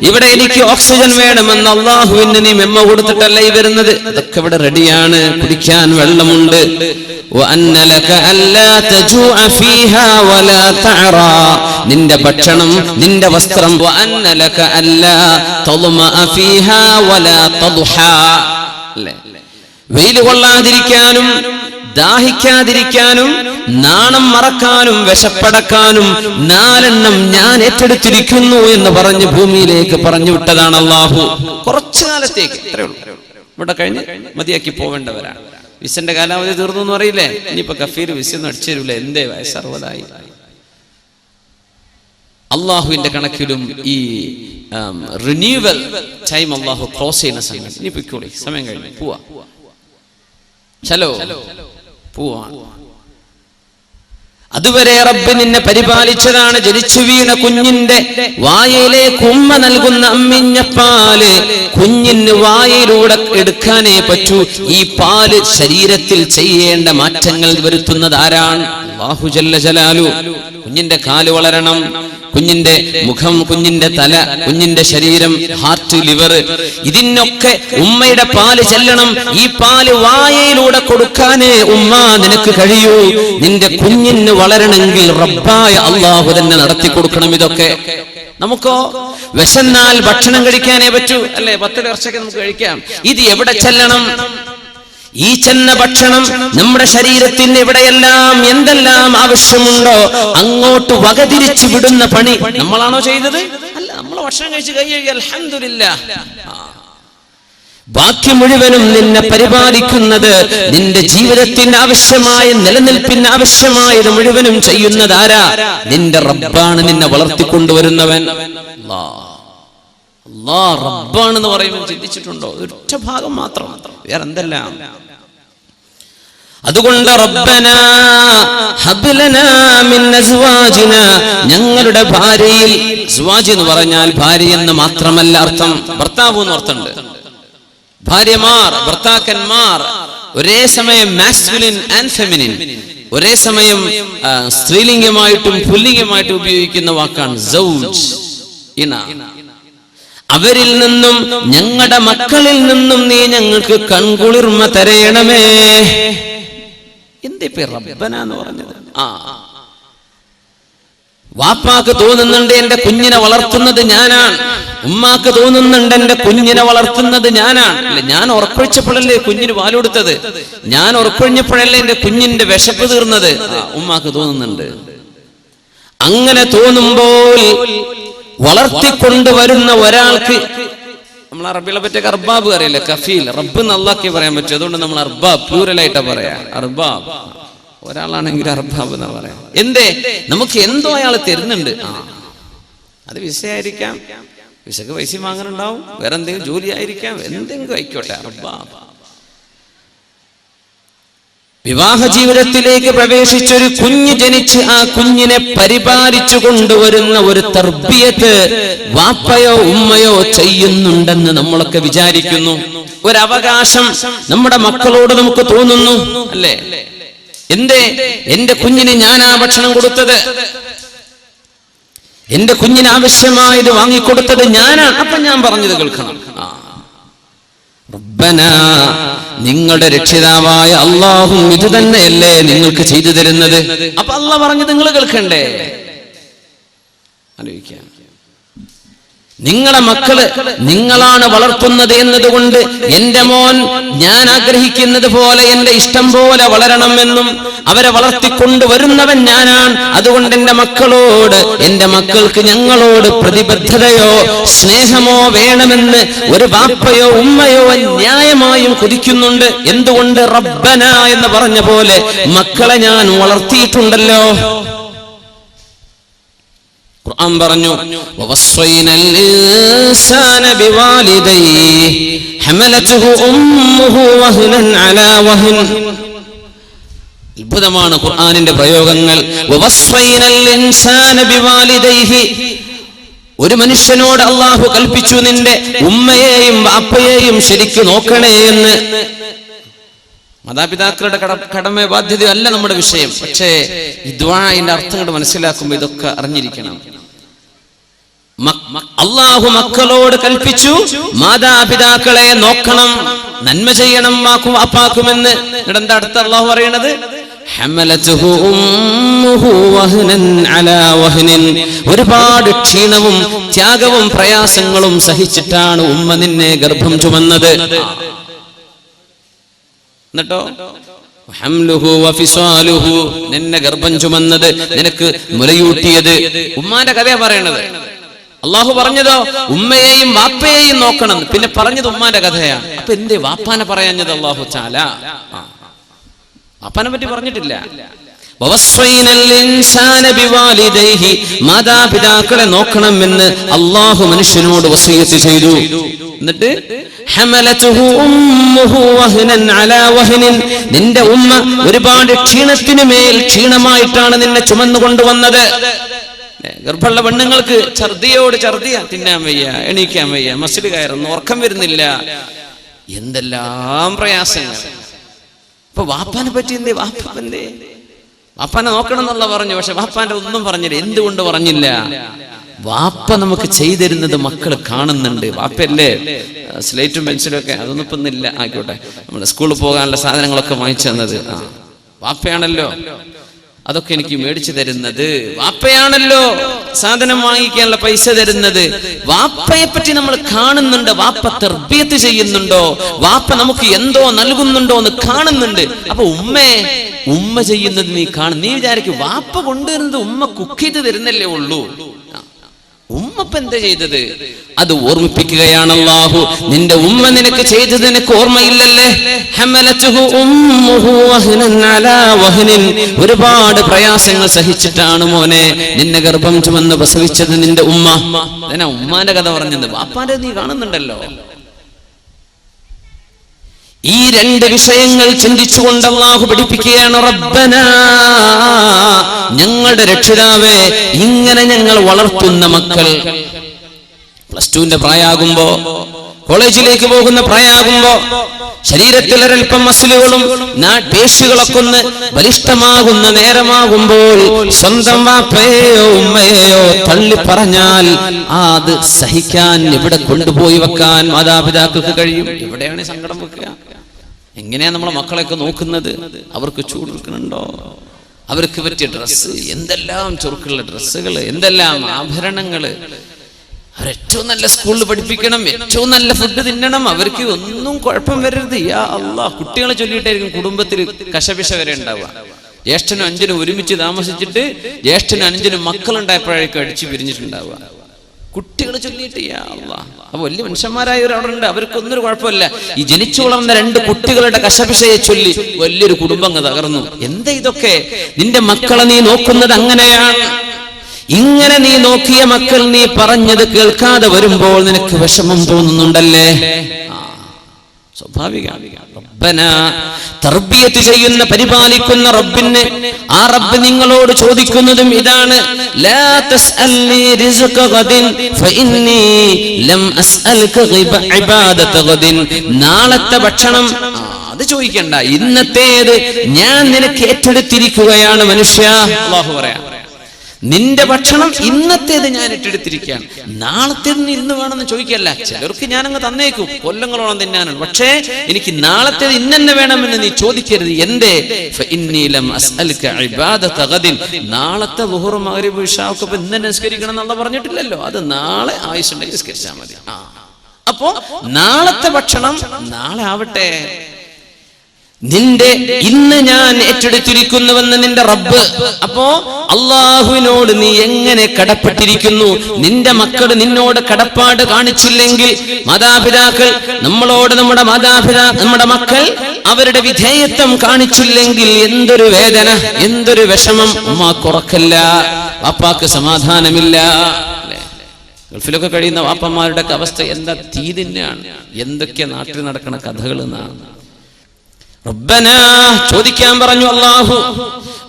ഇവിടെ എനിക്ക് ഓക്സിജൻ വേണമെന്ന് അള്ളാഹുവിന് നീ മെമ്മ കൊടുത്തിട്ടല്ല ഈ വരുന്നത്. അതൊക്കെ ഇവിടെ റെഡിയാണ്, കുടിക്കാൻ വെള്ളമുണ്ട്. നിന്റെ ഭക്ഷണം, നിന്റെ വസ്ത്രം. വെയിൽ കൊള്ളാതിരിക്കാനും ദാഹിക്കാതിരിക്കാനും നാണം മറക്കാനും വിശപ്പടക്കാനും 4 ഞാൻ ഏറ്റെടുത്തിരിക്കുന്നു എന്ന് പറഞ്ഞ് ഭൂമിയിലേക്ക് പറഞ്ഞു വിട്ടതാണ് അള്ളാഹു. കുറച്ചു കാലത്തേക്ക്, ഇത്രയേ ഉള്ളൂ. ഇവിടെ കഴിഞ്ഞ് മതിയാക്കി പോവേണ്ടവരാണ്. വിസന്റെ കാലാവധി തീർന്നു എന്ന് അറിയില്ലേ? ഇനിയിപ്പോ കഫീർ വിസ ഒന്നും അടിച്ചു തരൂല. എന്തേ വയസ്സറുപതായി. അള്ളാഹുവിന്റെ കണക്കിലും ഈ റിന്യൂവൽ ടൈം അള്ളാഹു ക്ലോസ് ചെയ്യുന്ന സമയം. ഇനി പൊയ്ക്കോളി, സമയം കഴിഞ്ഞു, പോവാ, ചലോ പോവാ. അതുവരെ റബ്ബ് നിന്നെ പരിപാലിച്ചതാണ്. ജനിച്ചു വീണ കുഞ്ഞിന്റെ വായയിലേക്ക് ഉമ്മ നൽകുന്ന അമ്മിഞ്ഞ പാല് കുഞ്ഞിന് വായയിലൂടെ എടുക്കാനേ പറ്റൂ. ഈ പാല് ശരീരത്തിൽ ചെയ്യേണ്ട മാറ്റങ്ങൾ വരുത്തുന്നത് ആരാണ്? അല്ലാഹു ജല്ല ജലാലു. കുഞ്ഞിന്റെ കാല് വളരണം, കുഞ്ഞിന്റെ മുഖം, കുഞ്ഞിന്റെ തല, കുഞ്ഞിന്റെ ശരീരം, ഹാർട്ട്, ലിവർ, ഇതിനൊക്കെ ഉമ്മയുടെ പാല് ചെല്ലണം. ഈ പാല് വായയിലൂടെ കൊടുക്കാനേ ഉമ്മ നിനക്ക് കഴിയൂ. നിന്റെ കുഞ്ഞിന് വളരണമെങ്കിൽ റബ്ബായ അല്ലാഹു തന്നെ നടത്തി കൊടുക്കണം. ഇതൊക്കെ നമുക്കോ വിശന്നാൽ ഭക്ഷണം കഴിക്കാനേ പറ്റൂ, അല്ലെ? 10 വർഷമൊക്കെ നമുക്ക് കഴിക്കാം. ഇത് എവിടെ ചെല്ലണം? ഈ ചെന്ന ഭക്ഷണം നമ്മുടെ ശരീരത്തിന് എവിടെയെല്ലാം എന്തെല്ലാം ആവശ്യമുണ്ടോ അങ്ങോട്ട് വകതിരിച്ചു വിടുന്ന പണി നമ്മളാണോ ചെയ്തത്? അല്ല, നമ്മൾ ഭക്ഷണം കഴിച്ച് കഴിയുക, അൽഹംദുലില്ലാഹ്. ബാക്കി മുഴുവനും നിന്നെ പരിപാലിക്കുന്നത്, നിന്റെ ജീവിതത്തിന് ആവശ്യമായ നിലനിൽപ്പിന് ആവശ്യമായത് മുഴുവനും ചെയ്യുന്നത് ആരാ? നിന്റെ റബ്ബാണ്. നിന്നെ വളർത്തിക്കൊണ്ടുവരുന്നവൻ അല്ലാഹ് റബ്ബാണെന്ന് പറയുമ്പോൾ ചിന്തിച്ചിട്ടുണ്ടോ? ഒറ്റ ഭാഗം മാത്രം, വേറെ എന്തെല്ലാം. അതുകൊണ്ട് റബ്ബനാ ഹബ് ലനാ മിൻ അസ്വാജിനാ, ഞങ്ങളുടെ ഭാര്യയിൽ, അസ്വാജ് എന്ന് പറഞ്ഞാൽ ഭാര്യ എന്ന് മാത്രമല്ല അർത്ഥം, ഭർത്താവ് എന്ന് അർത്ഥമുണ്ട്. ഭാര്യമാർ, ഭർത്താക്കന്മാർ ഒരേ സമയം മാസ്കുലിൻ ആൻഡ് ഫെമിനിൻ, ഒരേ സമയം സ്ത്രീലിംഗമായിട്ടും പുല്ലിംഗമായിട്ടും ഉപയോഗിക്കുന്ന വാക്കാണ് സൗജ്, ഇണ. അവരിൽ നിന്നും ഞങ്ങളുടെ മക്കളിൽ നിന്നും നീ ഞങ്ങൾക്ക് കൺകുളിർമ തരയണമേ. എന്തേ റബ്ബന എന്ന് പറഞ്ഞത്? വാപ്പാക്ക് തോന്നുന്നുണ്ട് എന്റെ കുഞ്ഞിനെ വളർത്തുന്നത് ഞാനാണ്, ഉമ്മാക്ക് തോന്നുന്നുണ്ട് എന്റെ കുഞ്ഞിനെ വളർത്തുന്നത് ഞാനാണ്. അല്ലെ, ഞാൻ ഉറക്കൊഴിച്ചപ്പോഴല്ലേ കുഞ്ഞിന് പാലുകൊടുത്തത്, ഞാൻ ഉറക്കൊഴിഞ്ഞപ്പോഴല്ലേ എന്റെ കുഞ്ഞിന്റെ വിശപ്പ് തീർന്നത്. ഉമ്മാക്ക് തോന്നുന്നുണ്ട്. അങ്ങനെ തോന്നുമ്പോൾ വളർത്തിക്കൊണ്ടുവരുന്ന ഒരാൾക്ക്, നമ്മൾ അറബികളെ പറ്റിയൊക്കെ അർബാബ് അറിയില്ല, കഫീൽ, റബ്ബ് നല്ലാക്കി പറയാൻ പറ്റും. അതുകൊണ്ട് നമ്മൾ അർബാബ് പ്ലൂറലായിട്ടാ പറയാ. അർബാബ് ഒരാളാണെങ്കിൽ അർബാബ് എന്നാ പറയാ. എന്തേ? നമുക്ക് എന്തോ അയാൾ തരുന്നുണ്ട്. അത് വിസയായിരിക്കാം, വിസക്ക് പൈസ വാങ്ങാനുണ്ടാവും, വേറെ എന്തെങ്കിലും ജോലി ആയിരിക്കാം, എന്തെങ്കിലും ആയിക്കോട്ടെ. അർബാബ്. വിവാഹ ജീവിതത്തിലേക്ക് പ്രവേശിച്ചൊരു കുഞ്ഞ് ജനിച്ച് ആ കുഞ്ഞിനെ പരിപാലിച്ചു കൊണ്ടുവരുന്ന ഒരു തർബിയത്ത് വാപ്പയോ ഉമ്മയോ ചെയ്യുന്നുണ്ടെന്ന് നമ്മളൊക്കെ വിചാരിക്കുന്നു. ഒരവകാശം നമ്മുടെ മക്കളോട് നമുക്ക് തോന്നുന്നു, അല്ലേ? എന്തേ? എന്റെ കുഞ്ഞിന് ഞാനാ ഭക്ഷണം കൊടുത്തത്, എന്റെ കുഞ്ഞിന് ആവശ്യമായത് വാങ്ങിക്കൊടുത്തത് ഞാനാണ്, അപ്പൊ ഞാൻ പറഞ്ഞത് കേൾക്കണം. റബ്ബനാ, നിങ്ങളുടെ രക്ഷിതാവായ അല്ലാഹു ഇത് തന്നെയല്ലേ നിങ്ങൾക്ക് ചെയ്തു തരുന്നത്. അപ്പൊ അല്ലാഹ് പറഞ്ഞത് നിങ്ങൾ കേൾക്കണ്ടേ? ആലോചിക്കാം. നിങ്ങളെ മക്കള് നിങ്ങളാണ് വളർത്തുന്നത് എന്നതുകൊണ്ട് എന്റെ മോൻ ഞാൻ ആഗ്രഹിക്കുന്നത് പോലെ എന്റെ ഇഷ്ടം പോലെ വളരണമെന്നും അവരെ വളർത്തിക്കൊണ്ടുവരുന്നവൻ ഞാനാണ്. അതുകൊണ്ട് എന്റെ മക്കളോട്, എന്റെ മക്കൾക്ക് ഞങ്ങളോട് പ്രതിബദ്ധതയോ സ്നേഹമോ വേണമെന്ന് ഒരു ബാപ്പയോ ഉമ്മയോ ന്യായമായും കൊതിക്കുന്നുണ്ട്. എന്തുകൊണ്ട്? റബ്ബന എന്ന് പറഞ്ഞ പോലെ മക്കളെ ഞാൻ വളർത്തിയിട്ടുണ്ടല്ലോ. ഖുർആൻ പറഞ്ഞു, വവസ്സൈനൽ ഇൻസാന ബിവാലിദൈഹി ഹമലതുഹു ഉമ്മുഹു വഹ്നൻ അലാ വഹ്ൻ. അത്ഭുതമാണ് ഖുർആനിന്റെ പ്രയോഗങ്ങൾ. വവസ്സൈനൽ ഇൻസാന ബിവാലിദൈഹി, ഒരു മനുഷ്യനോട് അല്ലാഹു കൽപ്പിച്ചു, നിന്റെ ഉമ്മയെയും ബാപ്പയെയും ശരിക്ക് നോക്കണേ എന്ന്. മാതാപിതാക്കളുടെ കടമ ബാധ്യതയല്ല നമ്മുടെ വിഷയം. പക്ഷേ ഈ ദുആഇന്റെ അർത്ഥങ്ങൾ മനസ്സിലാക്കുമ്പോൾ ഇതൊക്കെ അറിഞ്ഞിരിക്കണം. അള്ളാഹു മക്കളോട് കൽപ്പിച്ചു മാതാപിതാക്കളെ നോക്കണം, നന്മ ചെയ്യണം വാപ്പാക്കുമെന്ന്. എന്താ അടുത്ത അള്ളാഹു പറയണത്? ഒരുപാട് ക്ഷീണവും ത്യാഗവും പ്രയാസങ്ങളും സഹിച്ചിട്ടാണ് ഉമ്മ നിന്നെ ഗർഭം ചുമന്നത്. എന്നിട്ടോ നിന്നെ ഗർഭം ചുമന്നത്, നിനക്ക് മുലയൂട്ടിയത്. ഉമ്മാന്റെ കഥയാ പറയണത്. അള്ളാഹു പറഞ്ഞതോ ഉമ്മയെയും വാപ്പയെയും നോക്കണം. പിന്നെ പറഞ്ഞത് ഉമ്മാന്റെ കഥയാണ്. അപ്പൊ എന്തേ വാപ്പാനെ പറയാഞ്ഞത് അള്ളാഹു ചാല? വാപ്പാനെ പറ്റി പറഞ്ഞിട്ടില്ല. മാതാപിതാക്കളെ നോക്കണമെന്ന് അള്ളാഹു മനുഷ്യനോട് വസിയത്ത് ചെയ്തു. എന്നിട്ട് നിന്റെ ഉമ്മ ഒരുപാട് ക്ഷീണത്തിനു മേൽ ക്ഷീണമായിട്ടാണ് നിന്നെ ചുമന്നു കൊണ്ടുവന്നത്. ഗർഭമുള്ള പെണ്ണുങ്ങൾക്ക് ഛർദിയോട് ഛർദിയാ, തിന്നാൻ വയ്യ, എണീക്കാൻ വയ്യ, മസില് കയറുന്നു, ഉറക്കം വരുന്നില്ല, എന്തെല്ലാം പ്രയാസങ്ങൾ. അപ്പൊ വാപ്പാനെ പറ്റി എന്തേ? വാപ്പാനെ നോക്കണം എന്നുള്ള പറഞ്ഞു, പക്ഷെ വാപ്പാന്റെ ഒന്നും പറഞ്ഞില്ല. എന്തുകൊണ്ട് പറഞ്ഞില്ല? വാപ്പ നമുക്ക് ചെയ്തിരുന്നത് മക്കൾ കാണുന്നുണ്ട്. വാപ്പയല്ലേ സ്ലേറ്റും പെൻസിലും ഒക്കെ, അതൊന്നും ഇപ്പൊ ഇല്ല, ആയിക്കോട്ടെ, നമ്മൾ സ്കൂളിൽ പോകാനുള്ള സാധനങ്ങളൊക്കെ വാങ്ങിച്ചു തന്നത് വാപ്പയാണല്ലോ. അതൊക്കെ എനിക്ക് മേടിച്ചു തരുന്നത് വാപ്പയാണല്ലോ. സാധനം വാങ്ങിക്കാനുള്ള പൈസ തരുന്നത് വാപ്പയെ പറ്റി നമ്മൾ കാണുന്നുണ്ട്. വാപ്പ തർബിയത്ത് ചെയ്യുന്നുണ്ടോ, വാപ്പ നമുക്ക് എന്തോ നൽകുന്നുണ്ടോ എന്ന് കാണുന്നുണ്ട്. അപ്പൊ ഉമ്മ ചെയ്യുന്നത് നീ കാണും. നീ വിചാരിക്കും വാപ്പ കൊണ്ടുവരുന്നത് ഉമ്മ കുക്ക് ചെയ്ത് തരുന്നല്ലേ ഉള്ളൂ. ഉമ്മപ്പ എന്താ ചെയ്തത്? അത് ഓർമ്മിപ്പിക്കുകയാണ് അല്ലാഹു. നിന്റെ ഉമ്മ നിനക്ക് ചെയ്തത് നിനക്ക് ഓർമ്മയില്ലല്ലേ? ഒരുപാട് പ്രയാസങ്ങൾ സഹിച്ചിട്ടാണ് മോനെ നിന്നെ ഗർഭം ചുമന്ന് പ്രസവിച്ചത് നിന്റെ ഉമ്മ. അതിനാ ഉമ്മാന്റെ കഥ പറഞ്ഞത്. വാപ്പാന്റെ നീ കാണുന്നുണ്ടല്ലോ. ഈ രണ്ട് വിഷയങ്ങൾ ചിന്തിച്ചുകൊണ്ട് അല്ലാഹു പഠിപ്പിക്കുകയാണ്. റബ്ബനാ, ഞങ്ങളുടെ രക്ഷിതാവേ, ഇങ്ങനെ ഞങ്ങൾ വളർത്തുന്ന മക്കൾ +2 പ്രായമാകുമ്പോ, കോളേജിലേക്ക് പോകുന്ന പ്രായമാകുമ്പോ, ശരീരത്തിൽ ഒരൽപ്പം മസിലുകളും പേശികളൊക്കെ ഒന്ന് ബലിഷ്ഠമാകുന്ന നേരമാകുമ്പോൾ സ്വന്തം വാപ്പയെയോ ഉമ്മയെയോ തള്ളി പറഞ്ഞാൽ അത് സഹിക്കാൻ, ഇവിടെ കൊണ്ടുപോയി വെക്കാൻ മാതാപിതാക്കൾക്ക് കഴിയും. എവിടെയാണ് സങ്കടം വെക്കുക? എങ്ങനെയാ നമ്മളെ മക്കളെയൊക്കെ നോക്കുന്നത്? അവർക്ക് ചൂട് വെക്കുന്നുണ്ടോ? അവർക്ക് പറ്റിയ ഡ്രസ്സ്, എന്തെല്ലാം ചുരുക്കുള്ള ഡ്രസ്സുകൾ, എന്തെല്ലാം ആഭരണങ്ങള്. അവരേറ്റവും നല്ല സ്കൂളിൽ പഠിപ്പിക്കണം, ഏറ്റവും നല്ല ഫുഡ് തിന്നണം, അവർക്ക് ഒന്നും കുഴപ്പം വരരുത്. യാ അല്ലാഹ്, കുട്ടികളെ ചൊല്ലിയിട്ടായിരിക്കും കുടുംബത്തിൽ കശപിശ വരെ ഉണ്ടാവുക. ജ്യേഷ്ഠനും അഞ്ചനും ഒരുമിച്ച് താമസിച്ചിട്ട് ജ്യേഷ്ഠനും അഞ്ചനും മക്കളുണ്ടായപ്പോഴേക്കും അടിച്ചു പിരിഞ്ഞിട്ടുണ്ടാവുക. കുട്ടികൾ ചൊല്ലിയിട്ട് യാ അല്ലാഹ്. അപ്പൊ വലിയ മനുഷ്യന്മാരായവർ അവിടെ ഉണ്ട്, അവർക്കൊന്നൊരു കുഴപ്പമില്ല. ഈ ജനിച്ചു വളർന്ന 2 കുട്ടികളുടെ കശപിശയെ ചൊല്ലി വലിയൊരു കുടുംബം തകർന്നു. എന്താ ഇതൊക്കെ? നിന്റെ മക്കളെ നീ നോക്കുന്നത് അങ്ങനെയാണ്. ഇങ്ങനെ നീ നോക്കിയ മക്കൾ നീ പറഞ്ഞത് കേൾക്കാതെ വരുമ്പോൾ നിനക്ക് വിഷമം തോന്നുന്നുണ്ടല്ലേ? സ്വാഭാവികമാണ്. റബ്ബനാ, തർബിയത്ത് ചെയ്യുന്ന പരിപാലിക്കുന്ന റബ്ബിനെ, ആ റബ്ബ് നിങ്ങളോട് ചോദിക്കുന്നതും ഇതാണ്. ലാ തസ്അൽനി റിസ്ഖ ഗദിൻ ഫഇന്നി ലം അസ്അൽക ഇബാദത ഗദിൻ. നാളത്തെ ഭക്ഷണം അത് ചോദിക്കണ്ട, ഇന്നത്തേത് ഞാൻ നിനക്ക് ഏറ്റെടുത്തിരിക്കുകയാണ് മനുഷ്യ. അല്ലാഹു പറയാം, നിന്റെ ഭക്ഷണം ഇന്നത്തേത് ഞാൻ ഏറ്റെടുത്തിരിക്കുകയാണ്, നാളത്തേത് ഇരുന്ന് വേണമെന്ന് ചോദിക്കല്ല. ചിലർക്ക് ഞാനങ്ങ് തന്നേക്കും, കൊല്ലങ്ങളോളം തിന്നാനാണ്, പക്ഷേ എനിക്ക് നാളത്തേത് ഇന്നെ വേണമെന്ന് നീ ചോദിക്കരുത്. എന്തേ? നാളത്തെ ളുഹ്ർ മഗ്രിബ് ഇശാ ഒക്കെ ഇന്ന് നിസ്കരിക്കണം എന്നുള്ള പറഞ്ഞിട്ടില്ലല്ലോ. അത് നാളെ ആയുസ്സുണ്ടെങ്കിൽ നിസ്കരിച്ചാൽ മതി. അപ്പോ നാളത്തെ ഭക്ഷണം നാളെ ആവട്ടെ. നിന്റെ ഇന്ന് ഞാൻ ഏറ്റെടുത്തിരിക്കുന്നുവെന്ന് നിന്റെ റബ്ബ്. അപ്പോ അള്ളാഹുവിനോട് നീ എങ്ങനെ കടപ്പെട്ടിരിക്കുന്നു? നിന്റെ മക്കൾ നിന്നോട് കടപ്പാട് കാണിച്ചില്ലെങ്കിൽ, മാതാപിതാക്കൾ നമ്മളോട്, നമ്മുടെ മക്കൾ അവരുടെ വിധേയത്വം കാണിച്ചില്ലെങ്കിൽ എന്തൊരു വേദന, എന്തൊരു വിഷമം. ഉമ്മാക്ക് ഉറക്കല്ല, വാപ്പാക്ക് സമാധാനമില്ല. ഗൾഫിലൊക്കെ കഴിയുന്ന വാപ്പന്മാരുടെ അവസ്ഥ എന്താ? തീ തന്നെയാണ്. എന്തൊക്കെ നാട്ടിൽ നടക്കുന്ന കഥകൾ എന്നാണ്. റബ്ബനാ, ചോദിക്കാൻ പറഞ്ഞു അല്ലാഹു.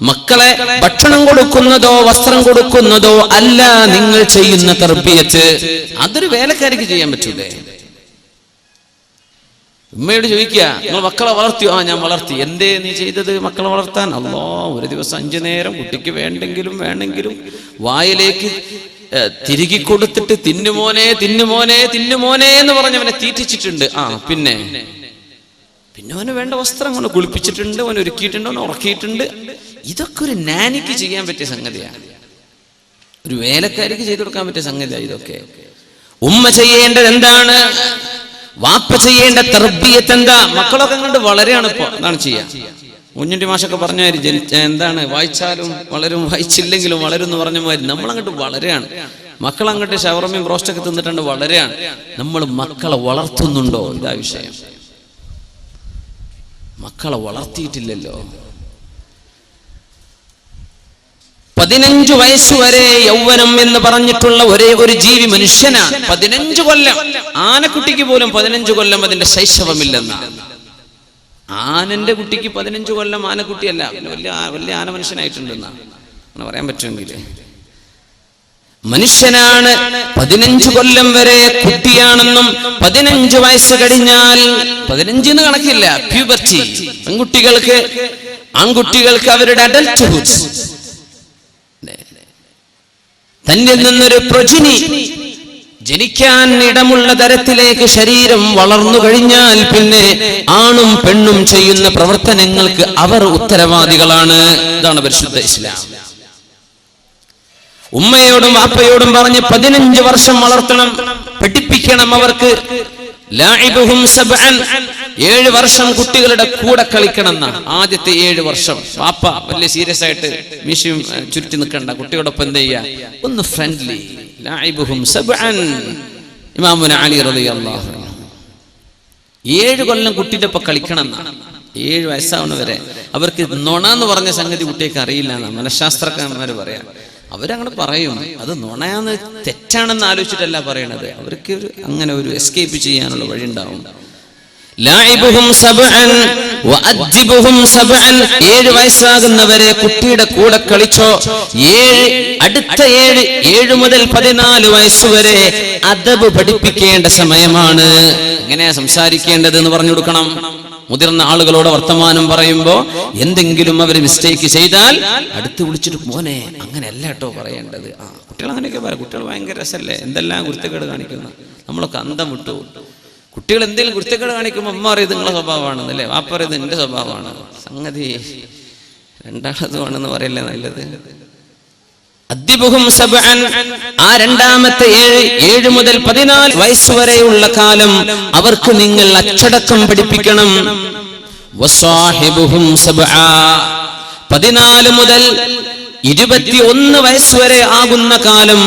മക്കളെ ഭക്ഷണം കൊടുക്കുന്നതോ വസ്ത്രം കൊടുക്കുന്നതോ അല്ല നിങ്ങൾ ചെയ്യുന്ന തർബിയത്ത്. അതൊരു വേലക്കാരിക്ക് ചെയ്യാൻ പറ്റൂലേ? ഉമ്മയോട് ചോദിക്കുക, നിങ്ങൾ മക്കളെ വളർത്തിയോ? ഞാൻ വളർത്തി. എന്തേ നീ ചെയ്തത് മക്കളെ വളർത്താൻ? അല്ലാഹ്, ഒരു ദിവസം 5 നേരം കുട്ടിക്ക് വേണ്ടെങ്കിലും വായിലേക്ക് തിരികെ കൊടുത്തിട്ട് തിന്നുമോനെ തിന്നുമോനെ തിന്നുമോനെ എന്ന് പറഞ്ഞവനെ തീറ്റിച്ചിട്ടുണ്ട്. പിന്നെ അവന് വേണ്ട വസ്ത്രം കൊണ്ട് കുളിപ്പിച്ചിട്ടുണ്ട്, അവൻ ഒരുക്കിയിട്ടുണ്ട്, അവൻ ഉറക്കിയിട്ടുണ്ട്. ഇതൊക്കെ ഒരു നാനിക്ക് ചെയ്യാൻ പറ്റിയ സംഗതിയാണ്, ഒരു വേലക്കാരിക്ക് ചെയ്തു കൊടുക്കാൻ പറ്റിയ സംഗതിയാണ് ഇതൊക്കെ. ഉമ്മ ചെയ്യേണ്ടത് എന്താണ്? വാപ്പ ചെയ്യേണ്ട തർബിയത്ത് എന്താ? മക്കളൊക്കെ കണ്ട് വളരെയാണ് ഇപ്പൊ അതാണ് ചെയ്യാ. കുഞ്ഞുണ്ടി മാഷൊക്കെ പറഞ്ഞ എന്താണ്, വായിച്ചാലും വളരും വായിച്ചില്ലെങ്കിലും വളരും എന്ന് പറഞ്ഞ മാതിരി നമ്മളങ്ങോട്ട് വളരെയാണ്. മക്കളങ്ങോട്ട് ഷവർമയും ബ്രോസ്റ്റൊക്കെ തിന്നിട്ടുണ്ട് വളരെയാണ്. നമ്മൾ മക്കളെ വളർത്തുന്നുണ്ടോ? ഇതാ വിഷയം. മക്കളെ വളർത്തിയിട്ടില്ലല്ലോ. 15 വയസ്സുവരെ യൗവനം എന്ന് പറഞ്ഞിട്ടുള്ള ഒരേ ഒരു ജീവി മനുഷ്യനാണ്. 15 കൊല്ലം. ആനക്കുട്ടിക്ക് പോലും 15 കൊല്ലം അതിന്റെ ശൈശവമില്ലെന്നാണ്. ആനന്റെ കുട്ടിക്ക് 15 കൊല്ലം ആനക്കുട്ടിയല്ല, വലിയ ആന മനുഷ്യനായിട്ടുണ്ടെന്നാണ് അങ്ങനെ പറയാൻ പറ്റുമെങ്കിൽ. മനുഷ്യനാണ് 15 കൊല്ലം വരെ കുട്ടിയാണെന്നും 15 വയസ്സ് കഴിഞ്ഞാൽ 15 കണക്കില്ല, പ്യൂബർട്ടി. ആൺകുട്ടികൾക്ക് അവരുടെ അഡൽട്ട്ഹുഡ്, തന്നിൽ നിന്നൊരു പ്രൊജിനി ജനിക്കാൻ ഇടമുള്ള തരത്തിലേക്ക് ശരീരം വളർന്നു കഴിഞ്ഞാൽ പിന്നെ ആണും പെണ്ണും ചെയ്യുന്ന പ്രവർത്തനങ്ങൾക്ക് അവർ ഉത്തരവാദികളാണ്. ഇതാണ് പരിശുദ്ധ ഇസ്ലാം. ഉമ്മയോടും വാപ്പയോടും പറഞ്ഞ് 15 വർഷം വളർത്തണം, പഠിപ്പിക്കണം അവർക്ക്. 7 വർഷം കുട്ടികളുടെ കൂടെ കളിക്കണം എന്നാ. ആദ്യത്തെ 7 വർഷം വാപ്പ വലിയ സീരിയസ് ആയിട്ട് മീശയും ചുരുട്ടി നിൽക്കണ്ട, കുട്ടിയോടൊപ്പം എന്ത് ചെയ്യാ, ഒന്ന് ഫ്രണ്ട്ലി. ഇമാമുന അലി റളിയല്ലാഹു അൻഹു 7 കൊല്ലം കുട്ടിയുടെ ഒപ്പം കളിക്കണം എന്നാണ്. 7 വയസ്സാവുന്ന വരെ അവർക്ക് നുണ എന്ന് പറഞ്ഞ സംഗതി കുട്ടിയൊക്കെ അറിയില്ല എന്നാ മനഃശാസ്ത്രജ്ഞന്മാർ പറയാം. അവരങ്ങനെ പറയും, അത് നുണയാന്ന് തെറ്റാണെന്ന് ആലോചിച്ചിട്ടല്ല പറയണത്. അവർക്ക് അങ്ങനെ ഒരു എസ്കേപ്പ് ചെയ്യാനുള്ള വഴി ഉണ്ടാവും. 7 വയസ്സാകുന്നവരെ കുട്ടിയുടെ കൂടെ കളിച്ചോ. 7 മുതൽ 14 വയസ്സുവരെ അദബ് പഠിപ്പിക്കേണ്ട സമയമാണ്. എങ്ങനെയാ സംസാരിക്കേണ്ടത് എന്ന് പറഞ്ഞു കൊടുക്കണം. മുതിർന്ന ആളുകളോട് വർത്തമാനം പറയുമ്പോ എന്തെങ്കിലും അവർ മിസ്റ്റേക്ക് ചെയ്താൽ അടുത്ത് വിളിച്ചിട്ട് മോനെ അങ്ങനെയല്ല കേട്ടോ പറയേണ്ടത്. കുട്ടികൾ അങ്ങനെയൊക്കെ പറയാം. കുട്ടികൾ ഭയങ്കര രസമല്ലേ, എന്തെല്ലാം കുരുത്തക്കേട് കാണിക്കുന്നു. നമ്മളൊക്കെ അന്തം വിട്ടു. കുട്ടികൾ എന്തെങ്കിലും കുരുത്തക്കേട് കാണിക്കുമ്പോൾ അമ്മ അറിയത് നിങ്ങളെ സ്വഭാവമാണെന്നല്ലേ, വാപ്പ അറിയത് എന്റെ സ്വഭാവമാണ്. സംഗതി രണ്ടാമതുമാണെന്ന് പറയല്ലേ നല്ലത്. ആ രണ്ടാമത്തെ 7 മുതൽ 14 വയസ്സ് വരെയുള്ള കാലം അവർക്ക് നിങ്ങൾ അച്ചടക്കം പഠിപ്പിക്കണം. 14 മുതൽ 21 വയസ്സ് വരെ ആകുന്ന കാലം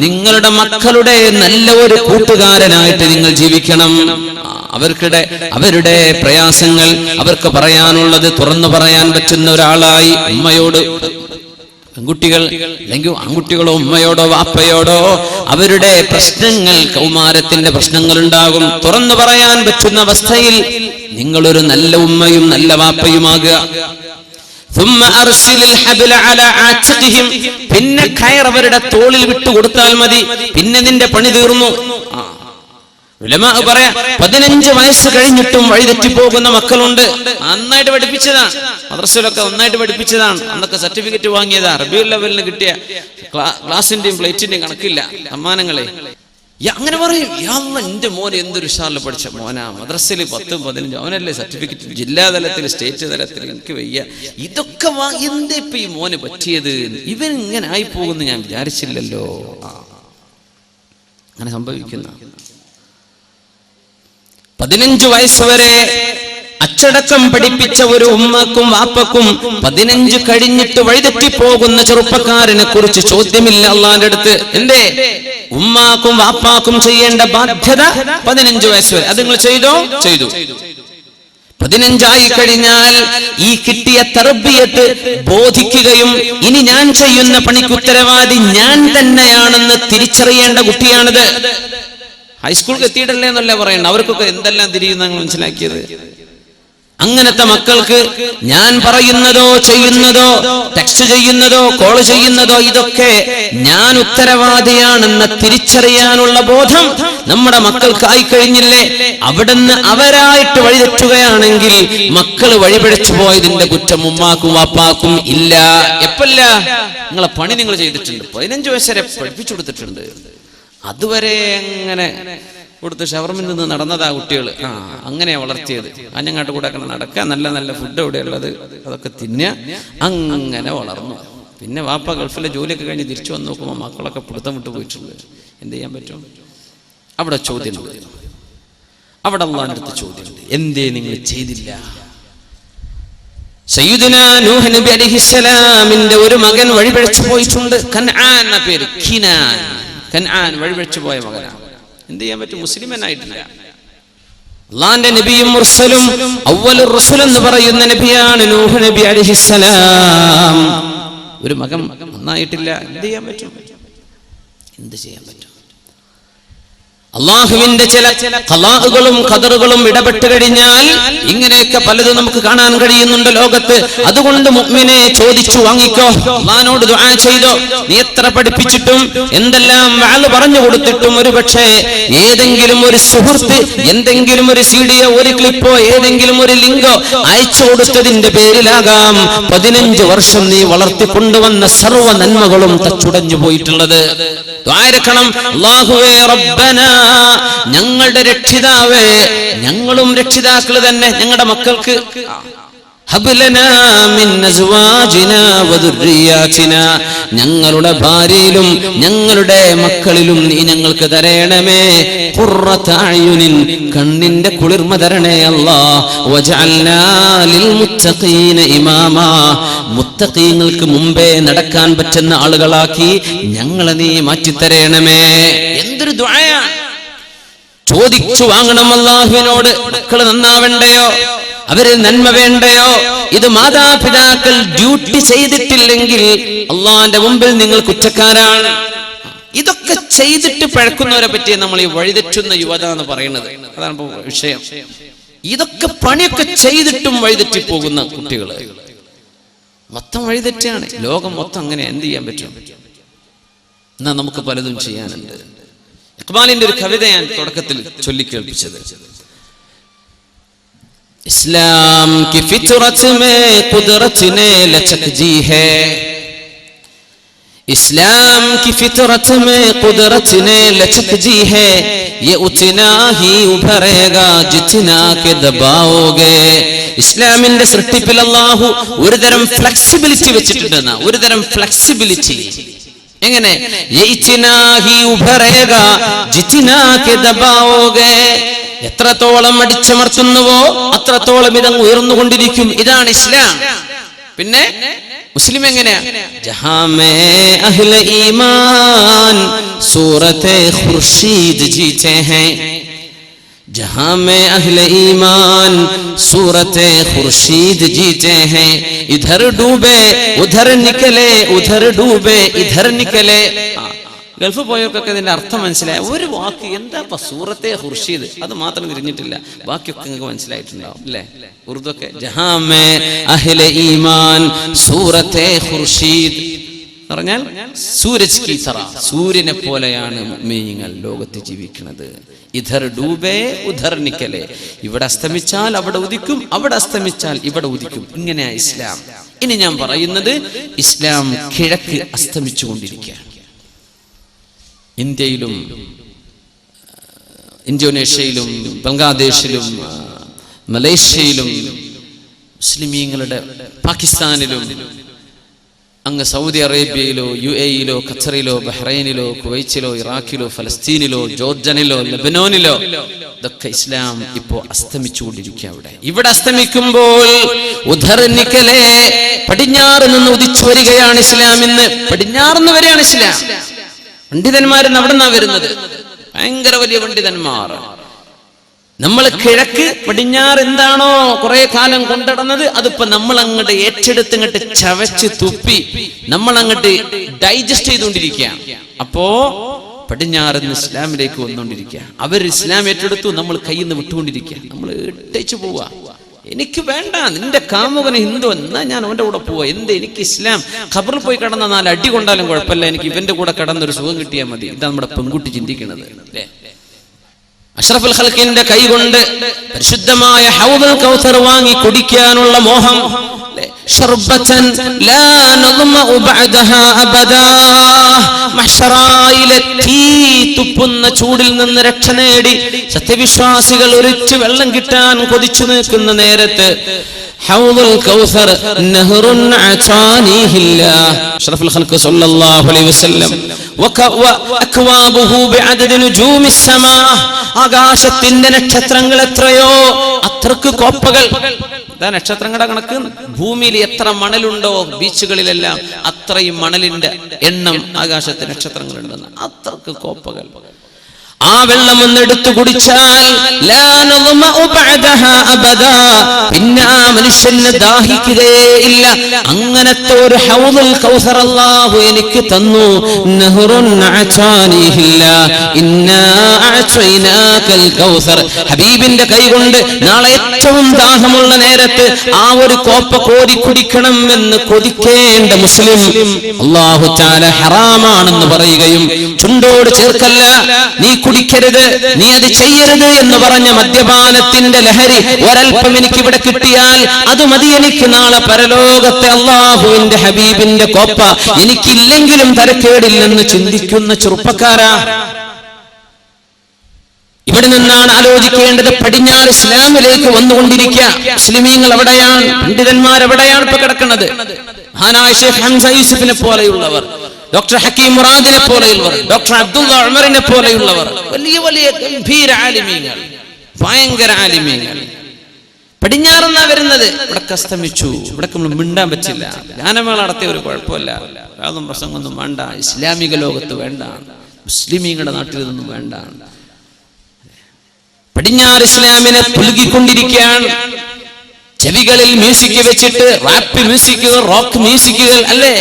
നിങ്ങളുടെ മക്കളുടെ നല്ല ഒരു കൂട്ടുകാരനായിട്ട് നിങ്ങൾ ജീവിക്കണം. അവരുടെ പ്രയാസങ്ങൾ അവർക്ക് പറയാനുള്ളത് തുറന്നു പറയാൻ പറ്റുന്ന ഒരാളായി ഉമ്മയോട്, പെൺകുട്ടികൾ അല്ലെങ്കിൽ ആൺകുട്ടികളോ ഉമ്മയോടോ വാപ്പയോടോ അവരുടെ പ്രശ്നങ്ങൾ, കൗമാരത്തിന്റെ പ്രശ്നങ്ങൾ ഉണ്ടാകും, തുറന്നു പറയാൻ പറ്റുന്ന അവസ്ഥയിൽ നിങ്ങളൊരു നല്ല ഉമ്മയും നല്ല വാപ്പയുമാകുക. പിന്നെ കയർ അവരുടെ തോളിൽ വിട്ടുകൊടുത്താൽ മതി, പിന്നെ നിന്റെ പണി തീർന്നു. ഉലമാ പറയാ 15 വയസ്സ് കഴിഞ്ഞിട്ടും വഴിതെറ്റി പോകുന്ന മക്കളുണ്ട്. നന്നായിട്ട് പഠിപ്പിച്ചതാണ്, മദ്രസയിലൊക്കെ നന്നായിട്ട് പഠിപ്പിച്ചതാണ്, അന്നൊക്കെ സർട്ടിഫിക്കറ്റ് വാങ്ങിയതാ, റബീഉൽ ലെവലിന് കിട്ടിയ ക്ലാസിന്റെയും പ്ലേറ്റിന്റെയും കണക്കില്ല സമ്മാനങ്ങളെ. അങ്ങനെ പറയും, എന്റെ മോൻ എന്തൊരു ഉഷാറിൽ പഠിച്ച മോനാ, മദ്രസയിൽ 10, 15 അവനല്ലേ സർട്ടിഫിക്കറ്റ്, ജില്ലാതലത്തിൽ സ്റ്റേറ്റ് തലത്തിൽ, എനിക്ക് വയ്യ. ഇതൊക്കെ എന്താ ഇപ്പൊ ഈ മോന് പറ്റിയത്, ഇവൻ ഇങ്ങനെ ആയി പോകുന്നു ഞാൻ വിചാരിച്ചില്ലല്ലോ. അങ്ങനെ സംഭവിക്കുന്ന 15 വയസ്സ് വരെ അച്ചടക്കം പഠിപ്പിച്ച ഒരു ഉമ്മക്കും വാപ്പക്കും 15 കഴിഞ്ഞിട്ട് വഴിതെറ്റിപ്പോകുന്ന ചെറുപ്പക്കാരനെ കുറിച്ച് ചോദ്യമില്ല അള്ളാന്റെ അടുത്ത്. എന്തേ? ഉമ്മാക്കും വാപ്പാക്കും ചെയ്യേണ്ട ബാധ്യത 15 വയസ്സ് വരെ. അത് നിങ്ങൾ ചെയ്തോ? ചെയ്തു. 15 ആയി കഴിഞ്ഞാൽ ഈ കിട്ടിയ തർബിയത്ത് ബോധിക്കുകയും ഇനി ഞാൻ ചെയ്യുന്ന പണിക്ക് ഉത്തരവാദി ഞാൻ തന്നെയാണെന്ന് തിരിച്ചറിയേണ്ട കുട്ടിയാണിത്. ഹൈസ്കൂളിൽ എത്തിയിട്ടല്ലേ എന്നല്ല പറയണ്ട, അവർക്കൊക്കെ എന്തെല്ലാം തിരിയുന്ന മനസ്സിലാക്കിയത്. അങ്ങനത്തെ മക്കൾക്ക് ഞാൻ പറയുന്നതോ ചെയ്യുന്നതോ ടെക്സ്റ്റ് ചെയ്യുന്നതോ കോൾ ചെയ്യുന്നതോ ഇതൊക്കെ ഞാൻ ഉത്തരവാദിയാണെന്ന തിരിച്ചറിയാനുള്ള ബോധം നമ്മുടെ മക്കൾക്കായി കഴിഞ്ഞില്ലേ? അവിടുന്ന് അവരായിട്ട് വഴിതെറ്റുകയാണെങ്കിൽ മക്കൾ വഴിപിഴച്ചു പോയതിന്റെ കുറ്റം ഉമ്മാക്കും വാപ്പാക്കും ഇല്ല. എപ്പല്ല? നിങ്ങളെ പണി നിങ്ങൾ ചെയ്തിട്ടുണ്ട്, 15 വയസ്സ് വരെ പഠിപ്പിച്ചു കൊടുത്തിട്ടുണ്ട്, അതുവരെ അങ്ങനെ കൊടുത്ത് ഷവർമിൽ നിന്ന് നടന്നതാ കുട്ടികൾ. അങ്ങനെയാ വളർത്തിയത്. അഞ്ഞങ്ങാട്ട് കൂടെ നടക്കുക, നല്ല നല്ല ഫുഡ് എവിടെ ഉള്ളത് അതൊക്കെ തിന്നുക, അങ്ങനെ വളർന്നു. പിന്നെ വാപ്പ ഗൾഫിലെ ജോലിയൊക്കെ കഴിഞ്ഞ് തിരിച്ചു വന്ന് നോക്കുമ്പോൾ മക്കളൊക്കെ പിടുത്തം വിട്ടു പോയിട്ടുണ്ട്. എന്ത് ചെയ്യാൻ പറ്റും? അവിടെ ചോദ്യമുണ്ട്, അവിടെ അള്ളാന്റെ അടുത്ത് ചോദ്യമുണ്ട്, എന്തേ നിങ്ങൾ ചെയ്തില്ല? സയ്യിദുനാ നൂഹ് നബി അലൈഹിസ്സലാമിന്റെ ഒരു മകൻ വഴിപിഴച്ചു പോയിട്ടുണ്ട്. കൻആൻ എന്ന പേര്, കൻആൻ വഴിപിഴച്ചു പോയ മകനാണ്. എന്ത് ചെയ്യാൻ പറ്റും? മുസ്ലിമനായിട്ടില്ല. അള്ളാന്റെ നബിയും മുർസലും അവ്വലുർ റസൂൽ എന്ന് പറയുന്ന നബിയാണ് നൂഹ് നബി അലൈഹിസ്സലാം. ഒരു മകൻ നന്നായിട്ടില്ല. എന്ത് ചെയ്യാൻ പറ്റും? എന്ത് ചെയ്യാൻ പറ്റും? അള്ളാഹുവിന്റെ ചില ഖലാഉകളും ഖദറുകളും ഇടപെട്ട് കഴിഞ്ഞാൽ ഇങ്ങനെയൊക്കെ പലതും നമുക്ക് കാണാൻ കഴിയുന്നുണ്ട് ലോകത്ത്. അതുകൊണ്ട് മുഅ്മിനെ ചോദിച്ചു വാങ്ങിക്കോ, അള്ളാഹുവിനോട് ദുആ ചെയ്തോ. നീ എത്ര പഠിപ്പിച്ചിട്ടും എന്തെല്ലാം വഅല് പറഞ്ഞു കൊടുത്തിട്ടും ഒരുപക്ഷേ ഏതെങ്കിലും ഒരു സുഹൃത്ത് എന്തെങ്കിലും ഒരു സീഡിയോ ഒരു ക്ലിപ്പോ ഏതെങ്കിലും ഒരു ലിങ്കോ അയച്ചു കൊടുത്തതിന്റെ പേരിലാകാം 15 വർഷം നീ വളർത്തിക്കൊണ്ടുവന്ന സർവ്വ നന്മകളും തച്ചുടഞ്ഞു പോയിട്ടുള്ളത്. ദ്വാരക്കണം, അല്ലാഹുവേ റബ്ബനാ, ഞങ്ങളുടെ രക്ഷിതാവേ, ഞങ്ങളും രക്ഷിതാക്കൾ തന്നെ ഞങ്ങളുടെ മക്കൾക്ക് ഹബ്ലനാ മിൻ അസ്വാജിനാ വദുർരിയാതിനാ, ഞങ്ങളുടെ ഭാര്യയിലും ഞങ്ങളുടെ മക്കളിലും നീ ഞങ്ങൾക്ക് തരണമേ ഖുർറത അയുനിൻ, കണ്ണിന്റെ കുളിർമ തരണേ അല്ലാഹ്. വജഅൽനാ ലിൽ മുത്തഖീന ഇമാമാ, മുത്തഖീങ്ങൾക്ക് മുമ്പേ നടക്കാൻ പറ്റുന്ന ആളുകളാക്കി ഞങ്ങളെ നീ മാറ്റിത്തരണമേ. എന്തൊരു ദുആയാണ്! ചോദിച്ചു വാങ്ങണം അല്ലാഹുവിനോട്. മക്കൾ നന്നാവണ്ടയോ? അവരിൽ നന്മ വേണ്ടയോ? ഇത് മാതാപിതാക്കൾ ഡ്യൂട്ടി ചെയ്തിട്ടില്ലെങ്കിൽ അള്ളാന്റെ മുമ്പിൽ നിങ്ങൾ കുറ്റക്കാരാണ്. ഇതൊക്കെ ചെയ്തിട്ട് പഴക്കുന്നവരെ പറ്റി നമ്മൾ ഈ വഴിതെറ്റുന്ന യുവത എന്ന് പറയുന്നത്. അതാണ് ഇപ്പൊ വിഷയം. ഇതൊക്കെ പണിയൊക്കെ ചെയ്തിട്ടും വഴിതെറ്റി പോകുന്ന കുട്ടികൾ മൊത്തം വഴിതെറ്റാണ്. ലോകം മൊത്തം അങ്ങനെ. എന്ത് ചെയ്യാൻ പറ്റും? എന്നാ നമുക്ക് പലതും ചെയ്യാനുണ്ട്. ഇഖ്ബാലിന്റെ ഒരു കവിത ഞാൻ തുടക്കത്തിൽ ചൊല്ലിക്കേൾപ്പിച്ചത്, इस्लाम की फितरत में कुदरत ने लचक जी है, इस्लाम की फितरत में कुदरत ने लचक जी है, ये उतना ही उभरेगा जितना के दबाओगे. ഇസ്ലാമിന്റെ സൃഷ്ടിപ്പിൽ അല്ലാഹു ഒരുതരം ഫ്ലെക്സിബിലിറ്റി വെച്ചിട്ടുണ്ടെന്ന, ഒരുതരം ഫ്ലെക്സിബിലിറ്റി. എങ്ങനെ? ये इतना ही उभरेगा जितना के दबाओगे, എത്രത്തോളം അടിച്ചമർത്തുന്നുവോ അത്രത്തോളം ഇതങ്ങ് ഉയർന്നുകൊണ്ടിരിക്കും. ഇതാണ് ഇസ്ലാം. പിന്നെ മുസ്ലിം എങ്ങനെയാ? ജഹാ മേ അഹ്ലെ ഈമാൻ സൂറത്തെ ഖുർശീദ് ജീത്തെ ഹൈ, जहां में अहले ईमान सूरते खुर्शीद जीते हैं, इधर डूबे उधर निकले, उधर डूबे इधर निकले. ഗൾഫ് പോയവർക്കൊക്കെ ഇതിന്റെ അർത്ഥം മനസ്സിലായ ഒരു വാക്ക് എന്താ സൂറത്തെ ഖുർശീദ്, അത് മാത്രം തിരിഞ്ഞിട്ടില്ല, ബാക്കിയൊക്കെ നിങ്ങൾക്ക് മനസ്സിലായിട്ടുണ്ടാവും അല്ലേ? ഉറുദു ഒക്കെ ജഹാ മേ അഹ്ലെ ഈമാൻ സൂറത്തെ ഖുർശീദ് പറഞ്ഞാൽ സൂരജ് കി തറ, സൂര്യനെ പോലെയാണ് മുഅ്മിനീങ്ങൾ ലോകത്ത് ജീവിക്കുന്നത്. ഇധർ ഡൂബേ ഉധർ നിക്കലേ, ഇവിടെ അസ്തമിച്ചാൽ അവിടെ ഉദിക്കും, അവിടെ അസ്തമിച്ചാൽ ഇവിടെ ഉദിക്കും. ഇങ്ങനെയാ ഇസ്ലാം. ഇനി ഞാൻ പറയുന്നത്, ഇസ്ലാം കിഴക്ക് അസ്തമിച്ചുകൊണ്ടിരിക്കുകയാണ്. ഇന്ത്യയിലും ഇന്തോനേഷ്യയിലും ബംഗ്ലാദേശിലും മലേഷ്യയിലും മുസ്ലിമീങ്ങളുടെ, പാകിസ്ഥാനിലും അങ്ങ് സൗദി അറേബ്യയിലോ UAE-യിലോ ഖത്തറിലോ ബഹ്റൈനിലോ കുവൈറ്റിലോ ഇറാഖിലോ ഫലസ്തീനിലോ ജോർഡനിലോ ലെബനോനിലോ ഇതൊക്കെ ഇസ്ലാം ഇപ്പോ അസ്തമിച്ചുകൊണ്ടിരിക്കുക. ഇവിടെ അസ്തമിക്കുമ്പോൾ ഉധർ നിക്കലേ, പടിഞ്ഞാറ് നിന്ന് ഉദിച്ചു വരികയാണ് ഇസ്ലാം. ഇന്ന് പടിഞ്ഞാറുന്ന് വരെയാണ് ഇസ്ലാം. പണ്ഡിതന്മാരെന്ന് അവിടെ നിന്നാ വരുന്നത്, ഭയങ്കര വലിയ പണ്ഡിതന്മാർ. നമ്മൾ കിഴക്ക് പടിഞ്ഞാറ് എന്താണോ കുറെ കാലം കൊണ്ടിടുന്നത്, അതിപ്പോ നമ്മൾ അങ്ങോട്ട് ഏറ്റെടുത്ത് ഇങ്ങോട്ട് ചവച്ച് തുപ്പി നമ്മൾ അങ്ങോട്ട് ഡൈജസ്റ്റ് ചെയ്തുകൊണ്ടിരിക്കുക. അപ്പോ പടിഞ്ഞാറ് ഇസ്ലാമിലേക്ക് വന്നുകൊണ്ടിരിക്കുക. അവർ ഇസ്ലാം ഏറ്റെടുത്തു, നമ്മൾ കയ്യിൽ നിന്ന് വിട്ടുകൊണ്ടിരിക്കുക. നമ്മൾ ഇട്ടേച്ചു പോവാ. എനിക്ക് വേണ്ട, നിന്റെ കാമുകന് ഹിന്ദു, എന്നാ ഞാൻ അവന്റെ കൂടെ പോവാ. എന്ത് എനിക്ക് ഇസ്ലാം, ഖബറിൽ പോയി കിടന്ന 4 അടി കൊണ്ടാലും കുഴപ്പമില്ല, എനിക്ക് ഇവന്റെ കൂടെ കിടന്നൊരു സുഖം കിട്ടിയാൽ മതി. ഇതാ നമ്മുടെ പെൺകുട്ടി ചിന്തിക്കുന്നത് അല്ലേ? അഷ്റഫുൽ ഖൽഖിന്റെ കൈ കൊണ്ട് പരിശുദ്ധമായ ഹൗദുൽ കൗസർ വാങ്ങി കുടിക്കാനുള്ള മോഹം. ശർബതൻ ലാ നദ്മഉ ബഅദഹാ അബദാ. മഹ്ശറായിലെ തീ തുപ്പുന്ന ചൂടിൽ നിന്ന് രക്ഷ നേടി സത്യവിശ്വാസികൾ ഒരിച്ചു വെള്ളം കിട്ടാൻ കൊതിച്ചു നിൽക്കുന്ന നേരത്ത് ഹൗദുൽ കൗസർ നഹറുൻ അതാനിഹില്ലാഹ് അഷ്റഫുൽ ഖൽഖ് സ്വല്ലല്ലാഹു അലൈഹി വസല്ലം വഅക്വാബുഹു ബിഅദദി നുജൂമിസ് സമാ. ആകാശത്തിന്റെ നക്ഷത്രങ്ങൾ എത്രയോ, അത്രക്ക് കോപ്പകൾ. ഇതാ നക്ഷത്രങ്ങളുടെ കണക്ക്. ഭൂമിയിൽ എത്ര മണലുണ്ടോ ബീച്ചുകളിലെല്ലാം അത്രയും മണലിന്റെ എണ്ണം ആകാശത്തെ നക്ഷത്രങ്ങളുണ്ടെന്ന്. അത്രക്ക് കോപ്പകൾ. ആ വെള്ളം ഒന്നെടുത്തു കുടിച്ചാൽ പിന്നെ ആ മനുഷ്യന് ദാഹിക്കുകയില്ല. അങ്ങനത്തെ ഒരു ഹൗദുൽ കൗസർ അല്ലാഹു എനിക്ക് തന്നു. ഹബീബിന്റെ കൈ കൊണ്ട് നാളെ ഏറ്റവും ദാഹമുള്ള നേരത്ത് ആ ഒരു കോപ്പ കോരി കുടിക്കണം എന്ന് കൊതിക്കേണ്ട മുസ്ലിം അല്ലാഹു തആല ഹറാമാണെന്ന് പറയുകയും ചുണ്ടോട് ചേർക്കല്ല, നീ കുടിക്കരുത്, നീ അത് ചെയ്യരുത് എന്ന് പറഞ്ഞ മദ്യപാനത്തിന്റെ ലഹരി ഒരൽപ്പം എനിക്ക് ഇവിടെ കിട്ടിയാൽ അത് മതി, എനിക്ക് നാളെ പരലോകത്തെ അല്ലാഹുവിന്റെ ഹബീബിന്റെ കോപ്പ എനിക്കില്ലെങ്കിലും തരക്കേടില്ലെന്ന് ചിന്തിക്കുന്ന ചെറുപ്പക്കാരാ. ഇവിടെ നിന്നാണ് ആലോചിക്കേണ്ടത്. പടിഞ്ഞാറ് ഇസ്ലാമിലേക്ക് വന്നുകൊണ്ടിരിക്കുക. മുസ്ലിമീങ്ങൾ എവിടെയാണ്? പണ്ഡിതന്മാരെവിടെയാണ് ഇപ്പൊ കിടക്കുന്നത്? മഹാനായ ശൈഖ് ഹംസ യൂസുഫിനെ പോലെയുള്ളവർ, ഡോക്ടർ ഹക്കീം മുറാദിനെ പോലെയുള്ളവർ, ഡോക്ടർ അബ്ദുള്ള ഉമറിനെ പോലെയുള്ളവർ, വലിയ വലിയ ഗംഭീര ആലിമീങ്ങൾ, ഭയങ്കര ആലിമീങ്ങൾ പടിഞ്ഞാറെന്നാ വരുന്നത്. ഇവിടെ അസ്തമിച്ചു. ഇവിടെ നമ്മൾ മിണ്ടാൻ പറ്റില്ല. ഗാനമേള നടത്തിയ ഒരു കുഴപ്പമില്ല. യാതൊന്നും പ്രസംഗമൊന്നും വേണ്ട. ഇസ്ലാമിക ലോകത്ത് വേണ്ട, മുസ്ലിമീങ്ങളുടെ നാട്ടിൽ ഇതൊന്നും വേണ്ട. പടിഞ്ഞാറ് ഇസ്ലാമിനെ പുലുകിക്കൊണ്ടിരിക്കുകയാണ്. ചെവികളിൽ മ്യൂസിക് വെച്ചിട്ട് റാപ്പ് മ്യൂസിക്കുകൾ, റോക്ക് മ്യൂസിക്കുകൾ അല്ലേ,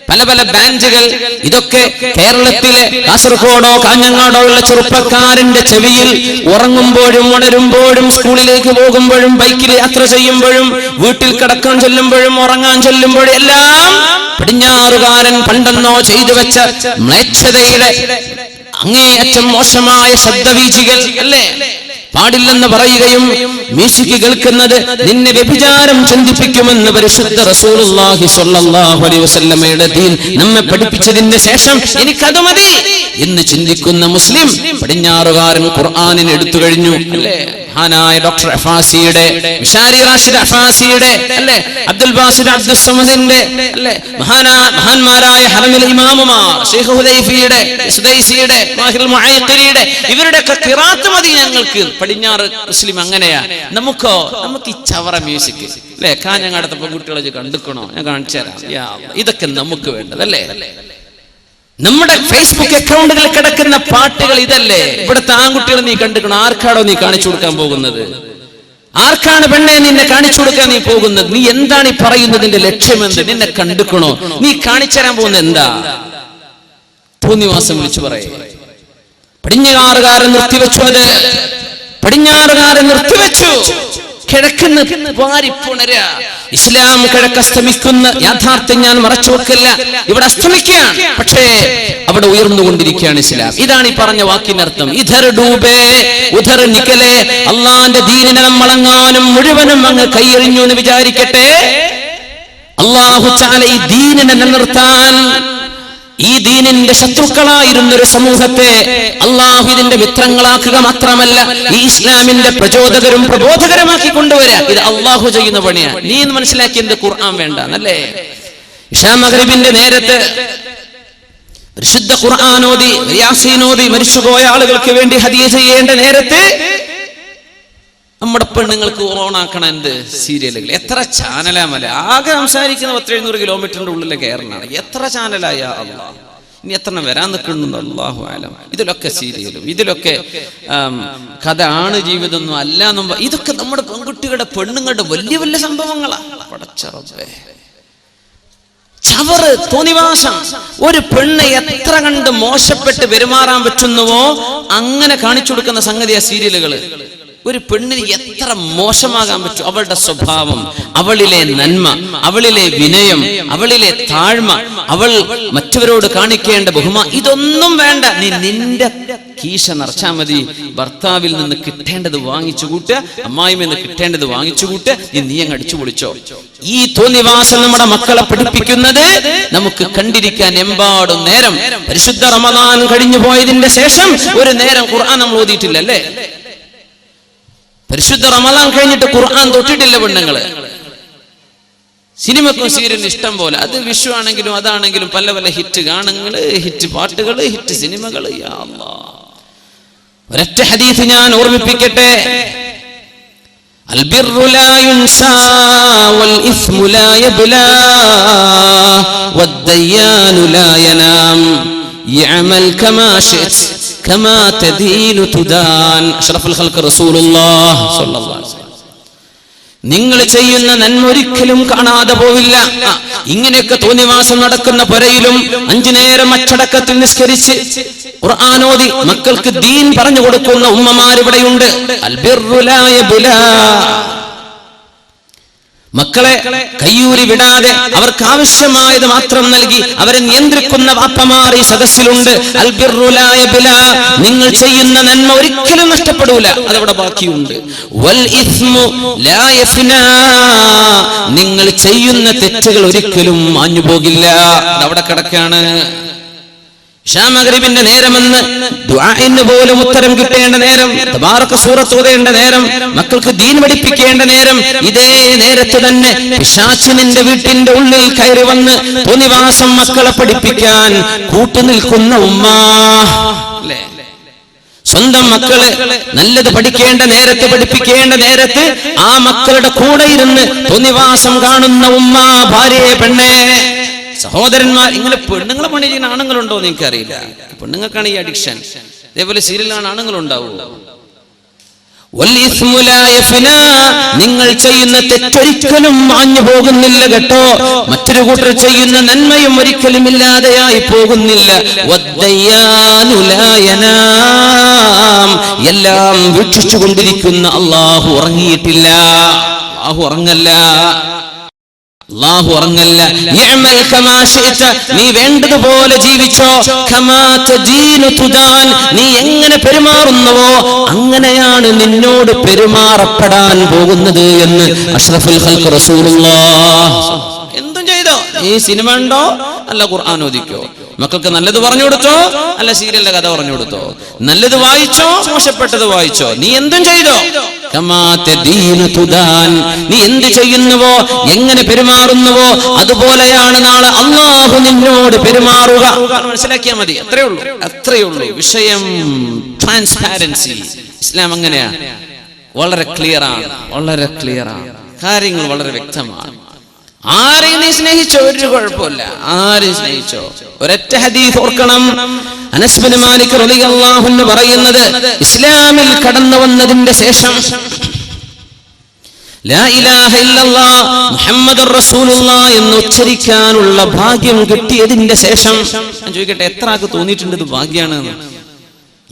പല പല ബാൻഡുകൾ. ഇതൊക്കെ കേരളത്തിലെ കാസർഗോഡോ കാഞ്ഞങ്ങാടോ ഉള്ള ചെറുപ്പക്കാരന്റെ ചെവിയിൽ ഉറങ്ങുമ്പോഴും ഉണരുമ്പോഴും സ്കൂളിലേക്ക് പോകുമ്പോഴും ബൈക്കിൽ യാത്ര ചെയ്യുമ്പോഴും വീട്ടിൽ കിടക്കാൻ ചൊല്ലുമ്പോഴും ഉറങ്ങാൻ ചൊല്ലുമ്പോഴും എല്ലാം പടിഞ്ഞാറുകാരൻ പണ്ടെന്നോ ചെയ്തു വെച്ച മ്ലേച്ഛതയുടെ അങ്ങേയറ്റം മോശമായ ശബ്ദവീചികൾ അല്ലേ പാടില്ലെന്ന് പറയുകയും മ്യൂസിക് കേൾക്കുന്നത് നിന്നെ വ്യഭിചാരം ചിന്തിപ്പിക്കുമെന്ന് പരിശുദ്ധ റസൂലുള്ളാഹി സ്വല്ലല്ലാഹു അലൈഹി വസല്ലമയുടെ ദീൻ നമ്മെ പഠിപ്പിച്ചതിന് ശേഷം എനിക്കത് മതി എന്ന് ചിന്തിക്കുന്ന മുസ്ലിം പടിഞ്ഞാറുകാരൻ ഖുർആനിനെ എടുത്തു കഴിഞ്ഞു അല്ലേ. മഹാനായ ഡോക്ടർ അഫാസിയുടെ, മിഷാരി റാഷിദ് അഫാസിയുടെ അല്ലേ, അബ്ദുൽ ബാസിദ് അബ്ദുൽ സമദിന്റെ അല്ലേ, മഹാന്മാരായ ഹറമിലെ ഇമാമുമാർ ശൈഖ് ഹുദൈഫിയുടെ, സുദൈസിയുടെ, മാഹിൽ മുഅയ്ഖിരിയുടെ, ഇവരുടെയൊക്കെ ഖിറാത്ത് മതി ഞങ്ങൾക്ക്. പടിഞ്ഞാറ് മുസ്ലിം അങ്ങനെയാ. നമുക്ക് ഈ ചവറ മ്യൂസിക് അല്ലേ, കാഞ്ഞങ്ങാടത്തെ പെൺകുട്ടികളെ കണ്ടുക്കണോ, ഞാൻ കാണിച്ചു തരാം. ഇതൊക്കെ നമുക്ക് വേണ്ടതല്ലേ. നമ്മുടെ ഫേസ്ബുക്ക് അക്കൗണ്ടുകളിൽ കിടക്കുന്ന പാട്ടുകൾ ഇതല്ലേ. ഇവിടുത്തെ ആൺകുട്ടികൾ നീ കണ്ടുക്കണോ? ആർക്കാണോ നീ കാണിച്ചു കൊടുക്കാൻ പോകുന്നത്? ആർക്കാണ് പെണ്ണെ നിന്നെ കാണിച്ചു കൊടുക്കാൻ നീ പോകുന്നത്? നീ എന്താണ് ഈ പറയുന്നതിന്റെ ലക്ഷ്യമെന്ത്? നിന്നെ കണ്ടുക്കണോ? നീ കാണിച്ചു തരാൻ പോകുന്നത് എന്താ? തോന്നിവാസം വിളിച്ചു പറയും. പടിഞ്ഞാറുകാരൻ നിർത്തിവെച്ചു. അത് പടിഞ്ഞാറുകാരൻ നിർത്തിവെച്ചു. കിഴക്കുന്ന വാരിപ്പുണര. ഇസ്ലാം കിഴക്കസ്തമിക്കുന്ന യാഥാർത്ഥ്യം ഞാൻ മറച്ചു വെക്കില്ല. ഇവിടെ അസ്തമിക്കുകയാണ്, പക്ഷേ അവിടെ ഉയർന്നുകൊണ്ടിരിക്കുകയാണ് ഇസ്ലാം. ഇതാണ് ഈ പറഞ്ഞ വാക്കിനർത്ഥം. ഇധർ ഡൂബേ ഉധർ നിക്കലേ. അള്ളാന്റെ ദീനിനെ നമ്മളെങ്ങാനും മുഴുവനും അങ്ങ് കൈയെറിഞ്ഞു എന്ന് വിചാരിക്കട്ടെ. അല്ലാഹു തആല ഈ ദീനിനെ നിലനിർത്താൻ, ഈ ദീനിന്റെ ശത്രുക്കളായിരുന്നൊരു സമൂഹത്തെ അള്ളാഹു ഇതിന്റെ മിത്രങ്ങളാക്കുക മാത്രമല്ല, ഈ ഇസ്ലാമിന്റെ പ്രചോദകരും പ്രബോധകരമാക്കി കൊണ്ടുവരിക. ഇത് അള്ളാഹു ചെയ്യുന്ന പണിയാണ്. നീ എന്ന് മനസ്സിലാക്കിയത് ഖുർആൻ വേണ്ട എന്നല്ലേ. ഇശാ മഗ്രിബിന്റെ നേരത്ത് പരിശുദ്ധ ഖുർആൻ ഓതി യാസീൻ ഓതി മരിച്ചുപോയ ആളുകൾക്ക് വേണ്ടി ഹദിയ ചെയ്യേണ്ട നേരത്ത് നമ്മുടെ പെണ്ണുങ്ങൾക്ക് ഓണാക്കണ എന്ത് സീരിയലുകൾ, എത്ര ചാനലാ മല. ആകെ സംസാരിക്കുന്ന 700 കിലോമീറ്ററിന്റെ ഉള്ളിലെ കേരളമാണ്. എത്ര ചാനലായ അള്ളാഹ്, ഇനി എത്ര വരാൻ നിൽക്കുന്നു അല്ലാഹു ആലം. ഇതിലൊക്കെ സീരിയലും, ഇതിലൊക്കെ കഥ ആണ്, ജീവിതമൊന്നും അല്ല എന്നും. ഇതൊക്കെ നമ്മുടെ പെൺകുട്ടികളുടെ പെണ്ണുങ്ങളുടെ വലിയ വലിയ സംഭവങ്ങളാണ്. പടച്ചറബേ, ചവറ്, തോന്നിവാസം. ഒരു പെണ്ണ് എത്ര കണ്ട് മോശപ്പെട്ട് പെരുമാറാൻ പറ്റുന്നുവോ അങ്ങനെ കാണിച്ചു കൊടുക്കുന്ന സംഗതിയാ സീരിയലുകള്. ഒരു പെണ്ണിന് എത്ര മോശമാകാൻ പറ്റും? അവളുടെ സ്വഭാവം, അവളിലെ നന്മ, അവളിലെ വിനയം, അവളിലെ താഴ്മ, അവൾ മറ്റവരോട് കാണിക്കേണ്ട ഇതൊന്നും വേണ്ട. നീ നിന്റെ കീശ നിറച്ചാ മതി. ഭർത്താവിൽ നിന്ന് കിട്ടേണ്ടത് വാങ്ങിച്ചു കൂട്ട്, അമ്മായിയിൽ നിന്ന് കിട്ടേണ്ടത് വാങ്ങിച്ചു കൂട്ട്, നീ അങ്ങ് അടിച്ചു പൊളിച്ചോ. ഈ തോന്നിവാസം നമ്മുടെ മക്കളെ പഠിപ്പിക്കുന്നത് നമുക്ക് കണ്ടിരിക്കാൻ എമ്പാടും നേരം. പരിശുദ്ധ റമദാൻ കഴിഞ്ഞു പോയതിന്റെ ശേഷം ഒരു നേരം ഖുർആൻ നമ്മൾ ഓതിയിട്ടില്ലല്ലേ? പരിശുദ്ധ റമദാൻ കഴിഞ്ഞിട്ട് ഖുർആൻ തൊട്ടിട്ടില്ല പെണ്ണുങ്ങള്. സിനിമക്കും സീരിയലിനും ഇഷ്ടം പോലെ, അത് വിഷു ആണെങ്കിലും അതാണെങ്കിലും പല പല ഹിറ്റ് ഗാനങ്ങള്, ഹിറ്റ് പാട്ടുകള്, ഹിറ്റ് സിനിമകള്. യാ അല്ലാഹ്, ഒരൊറ്റ ഹദീസ് ഞാൻ ഓർമ്മിപ്പിക്കട്ടെ. അൽബിറു ലാ യുൻസാ വൽ ഇസ്മു ലാ യബ്ലാ വദ്ദയ്യാനു ലാ യനാം യഅമൽ കമാ ശിഅ്ത കമാ തദീനു തുദാൻ. അഷ്റഫുൽ ഖൽഖ് റസൂലുള്ളാഹി സ്വല്ലല്ലാഹു അലൈഹി വസല്ലം. നിങ്ങൾ ചെയ്യുന്ന നന്മ ഒരിക്കലും കാണാതെ പോവില്ല. ഇങ്ങനെയൊക്കെ തോന്നിവാസം നടക്കുന്ന പുരയിലും 5 നേരം അച്ചടക്കത്തിൽ നിസ്കരിച്ച് ഖുർആനോദി മക്കൾക്ക് ദീൻ പറഞ്ഞു കൊടുക്കുന്ന ഉമ്മമാരിവിടെയുണ്ട്. അൽബിറു ലാ യബ്ലാ. മക്കളെ കയ്യൂരി വിടാതെ അവർക്ക് ആവശ്യമായത് മാത്രം നൽകി അവരെ നിയന്ത്രിക്കുന്ന വാപ്പമാർ ഈ സദസ്സിലുണ്ട്. അൽബിറു ലാ യബ്ലാ. നിങ്ങൾ ചെയ്യുന്ന നന്മ ഒരിക്കലും നഷ്ടപ്പെടൂല, അതവിടെ ബാക്കിയുണ്ട്. വൽ ഇസ്മു ലാ യഫ്നാ. നിങ്ങൾ ചെയ്യുന്ന തെറ്റുകൾ ഒരിക്കലും മാഞ്ഞു പോകില്ല, അതവിടെ കിടക്കാണ്. മഗ്രിബിന്റെ നേരമെന്ന് ദുആഇന് പോലും ഉത്തരം കിട്ടേണ്ട നേരം, തബാറക സൂറത്ത് ഓതേണ്ട നേരം, മക്കൾക്ക് ദീൻ പഠിപ്പിക്കേണ്ട നേരം, ഇതേ നേരത്ത് തന്നെ പിശാച് നിന്റെ വീട്ടിന്റെ ഉള്ളിൽ കയറി വന്ന് തോന്നിവാസം മക്കളെ പഠിപ്പിക്കാൻ കൂട്ടുനിൽക്കുന്ന ഉമ്മ. സ്വന്തം മക്കള് നല്ലത് പഠിക്കേണ്ട നേരത്ത്, പഠിപ്പിക്കേണ്ട നേരത്ത് ആ മക്കളുടെ കൂടെ ഇരുന്ന് തോന്നിവാസം കാണുന്ന ഉമ്മ, ഭാര്യയെ, പെണ്ണെ, സഹോദരന്മാർ. ഇങ്ങനെ പെണ്ണുങ്ങളെ പണി ചെയ്യുന്ന ആണുങ്ങളുണ്ടോ എന്ന് എനിക്കറിയില്ല. പെണ്ണുങ്ങൾക്കാണ് ഈ അഡിക്ഷൻ. ഇതേപോലെ സീരിയലാണ് ആണുങ്ങളുണ്ടാവും. നിങ്ങൾ ചെയ്യുന്ന തെറ്റൊരിക്കലും മാഞ്ഞു പോകുന്നില്ല കേട്ടോ. മറ്റൊരു കൂട്ടർ ചെയ്യുന്ന നന്മയും ഒരിക്കലും ഇല്ലാതെയായി പോകുന്നില്ല. എല്ലാം വീക്ഷിച്ചു കൊണ്ടിരിക്കുന്ന അള്ളാഹു ഉറങ്ങിയിട്ടില്ല. അള്ളാഹു ഉറങ്ങല്ല, അല്ലാഹു ഉറങ്ങല്ല. യഅമൽ കമാ ശിഅത. നീ വേണ്ടതുപോലെ ജീവിച്ചോ. കമാ തദീനു തുദാൻ. നീ എങ്ങനെ പെരുമാറുന്നുവോ അങ്ങനെയാണ് നിന്നോട് പെരുമാറപ്പെടാൻ പോകുന്നത് എന്ന് അഷ്റഫുൽ ഖൽഖ് റസൂലുള്ളാഹ്. എന്തും ചെയ്തോ, ഈ സിനിമ ഉണ്ടോ അല്ല ഖുർആൻ ഓദിക്കോ, മക്കൾക്ക് നല്ലത് പറഞ്ഞു കൊടുത്തോ അല്ല സീരിയലിന്റെ കഥ പറഞ്ഞു കൊടുത്തോ, നല്ലത് വായിച്ചോ മോശപ്പെട്ടത് വായിച്ചോ, നീ എന്തും ചെയ്തോ. നീ എന്ത് ചെയ്യുന്നുവോ, എങ്ങനെ പെരുമാറുന്നുവോ അതുപോലെയാണ് നാളെ അല്ലാഹു നിന്നോട് പെരുമാറുക. മനസ്സിലാക്കിയാൽ മതി. അത്രയേ ഉള്ളൂ വിഷയം. ട്രാൻസ്പാരൻസി. ഇസ്ലാം അങ്ങനെയാ, വളരെ ക്ലിയർ ആണ്, കാര്യങ്ങൾ വളരെ വ്യക്തമാണ്. ആരെയും നീ സ്നേഹിച്ചോ, ഒരു കുഴപ്പമില്ല, ആരെയും സ്നേഹിച്ചോ. ഒരൊറ്റ ഹദീസ് ഓർക്കണം. അനസ് ബിൻ മാലിക് റളിയല്ലാഹു അൻഹു പറയുന്നത്, ഇസ്ലാമിൽ കടന്നു വന്നതിന്റെ ശേഷം ലാ ഇലാഹ ഇല്ലല്ലാഹ് മുഹമ്മദുർ റസൂലുള്ളാഹ് എന്ന് ഉച്ചരിക്കാനുള്ള ഭാഗ്യം കിട്ടിയതിന്റെ ശേഷം, ഞാൻ ചോദിക്കട്ടെ, എത്ര ആൾക്ക് തോന്നിയിട്ടുണ്ട് ഇത് ഭാഗ്യാണെന്ന്?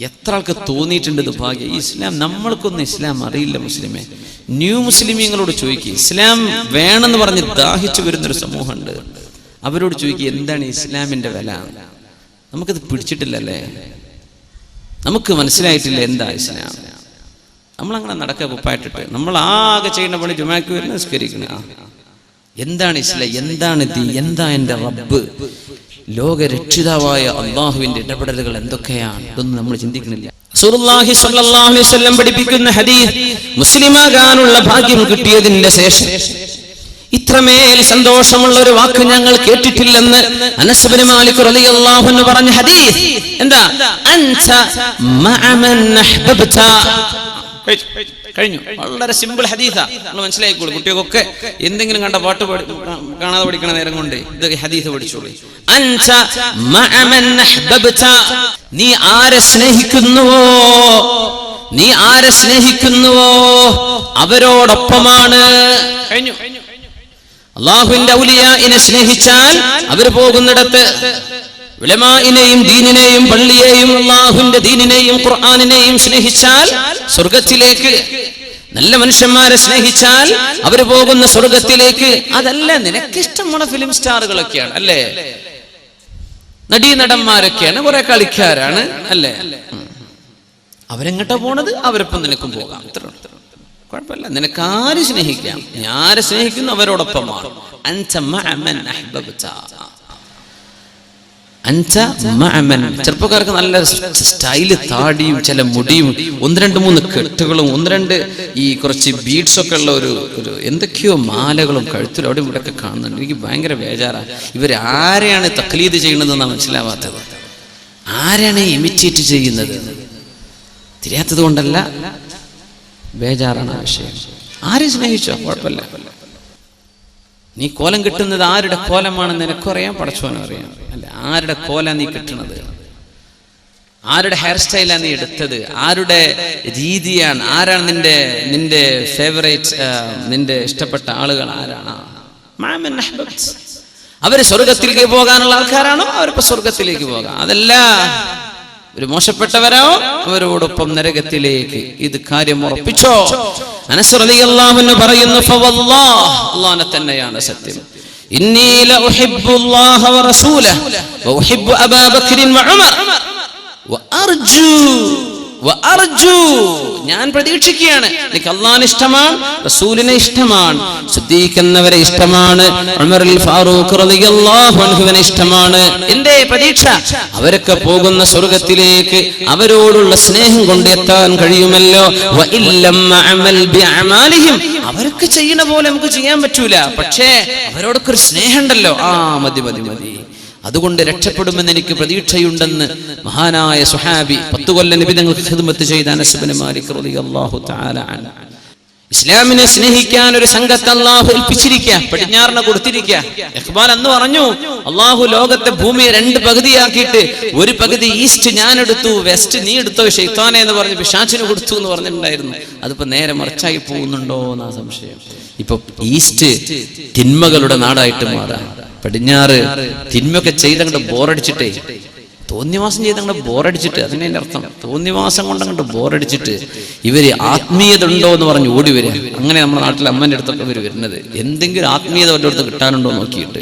എത്ര ആൾക്ക് തോന്നിയിട്ടുണ്ട് ഇത് ഭാഗ്യം? ഇസ്ലാം, നമ്മൾക്കൊന്നും ഇസ്ലാം അറിയില്ല മുസ്ലിമേ. ന്യൂ മുസ്ലിമീങ്ങളോട് ചോദിക്കുക, ഇസ്ലാം വേണമെന്ന് പറഞ്ഞ് ദാഹിച്ചു വരുന്നൊരു സമൂഹമുണ്ട്, അവരോട് ചോദിക്കുക എന്താണ് ഇസ്ലാമിന്റെ വില. നമുക്കത് പിടിച്ചിട്ടില്ലല്ലേ, നമുക്ക് മനസ്സിലായിട്ടില്ല എന്താ ഇസ്ലാം. നമ്മളങ്ങനെ നടക്കുക കുപ്പായിട്ടിട്ട്, നമ്മൾ ആകെ ചെയ്യുന്ന പണി ജുമാക്ക് വരുന്ന നിസ്കരിക്കണ. എന്താണ് ഇസ്ലാം, എന്താണ് ദീൻ, എന്താ എൻ്റെ റബ്ബ്, ലോകരക്ഷിതാവായ അള്ളാഹുവിന്റെ ഇടപെടലുകൾ എന്തൊക്കെയാണ്, ഇതൊന്നും നമ്മൾ ചിന്തിക്കുന്നില്ല. റസൂലുള്ളാഹി സ്വല്ലല്ലാഹു അലൈഹി വസല്ലം പഠിപ്പിക്കുന്ന ഹദീസ്, മുസ്ലിമാകാനുള്ള ഭാഗ്യം കിട്ടിയതിന്റെ ശേഷം ഇത്രമേൽ സന്തോഷമുള്ള ഒരു വാക്ക് ഞങ്ങൾ കേട്ടിട്ടില്ലെന്ന് അനസ് ബിൻ മാലിക് റളിയല്ലാഹു അൻഹു പറഞ്ഞ ഹദീസ്. എന്താ? അൻത മഅ മൻ അഹ്ബബ്ത. കഴിഞ്ഞു. വളരെ സിമ്പിൾ ഹദീസാ, നമ്മൾ മനസ്സിലാക്കിക്കോളൂ. കുട്ടികൾക്കൊക്കെ എന്തെങ്കിലും കണ്ട പാട്ട് കാണാതെ പഠിക്കണ നേരം കൊണ്ട് ഇത് ഹദീസ് പഠിച്ചോളൂ. അൻത മഅ മൻ അഹ്ബബ്ത. നീ ആരെ സ്നേഹിക്കുന്നുവോ, നീ ആരെ സ്നേഹിക്കുന്നുവോ അവരോടൊപ്പമാണ്. കഴിഞ്ഞു. അല്ലാഹുവിന്റെ ഔലിയാഇനെ സ്നേഹിച്ചാൽ അവർ പോകുന്നിടത്ത് ഉലമാഇനെയും ദീനിനെയും പള്ളിയെയും അല്ലാഹുവിന്റെ ദീനിനെയും ഖുർആനിനെയും സ്നേഹിച്ചാൽ സ്വർഗ്ഗത്തിലേക്ക്, നല്ല മനുഷ്യന്മാരെ സ്നേഹിച്ചാൽ അവര് പോകുന്ന സ്വർഗത്തിലേക്ക്. അതല്ല നിനക്കിഷ്ടമുള്ള ഫിലിം സ്റ്റാറുകളൊക്കെയാണ് അല്ലേ, നടീനടന്മാരൊക്കെയാണ്, കുറെ കളിക്കാരാണ് അല്ലേ, അവരെങ്ങോട്ടാ പോണത്, അവരൊപ്പം നിനക്കും പോകാം. കുഴപ്പമില്ല, നിനക്ക് ആര് സ്നേഹിക്കാം, നീ ആരെ സ്നേഹിക്കുന്നു അവരോടൊപ്പമാണ്. ചെറുപ്പക്കാർക്ക് നല്ല സ്റ്റൈല്, താടിയും ചില മുടിയും, 1-2-3 കെട്ടുകളും 1-2 ഈ കുറച്ച് ബീഡ്സ് ഒക്കെ ഉള്ള ഒരു എന്തൊക്കെയോ മാലകളും കഴുത്തിലും അവിടെ ഇവിടെ ഒക്കെ കാണുന്നുണ്ട്. എനിക്ക് ഭയങ്കര ബേജാറാ. ഇവരാരെയാണ് തഖ്ലീദ് ചെയ്യുന്നതെന്നാണ് മനസ്സിലാവാത്തത്, ആരാണ് ഇമിറ്റേറ്റ് ചെയ്യുന്നത് തിരിയാത്തത് കൊണ്ടല്ല, ബേജാറാണ് ആ വിഷയം. ആരെ സ്നേഹിച്ചോ കുഴപ്പമില്ല. നീ കോലം കിട്ടുന്നത് ആരുടെ കോലമാണെന്ന് നിനക്കറിയാം, പടച്ചോനും അറിയാം അല്ല. ആരുടെ കോല നീ കിട്ടുന്നത്, ആരുടെ ഹെയർ സ്റ്റൈലാണ് നീ എടുത്തത്, ആരുടെ രീതിയാണ്, ആരാണ് നിന്റെ ഫേവറേറ്റ്, നിന്റെ ഇഷ്ടപ്പെട്ട ആളുകൾ ആരാണ്? അവര് സ്വർഗത്തിലേക്ക് പോകാനുള്ള ആൾക്കാരാണോ, അവരിപ്പോ സ്വർഗത്തിലേക്ക് പോകാം. അതല്ല ഒരു മോശപ്പെട്ടവരോ, അവരോടൊപ്പം നരകത്തിലേക്ക്. ഇത് കാര്യം ഉറപ്പിച്ചോ. അനസ് റളിയല്ലാഹു അൻഹു പറയുന്നു, ഫവല്ലാഹ്, അല്ലാഹുവിനെ തന്നെയാണ് സത്യം, ഇന്നി ലഉഹിബ്ബുല്ലാഹ വറസൂലഹു വഉഹിബ്ബു അബൂബക്കർ വഉമർ വഅർജു, ഞാൻ പ്രതീക്ഷിക്കുകയാണ്, എനിക്ക് അല്ലാഹുവിനെ ഇഷ്ടമാണ്, റസൂലിനെ ഇഷ്ടമാണ്, സിദ്ദീഖ് എന്നവരെ ഇഷ്ടമാണ്, ഉമറുൽ ഫാറൂഖ് റളിയല്ലാഹു അൻഹുവിനെ ഇഷ്ടമാണ്. എന്റെ പ്രതീക്ഷ അവരൊക്കെ പോകുന്ന സ്വർഗ്ഗത്തിലേക്ക് അവരോടുള്ള സ്നേഹം കൊണ്ട് എത്താൻ കഴിയുമല്ലോ. വഇല്ലം അഅമൽ ബിഅമാലിഹിം, അവർക്ക് ചെയ്യുന്ന പോലെ നമുക്ക് ചെയ്യാൻ പറ്റൂല, പക്ഷേ അവരോടൊക്കെ ഒരു സ്നേഹം ഉണ്ടല്ലോ, മതി മതി മതി, അതുകൊണ്ട് രക്ഷപ്പെടുമെന്ന് എനിക്ക് പ്രതീക്ഷയുണ്ടെന്ന് മഹാനായ സുഹാബി 10 കൊല്ലം നബി തങ്ങൾക്ക് ഖിദ്മത്ത് ചെയ്ത അനസ് ഇബ്നു മാലിക് റളിയല്ലാഹു തആല അൻഹു. ഇസ്ലാമിനെ സ്നേഹിക്കാൻ ഒരു സംഘത്തെ അല്ലാഹു ഏൽപ്പിച്ചിരിക്കുക, പടിഞ്ഞാറിനെ കൊടുത്തിരിക്കുക. ഇഖ്ബാൽ അന്ന് പറഞ്ഞു, അല്ലാഹു ലോകത്തെ ഭൂമിയെ 2 പകുതിയാക്കിയിട്ട് ഒരു പകുതി ഈസ്റ്റ് ഞാൻ എടുത്തു, വെസ്റ്റ് നീ എടുത്തോ ശൈത്താനെ എന്ന് പറഞ്ഞ് പിശാചിന് കൊടുത്തു എന്ന് പറഞ്ഞിട്ടുണ്ടായിരുന്നു. അതിപ്പോ നേരെ മറിച്ചായി പോകുന്നുണ്ടോ എന്നാ സംശയം. ഇപ്പൊ ഈസ്റ്റ് തിന്മകളുടെ നാടായിട്ട് മാറാം, പടിഞ്ഞാറ് തിന്മയൊക്കെ ചെയ്തങ്ങോട്ട് ബോറടിച്ചിട്ടേ, തോന്നിവാസം ചെയ്തങ്ങോട്ട് ബോറടിച്ചിട്ട്, അതിനെ അർത്ഥം തോന്നിവാസം കൊണ്ടങ്ങോട്ട് ബോറടിച്ചിട്ട് ഇവര് ആത്മീയത ഉണ്ടോ എന്ന് പറഞ്ഞ് ഓടി വരിക. അങ്ങനെ നമ്മുടെ നാട്ടിലെ അമ്മൻ്റെ അടുത്തൊക്കെ ഇവർ വരുന്നത്, എന്തെങ്കിലും ആത്മീയത അവരുടെ അടുത്ത് കിട്ടാനുണ്ടോ നോക്കിയിട്ട്,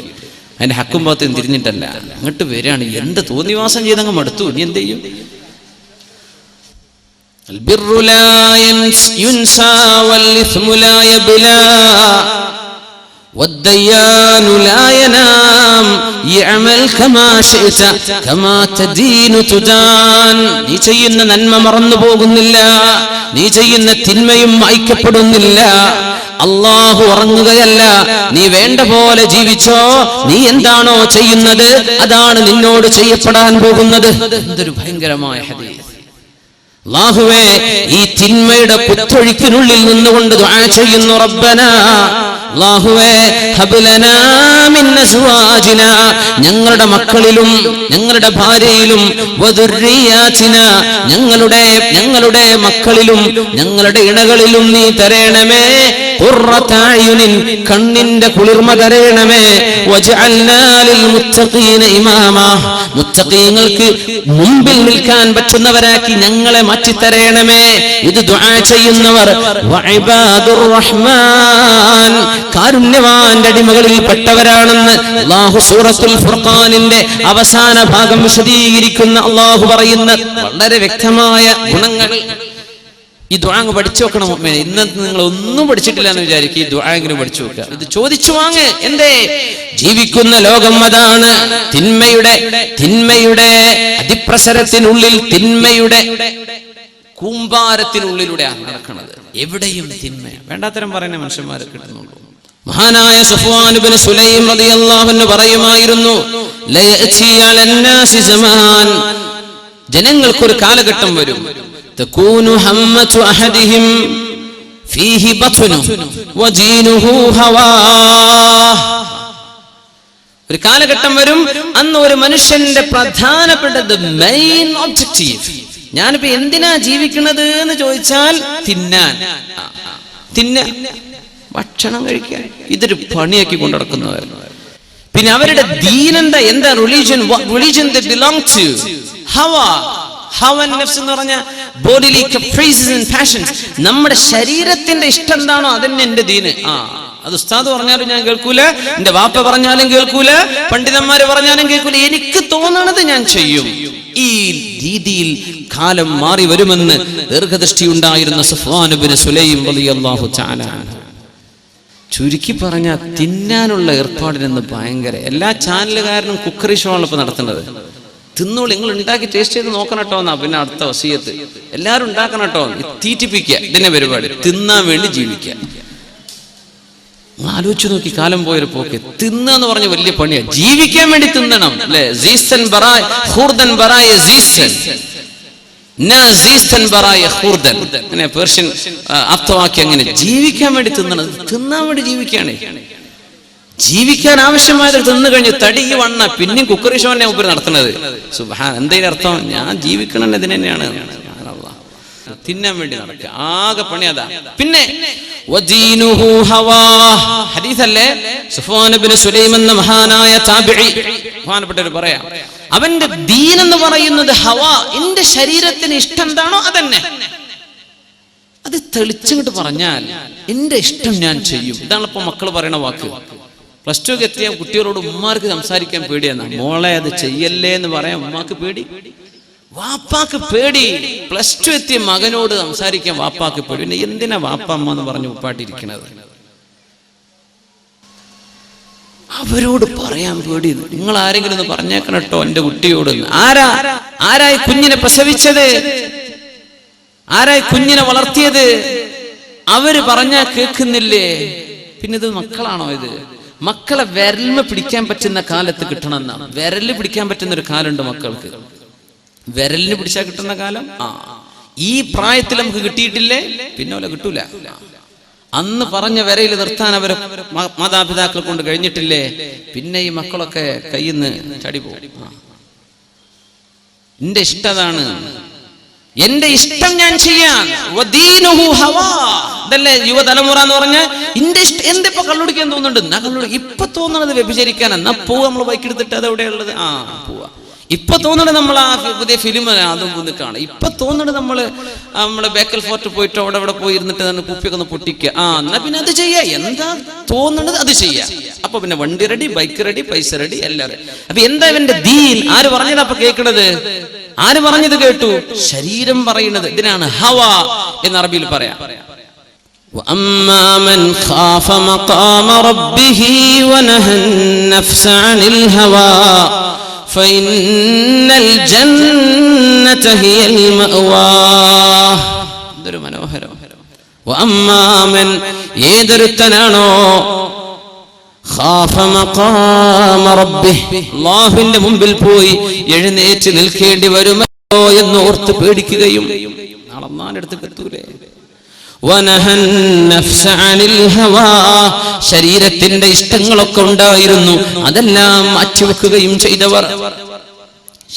അതിന്റെ ഹക്കും ഭാഗത്തും തിരിഞ്ഞിട്ടല്ല, അങ്ങോട്ട് വരികയാണ്. എന്ത് തോന്നിവാസം ചെയ്തങ്ങ് മടുത്തു, ഇനി എന്ത് ചെയ്യും? അൽബിറു ലാ യുൻസാ വൽഇസ്മു ലാ യബ്ലാ والديان لا ينام يعمل كما شئت كما تدين تدان. നീ ചെയ്യുന്ന നന്മ മറന്നു പോകുന്നില്ല, നീ ചെയ്യുന്ന തിന്മയും മായ്ക്കപ്പെടുന്നില്ല. അല്ലാഹു ഉറങ്ങുകയല്ല, നീ വേണ്ട പോലെ ജീവിച്ചോ, നീ എന്താണോ ചെയ്യുന്നത് അതാണ് നിന്നോട് ചെയ്യപ്പെടാൻ പോകുന്നത്. എന്തൊരു ഭയങ്കരമായ ഹദീസ്. അല്ലാഹുവേ, ഈ തിന്മയുടെ കുത്തൊഴുക്കിനുള്ളിൽ നിന്നുകൊണ്ട് ദുആ ചെയ്യുന്നു, റബ്ബനാ, അല്ലാഹുവേ, ഹബ് ലനാ മിൻ അസ്വാജിനാ, ഞങ്ങളുടെ മക്കളിലും ഞങ്ങളുടെ ഭാര്യയിലും, വദുർരിയാതിനാ, ഞങ്ങളുടെ മക്കളിലും ഞങ്ങളുടെ ഇണകളിലും നീ തരേണമേ, ഖുർറത അയുനിൻ, കണ്ണിന്റെ കുളിർമ തരേണമേ, വജഅൽനാ ലിൽ മുത്തഖീന ഇമാമാ, മുത്തഖീങ്ങൾക്ക് മുമ്പിൽ നിൽക്കാൻ പറ്റുന്നവരാക്കി ഞങ്ങളെ മാറ്റിത്തരേണമേ. ഇത് ദുആ ചെയ്യുന്നവർ വഇബാദുർ റഹ്മാൻ, കാരുണ്യവാന്റെ അടിമകളിൽ പെട്ടവരാണെന്ന് അല്ലാഹു സൂറത്തുൽ ഫുർഖാനിന്റെ അവസാന ഭാഗം വിശദീകരിക്കുന്ന അല്ലാഹു പറയുന്ന വളരെ വ്യക്തമായ ഗുണങ്ങൾ. ഈ ദുആ പഠിച്ചു വെക്കണം. ഇന്നത്തെ നിങ്ങൾ ഒന്നും പഠിച്ചിട്ടില്ല എന്ന് വിചാരിക്കും, ഈ ദുആ എങ്കിലും പഠിച്ചു വെക്കുക. ഇത് ചോദിച്ചു വാങ്ങ്. എന്തേ? ജീവിക്കുന്ന ലോകം അതാണ്. തിന്മയുടെ അതിപ്രസരത്തിനുള്ളിൽ, തിന്മയുടെ കൂമ്പാരത്തിനുള്ളിലൂടെയാണ് നടക്കുന്നത്. എവിടെയും തിന്മ, വേണ്ടാത്തരം പറയുന്ന മനുഷ്യന്മാരെ കിട്ടുന്നുള്ളൂ. മഹാനായ സഫ്വാൻ ഇബ്നു സുലൈം റളിയല്ലാഹു അൻഹു പറയുമായിരുന്നു, ലയഅതി അലന്നാസി സമാൻ, ജനങ്ങൾക്കൊരു കാലഘട്ടം വരും, തകൂനു ഹമ്മതു അഹദിഹിം ഫീഹി ബത്നു വദീനുഹു ഹവാ. ഒരു കാലഘട്ടം വരും, അന്ന് ഒരു മനുഷ്യന്റെ പ്രധാനപ്പെട്ട മെയിൻ ഒബ്ജക്റ്റീവ്, ഞാനിപ്പോ എന്തിനാ ജീവിക്കുന്നത് എന്ന് ചോദിച്ചാൽ തിന്നാൻ, ഭക്ഷണം കഴിക്കാൻ, ഇതൊരു പണിയാക്കി കൊണ്ടു നടക്കുന്നവർ. പിന്നെ അവരുടെ ദീനെന്താ, എന്താ റിലീജിയൻ they belong to. ഹവ നഫ്സ് എന്ന് പറഞ്ഞ ബോഡിലി caprices and passions. നമ്മുടെ ശരീരത്തിന്റെ ഇഷ്ടം എന്താണോ അതന്നെ എന്റെ ദീന്. അത് ഉസ്താദ് പറഞ്ഞാലും ഞാൻ കേൾക്കൂല, എന്റെ വാപ്പ പറഞ്ഞാലും കേൾക്കൂല, പണ്ഡിതന്മാര് പറഞ്ഞാലും കേൾക്കൂല, എനിക്ക് തോന്നണത് ഞാൻ ചെയ്യും. ഈ രീതിയിൽ കാലം മാറി വരുമെന്ന് ദീർഘദൃഷ്ടി ഉണ്ടായിരുന്ന സഫ്വാൻ ഇബ്നു സുലൈം റളിയല്ലാഹു തആല. ചുരുക്കി പറഞ്ഞാൽ തിന്നാനുള്ള ഏർപ്പാടിനെന്ന് ഭയങ്കര. എല്ലാ ചാനലുകാരനും കുക്കറി ഷോ ആണ് ഇപ്പൊ നടത്തുന്നത്. തിന്നോളൂ, നിങ്ങൾ ഉണ്ടാക്കി ടേസ്റ്റ് ചെയ്ത് നോക്കണം കേട്ടോ എന്നാ പിന്നെ അടുത്ത വസിയത്ത്. എല്ലാവരും ഉണ്ടാക്കണം കേട്ടോ, തീറ്റിപ്പിക്കുക. ഇതിന്റെ പരിപാടി തിന്നാൻ വേണ്ടി ജീവിക്കുക. ആലോചിച്ചു നോക്കി കാലം പോയൊരു പോക്ക്. തിന്നെന്ന് പറഞ്ഞ വലിയ പണിയാണ്. ജീവിക്കാൻ വേണ്ടി തിന്നണം അല്ലെ? പേർഷ്യൻ അർത്ഥവാക്യം അങ്ങനെ. ജീവിക്കാൻ വേണ്ടി തിന്നണം, തിന്നാൻ വേണ്ടി ജീവിക്കുകയാണ്. ജീവിക്കാൻ ആവശ്യമായത് തിന്നു കഴിഞ്ഞ് തടി വണ്ണ പിന്നെയും കുക്കറി ഷോനെ മുമ്പ് നടത്തുന്നത്. സുബ്ഹാൻ, എന്തെങ്കിലും അർത്ഥം? ഞാൻ ജീവിക്കണം ഇതിന് തന്നെയാണ്. തിന്നാൻ വേണ്ടി നടക്കുക, ആകെ പണി അതാ. പിന്നെ ഹദീസല്ലേ, സഫ്വാൻ ഇബ്നു സുലൈം എന്ന മഹാനായ താബിഈ മഹാനപ്പെട്ടവർ പറയാം, അവന്റെ ദീൻ എന്ന് പറയുന്നത് ഹവാ, എന്റെ ശരീരത്തിന് ഇഷ്ടം എന്താണോ അതന്നെ. അത് തെളിച്ചിട്ട് പറഞ്ഞാൽ എന്റെ ഇഷ്ടം ഞാൻ ചെയ്യും. ഇതാണ് ഇപ്പൊ മക്കൾ പറയണ വാക്ക്. പ്ലസ് ടു എത്തിയ കുട്ടികളോട് ഉമ്മാർക്ക് സംസാരിക്കാൻ പേടിയാണ്. മോളെ അത് ചെയ്യല്ലേ എന്ന് പറയാൻ ഉമ്മാക്ക് പേടി, വാപ്പാക്ക് പേടി. പ്ലസ് ടു എത്തിയ മകനോട് സംസാരിക്കാൻ വാപ്പാക്ക് പേടി. പിന്നെ എന്തിനാ വാപ്പ അമ്മ എന്ന് പറഞ്ഞു ഉപ്പാട്ടിരിക്കണത്? അവരോട് പറയാൻ പേടി. നിങ്ങൾ ആരെങ്കിലും ഒന്ന് പറഞ്ഞേക്കണം കേട്ടോ എന്റെ കുട്ടിയോട്. ആരായി കുഞ്ഞിനെ പ്രസവിച്ചത്? ആരായി കുഞ്ഞിനെ വളർത്തിയത്? അവര് പറഞ്ഞാ കേൾക്കുന്നില്ലേ? പിന്നെ ഇത് മക്കളാണോ? ഇത് മക്കളെ വിരൽമ പിടിക്കാൻ പറ്റുന്ന കാലത്ത് കിട്ടണമെന്നാണ്. വിരലിൽ പിടിക്കാൻ പറ്റുന്ന ഒരു കാലുണ്ട് മക്കൾക്ക്. വിരലിന് പിടിച്ചാൽ കിട്ടുന്ന കാലം ഈ പ്രായത്തിൽ നമുക്ക് കിട്ടിയിട്ടില്ലേ, പിന്നെ ഓല കിട്ടൂല. അന്ന് പറഞ്ഞ വരയിൽ നിർത്താൻ അവരെ മാതാപിതാക്കൾ കൊണ്ട് കഴിഞ്ഞിട്ടില്ലേ, പിന്നെ ഈ മക്കളൊക്കെ കയ്യിൽ നിന്ന് ചാടി പോകും. എന്റെ ഇഷ്ടതാണ്, എന്റെ ഇഷ്ടം ഞാൻ ചെയ്യാൻ. ഇതല്ലേ യുവതലമുറ എന്ന് പറഞ്ഞാൽ എന്റെ ഇഷ്ടം. എന്തിപ്പോ കള്ളുടിക്കാൻ തോന്നുന്നുണ്ട്? എന്നാ കള്ളുടി. ഇപ്പൊ തോന്നണത് വ്യഭിചരിക്കാൻ. എന്നാ പോവാ, നമ്മൾ ബൈക്ക് എടുത്തിട്ട് അത് എവിടെയുള്ളത്? പോവാ. ഇപ്പൊ തോന്നണത് നമ്മൾ ആ പുതിയ ഫിലിം അതും ഒന്ന് കാണാം. ഇപ്പൊ തോന്നണത് നമ്മള് ബേക്കൽ ഫോർട്ട് പോയിട്ട് അവിടെ പോയി ഇരുന്നിട്ട് കുപ്പിയൊക്കെ ഒന്ന് പൊട്ടിക്കുക. എന്നാ പിന്നെ അത് ചെയ്യാ. എന്താ തോന്നണത് അത് ചെയ്യാ. അപ്പൊ പിന്നെ വണ്ടി റെഡി, ബൈക്ക് റെഡി, പൈസ റെഡി, എല്ലാം റെഡി. അപ്പൊ എന്താ ഇവന്റെ ദീൻ? ആര് പറഞ്ഞത് അപ്പൊ കേൾക്കണത്? ആര് പറഞ്ഞത് കേട്ടു? ശരീരം പറയുന്നത്. ഇതിനാണ് ഹവ എന്ന് അറബിയിൽ പറയാം. وَأَمَّا مَنْ خَافَ مَقَامَ رَبِّهِ وَنَهَى النَّفْسَ عَنِ الْهَوَى فَإِنَّ الْجَنَّةَ هِيَ الْمَأْوَى. ഇതൊരു മനോഹരം. وَأَمَّا مَنْ ഏതൊരുത്തനാണോ ഖാഫ മഖാമ റബ്ബിഹി, അല്ലാഹുവിന്റെ മുമ്പിൽ പോയി എഴുന്നേറ്റ് നിൽക്കേണ്ടി വരുമോ എന്ന് ഓർത്ത് പേടിക്കുകയും നാളെ അല്ലാഹുവിന്റെ അടുത്ത് എത്തൂലേ. വനഹൻ നഫ്സ അനിൽ ഹവാ, ശരീരത്തിന്റെ ഇഷ്ടങ്ങളൊക്കെ ഉണ്ടായിരുന്നു, അതെല്ലാം മാറ്റിവെക്കുകയും ചെയ്തവർ.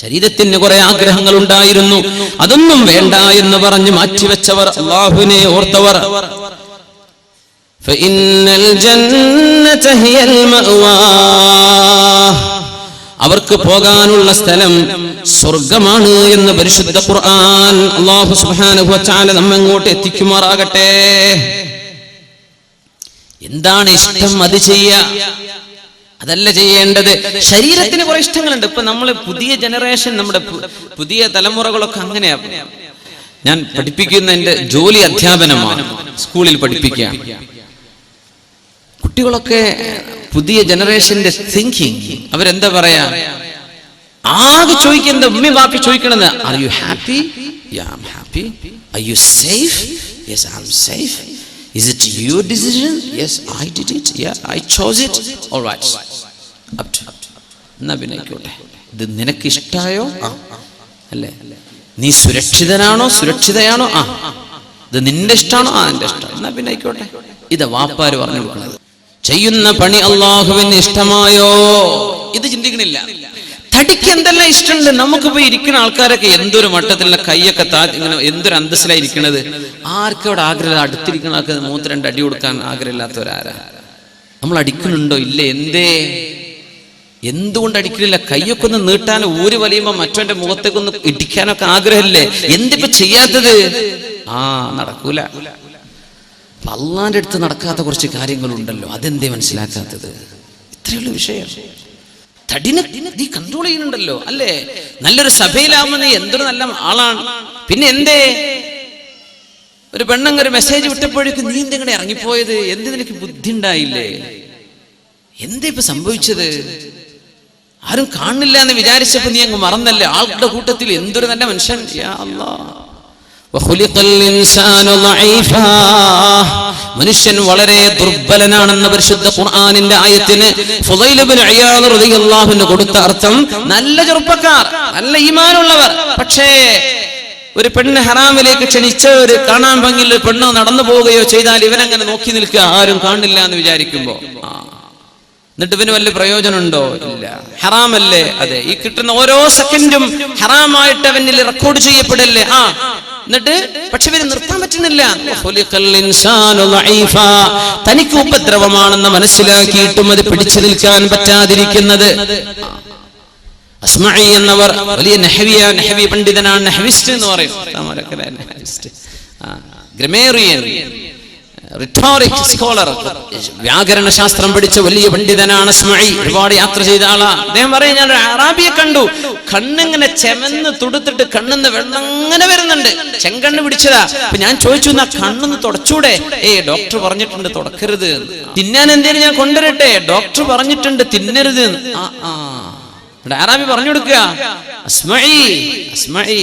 ശരീരത്തിന് കുറെ ആഗ്രഹങ്ങൾ ഉണ്ടായിരുന്നു, അതൊന്നും വേണ്ട എന്ന് പറഞ്ഞ് മാറ്റിവെച്ചവർ, അല്ലാഹുവിനെ ഓർത്തവർ. ഫഇന്നൽ ജന്നത ഹിയൽ മഅവാ, അവർക്ക് പോകാനുള്ള സ്ഥലം സ്വർഗമാണ് എന്ന് പരിശുദ്ധ ഖുർആൻ. അല്ലാഹു സുബ്ഹാനഹു വ തആല നമ്മെ അങ്ങോട്ട് എത്തിക്കുമാറാകട്ടെ. എന്താണ് ഇഷ്ടം അത് ചെയ്യുക, അതല്ല ചെയ്യേണ്ടത്. ശരീരത്തിന് കുറെ ഇഷ്ടങ്ങളുണ്ട്. ഇപ്പൊ നമ്മള് പുതിയ ജനറേഷൻ, നമ്മുടെ പുതിയ തലമുറകളൊക്കെ അങ്ങനെയാ. ഞാൻ പഠിപ്പിക്കുന്ന എന്റെ ജോലി അധ്യാപനമാണ്, സ്കൂളിൽ പഠിപ്പിക്കുക. കുട്ടികളൊക്കെ പുതിയ ജനറേഷന്റെ തിങ്കിങ്, അവരെന്താ പറയാ, ആകെ ചോദിക്കുന്നത് ഉമ്മി ബാപ്പി ചോദിക്കണത്, are you happy? Yeah I am happy. Are you safe? Yes I am safe. Is it your decision? Yes, I did it. Yeah, I chose it. All right. Up to. എന്നാ പിന്നെ ആയിക്കോട്ടെ. ഇത് നിനക്ക് ഇഷ്ടായോ? അല്ലേ? നീ സുരക്ഷിതനാണോ, സുരക്ഷിതയാണോ? ഇത് നിന്റെ ഇഷ്ടമാണോ? എന്റെ ഇഷ്ടം. എന്നാ പിന്നെ ആയിക്കോട്ടെ. ഇത് വാപ്പാര് പറഞ്ഞു കൊടുക്കുന്നത്. ചെയ്യുന്ന പണി അള്ളാഹുവിന് ഇഷ്ടമായോ? ഇത് ചിന്തിക്കണില്ല. തടിക്ക് എന്തെല്ലാം ഇഷ്ടമുണ്ട്. നമുക്ക് പോയി ഇരിക്കുന്ന ആൾക്കാരൊക്കെ എന്തൊരു മട്ടത്തിലുള്ള കൈയൊക്കെ ഇങ്ങനെ എന്തൊരു അന്തസ്സിലായിരിക്കണത്. ആർക്കും അവിടെ ആഗ്രഹം? അടുത്തിരിക്കുന്ന ആൾക്ക് 3-2 അടി കൊടുക്കാൻ ആഗ്രഹമില്ലാത്തവരാരാ? നമ്മൾ അടിക്കുന്നുണ്ടോ? ഇല്ലേ. എന്തേ? എന്തുകൊണ്ട് അടിക്കലില്ല? കയ്യൊക്കെ ഒന്ന് നീട്ടാൻ ഊര് വലിയുമ്പോ മറ്റവന്റെ മുഖത്തേക്കൊന്ന് ഇടിക്കാനൊക്കെ ആഗ്രഹമില്ലേ? എന്തിപ്പോ ചെയ്യാത്തത്? നടക്കൂല. അള്ളാന്റെ അടുത്ത് നടക്കാത്ത കുറച്ച് കാര്യങ്ങളുണ്ടല്ലോ, അതെന്തേ മനസ്സിലാക്കാത്തത്? ഇത്രയുള്ള വിഷയം. തടിനെ നീ കൺട്രോൾ ചെയ്യുന്നുണ്ടല്ലോ അല്ലേ? നല്ലൊരു സഭയിലാവുമ്പോ നീ എന്തൊരു നല്ല ആളാണ്. പിന്നെ എന്തേ ഒരു പെണ്ണങ്ങൊരു മെസ്സേജ് വിട്ടപ്പോഴേക്കും നീ എന്തെങ്ങനെ ഇറങ്ങിപ്പോയത്? എന്ത് നിനക്ക് ബുദ്ധി ഉണ്ടായില്ലേ? എന്താ ഇപ്പൊ സംഭവിച്ചത്? ആരും കാണില്ല എന്ന് വിചാരിച്ചപ്പോ നീ അങ്ങ് മറന്നല്ലേ? ആളുടെ കൂട്ടത്തിൽ എന്തൊരു നല്ല മനുഷ്യൻ. യാ അല്ലാഹ്, മനുഷ്യൻ വളരെ ദുർബലനാണെന്ന് പരിശുദ്ധ ഖുർആനിന്റെ ആയത്തിന് ഫുളൈൽ ഇബ്നു ഇയാദ് റളിയല്ലാഹു അൻഹു കൊടുത്ത അർത്ഥം നല്ല ചെറുപ്പക്കാർ, നല്ല ഈമാനുള്ളവർ. പക്ഷേ ഒരു പെണ്ണ് ഹറാമിലേക്ക് ക്ഷണിച്ചവര്, കാണാൻ ഭംഗിയുള്ള പെണ്ണ് നടന്നു പോവുകയോ ചെയ്താൽ ഇവനങ്ങനെ നോക്കി നിൽക്കുക, ആരും കാണില്ല എന്ന് വിചാരിക്കുമ്പോ. എന്നിട്ട് ഇവന് വല്ല പ്രയോജനമുണ്ടോ? ഇല്ല. ഹറാമല്ലേ? അതെ. ഈ കിട്ടുന്ന ഓരോ സെക്കൻഡും ഹറാമായിട്ട് അവനിൽ റെക്കോർഡ് ചെയ്യപ്പെടല്ലേ? എന്നിട്ട് പക്ഷെ ഇവര് നിർത്താൻ പറ്റുന്നില്ല. തനിക്ക് ഉപദ്രവമാണെന്ന് മനസ്സിലാക്കിയിട്ടും അത് പിടിച്ചു നിൽക്കാൻ പറ്റാതിരിക്കുന്നത്. അസ്മഈ എന്നവർ വലിയ നഹവി പണ്ഡിതനാണ്, നഹവിസ്റ്റ് എന്ന് പറയും, ഗ്രമേറിയൻ, റിട്ടോറിക് സ്കോളർ, വ്യാകരണ ശാസ്ത്രം പഠിച്ച വലിയ പണ്ഡിതനാണ് അസ്മഈ. ഒരുപാട് യാത്ര ചെയ്ത ആളാ. അദ്ദേഹം പറയും, ഞാൻ അറാബിയെ കണ്ടു, കണ്ണിങ്ങനെ ചെമന്ന് തുടുത്തിട്ട് കണ്ണിന്ന് വെള്ളം അങ്ങനെ വരുന്നുണ്ട്, ചെങ്കണ്ണ് പിടിച്ചതാ. അപ്പൊ ഞാൻ ചോദിച്ചു, എന്നാ കണ്ണൊന്ന് തുടച്ചൂടെ? ഡോക്ടർ പറഞ്ഞിട്ടുണ്ട് തുടക്കരുത്. തിന്നാൻ എന്തേലും ഞാൻ കൊണ്ടുവരട്ടെ? ഡോക്ടർ പറഞ്ഞിട്ടുണ്ട് തിന്നരുത്. ഇവിടെ അറാബി പറഞ്ഞു കൊടുക്കുക, അസ്മഈ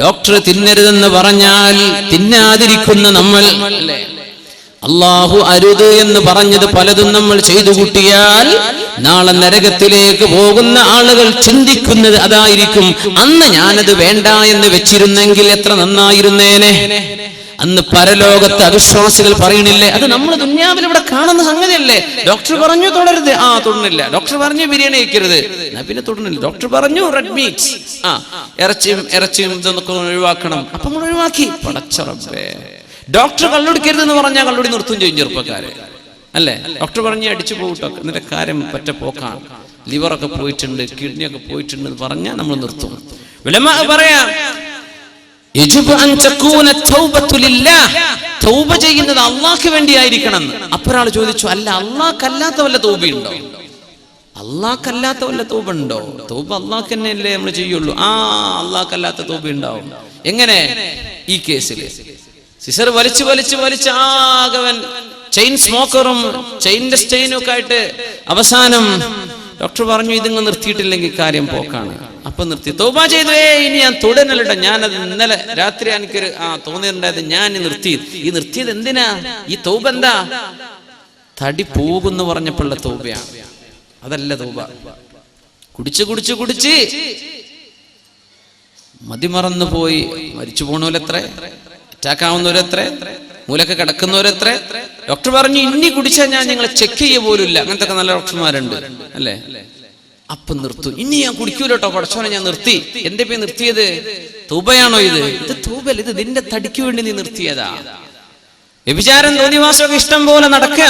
ഡോക്ടർ തിന്നരുതെന്ന് പറഞ്ഞാൽ തിന്നാതിരിക്കുന്ന നമ്മൾ അല്ലേ? അല്ലാഹു അരുത് എന്ന് പറഞ്ഞത് പലതും നമ്മൾ ചെയ്തു കൂട്ടിയാൽ നാളെ നരകത്തിലേക്ക് പോകുന്ന ആളുകൾ ചിന്തിക്കുന്നത് അതായിരിക്കും. അന്ന് ഞാനത് വേണ്ട എന്ന് വെച്ചിരുന്നെങ്കിൽ എത്ര നന്നായിരുന്നേനെ. അന്ന് പരലോകത്ത് അവിശ്വാസികൾ പറയണില്ലേ, അത് നമ്മൾ ദുന്യാവിൽ ഇവിടെ കാണുന്ന സംഗതിയല്ലേ? ഡോക്ടർ പറഞ്ഞു തുടരുത്, തൊടുന്നില്ല. ഡോക്ടർ പറഞ്ഞു ബിരിയാണി കഴിക്കരുത്, പിന്നെ തൊടുന്നില്ല. ഡോക്ടർ പറഞ്ഞു റെഡ് മീറ്റ്, ഇറച്ചിയും ഇതൊക്കെ ഒഴിവാക്കണം, അപ്പൊ നമ്മൾ ഒഴിവാക്കി. പടച്ച റബ്ബേ, ഡോക്ടർ കള്ളുടിക്കരുത് എന്ന് പറഞ്ഞാൽ കള്ളുടി നിർത്തും ചെയ്യും ചെറുപ്പക്കാര് അല്ലേ? ഡോക്ടർ പറഞ്ഞ് അടിച്ചു പോകട്ടോ, എന്നിട്ട് കാര്യം പറ്റ പോക്കാണ്, ലിവറൊക്കെ പോയിട്ടുണ്ട്, കിഡ്നിയൊക്കെ പോയിട്ടുണ്ട് എന്ന് പറഞ്ഞാൽ നമ്മൾ നിർത്തും. ഉലമാ പറയാം, തൗബ ചെയ്യുന്നത് അള്ളാഹ്ക്ക് വേണ്ടിയായിരിക്കണം. അപ്പൊരാൾ ചോദിച്ചു, അല്ല അള്ളാഹ്ക്കല്ലാത്ത വല്ല തൗബയുണ്ടോ? അള്ളാഹ്ക്കല്ലാത്ത വല്ല തൗബ ഉണ്ടോ? തൗബ അള്ളാഹ്ക്ക് തന്നെയല്ലേ നമ്മൾ ചെയ്യുള്ളൂ. അള്ളാഹ്ക്കല്ലാത്ത തൗബ ഉണ്ടാവും. എങ്ങനെ? ഈ കേസിൽ സിസർ വലിച്ച് ആകവൻ ചെയിൻ സ്മോക്കറും ചെയിൻ്റെ സ്റ്റെയിനും ഒക്കെ ആയിട്ട് അവസാനം ഡോക്ടർ പറഞ്ഞു, ഇതിങ്ങ് നിർത്തിയിട്ടില്ലെങ്കിൽ കാര്യം പോക്കാണ്. അപ്പൊ നിർത്തി. തൗബ ചെയ്തു, ഇനി ഞാൻ തുടരല്ലോ, ഞാനത് ഇന്നലെ രാത്രി എനിക്കൊരു തോന്നിയിട്ടുണ്ടായത്, ഞാൻ നിർത്തിയത് എന്തിനാ? ഈ തൗബ എന്താ? തടി പോകുന്നു പറഞ്ഞപ്പോഴുള്ള തൗബയാണ്, അതല്ല തൗബ. കുടിച്ച് മതിമറന്നു പോയി മരിച്ചു പോണോലെത്ര, അറ്റാക്കാവുന്നവരെത്ര, മൂലൊക്കെ കിടക്കുന്നവരെത്ര. ഡോക്ടർ പറഞ്ഞു, ഇനി കുടിച്ചാൽ ഞാൻ നിങ്ങളെ ചെക്ക് ചെയ്യ പോലുമില്ല. അങ്ങനത്തെ ഒക്കെ നല്ല ഡോക്ടർമാരുണ്ട് അല്ലേ? അപ്പൊ നിർത്തു. ഇനി ഞാൻ കുടിക്കൂലോട്ടോ, പഠിച്ചോനെ ഞാൻ നിർത്തി. എന്റെ പേര് നിർത്തിയത് തൗബയാണോ? ഇത് തൗബല്ല, ഇത് നിന്റെ തടിക്ക് വേണ്ടി നീ നിർത്തിയതാ. വ്യഭിചാരം തോന്നിവാസമൊക്കെ ഇഷ്ടം പോലെ നടക്കുക.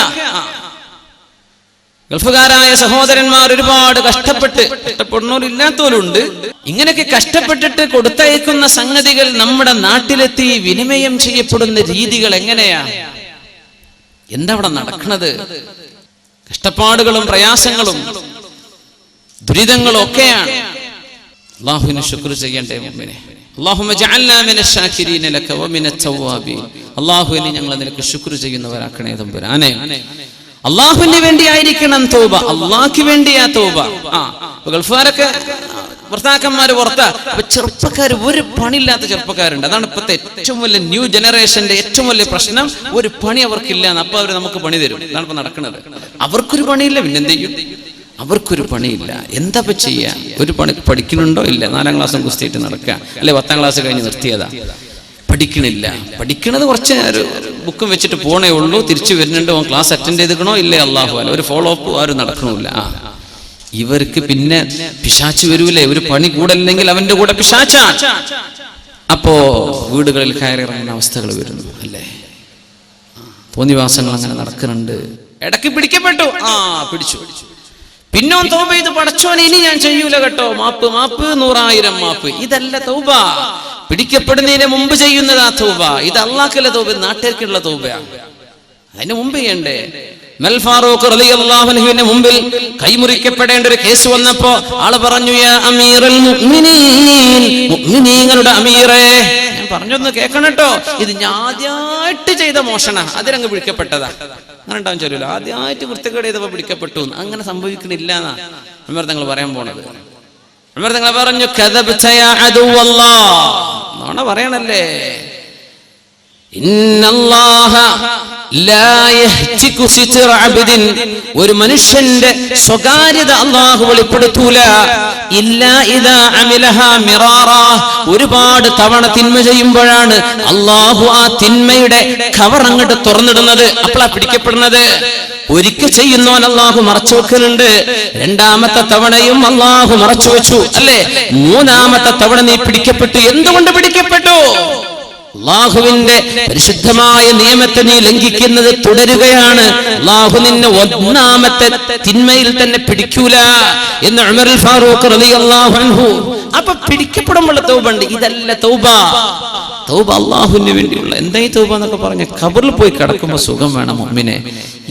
ഗൾഫുകാരായ സഹോദരന്മാർ ഒരുപാട് കഷ്ടപ്പെടുന്നവരില്ലാത്തവരുണ്ട്. ഇങ്ങനെയൊക്കെ കഷ്ടപ്പെട്ടിട്ട് കൊടുത്തയക്കുന്ന സംഗതികൾ നമ്മുടെ നാട്ടിലെത്തി വിനിമയം ചെയ്യപ്പെടുന്ന രീതികൾ എങ്ങനെയാ? എന്താ അവിടെ നടക്കുന്നത്? കഷ്ടപ്പാടുകളും പ്രയാസങ്ങളും ദുരിതങ്ങളും ഒക്കെയാണ്. അല്ലാഹുവിന് ശുക്ർ ചെയ്യണ്ടേ മുഅ്മിനേ? അല്ലാഹുമ്മ ജഅൽനാ മിനശ് ശാകിരീന ലക വമിനത് തവ്വാബീൻ. അല്ലാഹുവിനെ ഞങ്ങൾ നിനക്ക് ശുക്ർ ചെയ്യുന്നവരാക്കണേ തമ്പുരാനെ. അള്ളാഹുവിന് വേണ്ടിയായിരിക്കണം തൗബ, അള്ളാഹ്ക്ക് വേണ്ടിയാ തൗബ. ഗൾഫുകാരൊക്കെ ഭർത്താക്കന്മാര് പുറത്താ. അപ്പൊ ചെറുപ്പക്കാർ, ഒരു പണിയില്ലാത്ത ചെറുപ്പക്കാരുണ്ട്. അതാണ് ഇപ്പോഴത്തെ ഏറ്റവും വലിയ ന്യൂ ജനറേഷന്റെ ഏറ്റവും വലിയ പ്രശ്നം. ഒരു പണി അവർക്കില്ല, അപ്പൊ അവർ നമുക്ക് പണി തരും. അതാണ് ഇപ്പൊ നടക്കുന്നത്. അവർക്കൊരു പണിയില്ല, പിന്നെന്ത് ചെയ്യും? അവർക്കൊരു പണിയില്ല, എന്താ ചെയ്യാ? ഒരു പണി പഠിക്കുന്നുണ്ടോ? ഇല്ല. 4ാം ക്ലാസ്സും കുസ്തിയിട്ട് നടക്കുക, അല്ലെ 10ാം ക്ലാസ് കഴിഞ്ഞ് നിർത്തിയതാ. പഠിക്കണില്ല. പഠിക്കണത് കുറച്ച് ബുക്കും വെച്ചിട്ട് പോണേ ഉള്ളൂ, തിരിച്ചു വരുന്നുണ്ട്. ക്ലാസ് അറ്റൻഡ് ചെയ്തിക്കണോ ഇല്ലേ? അല്ലാഹു അല്ല. ഒരു ഫോളോ അപ്പ് ആരും നടക്കണില്ല. ഇവർക്ക് പിന്നെ പിശാച്ച് വരൂലേ? ഒരു പണി കൂടെ അല്ലെങ്കിൽ അവന്റെ കൂടെ പിശാച്ചാണ്. അപ്പോ വീടുകളിൽ കയറിയിറങ്ങുന്ന അവസ്ഥകൾ വരുന്നു അല്ലേ? തോന്നിവാസങ്ങൾ അങ്ങനെ നടക്കുന്നുണ്ട്. ഇടയ്ക്ക് പിടിക്കപ്പെട്ടു, പിടിച്ചു. പിന്നെ തൗബ ചെയ്ത് പടച്ചോനെ ഇനി ഞാൻ ചെയ്യൂല കേട്ടോ, മാപ്പ് മാപ്പ് 100,000 മാപ്പ്. ഇതല്ല തൗബ. പിടിക്കപ്പെടുന്നതിന് മുമ്പ് ചെയ്യുന്നതാ തൗബ. ഇത് അള്ളാഹ്ക്കുള്ള തൗബ, നാട്ടുകാർക്കുള്ള തൗബയാണ്. അതിന് മുമ്പ് ചെയ്യണ്ടേ? ഉമർ ഫാറൂഖ് റളിയല്ലാഹു അൻഹുവിന്റെ മുമ്പിൽ കൈമുറിക്കപ്പെടേണ്ട ഒരു കേസ് വന്നപ്പോ ആള് പറഞ്ഞു, യാ അമീറുൽ മുഅ്മിനീൻ, മുഅ്മിനീങ്ങളുടെ അമീറേ, ഞാൻ പറഞ്ഞൊന്ന് കേൾക്കണം കേട്ടോ, ഇത് ഞാൻ ആദ്യമായിട്ട് ചെയ്ത മോഷണ, അതിലങ്ങ് പിടിക്കപ്പെട്ടതാ. അങ്ങനെ ഉണ്ടാവും ചെല്ലൂല, ആദ്യമായിട്ട് വൃത്തികേട് ചെയ്തപ്പോ പിടിക്കപ്പെട്ടു. അങ്ങനെ സംഭവിക്കണില്ല എന്നാ ഉമർ തങ്ങൾ പറയാൻ പോണത്. ഉമർ തങ്ങൾ പറഞ്ഞു, കദബ്ത യാ അദുവല്ലാഹ്, നോണ പറയണല്ലേ. ഇന്നല്ലാഹ ലാ യഹ്തികു സിത്റ അബ്ദിൻ, ഒരു മനുഷ്യന്റെ സ്വകാര്യത അല്ലാഹു വെളിപ്പെടുത്തൂല, ഇല്ലാ ഇദാ അമിലഹാ മിറാറാ, ഒരുപാട് തവണ തിന്മ ചെയ്യുമ്പോഴാണ് അല്ലാഹു ആ തിന്മയുടെ കവർ അങ്ങോട്ട് തുറന്നിടുന്നത്, അപ്പോഴാ പിടിക്കപ്പെടുന്നത്. ഒരിക്കൽ ചെയ്യുന്നവൻ അല്ലാഹു മറച്ചു വെക്കുന്നുണ്ട്, രണ്ടാമത്തെ തവണയും അല്ലാഹു മറച്ചു വെച്ചു അല്ലേ, മൂന്നാമത്തെ തവണ നീ പിടിക്കപ്പെട്ടു. എന്തുകൊണ്ട് പിടിക്കപ്പെട്ടു? അല്ലാഹുവിന്റെ പരിശുദ്ധമായ നിയമത്തെ നീ ലംഘിക്കുന്നത് തുടരുകയാണ്. അല്ലാഹു നിന്നെ ഒന്നാമത്തെ തിന്മയിൽ തന്നെ പിടിക്കൂല എന്ന് ഉമർ ഫാറൂഖ് റളിയല്ലാഹു അൻഹു. അപ്പൊ പിടിക്കപ്പെടുമ്പോൾ തൗബ ഉണ്ട്. ഇതല്ല തൗബ. തൗബ അല്ലാഹുവിന് വേണ്ടിയുള്ള എന്തായി തൗബ എന്നൊക്കെ പറഞ്ഞ ഖബറിൽ പോയി കിടക്കുമ്പോൾ സുഖം വേണം മുഅ്മിനെ.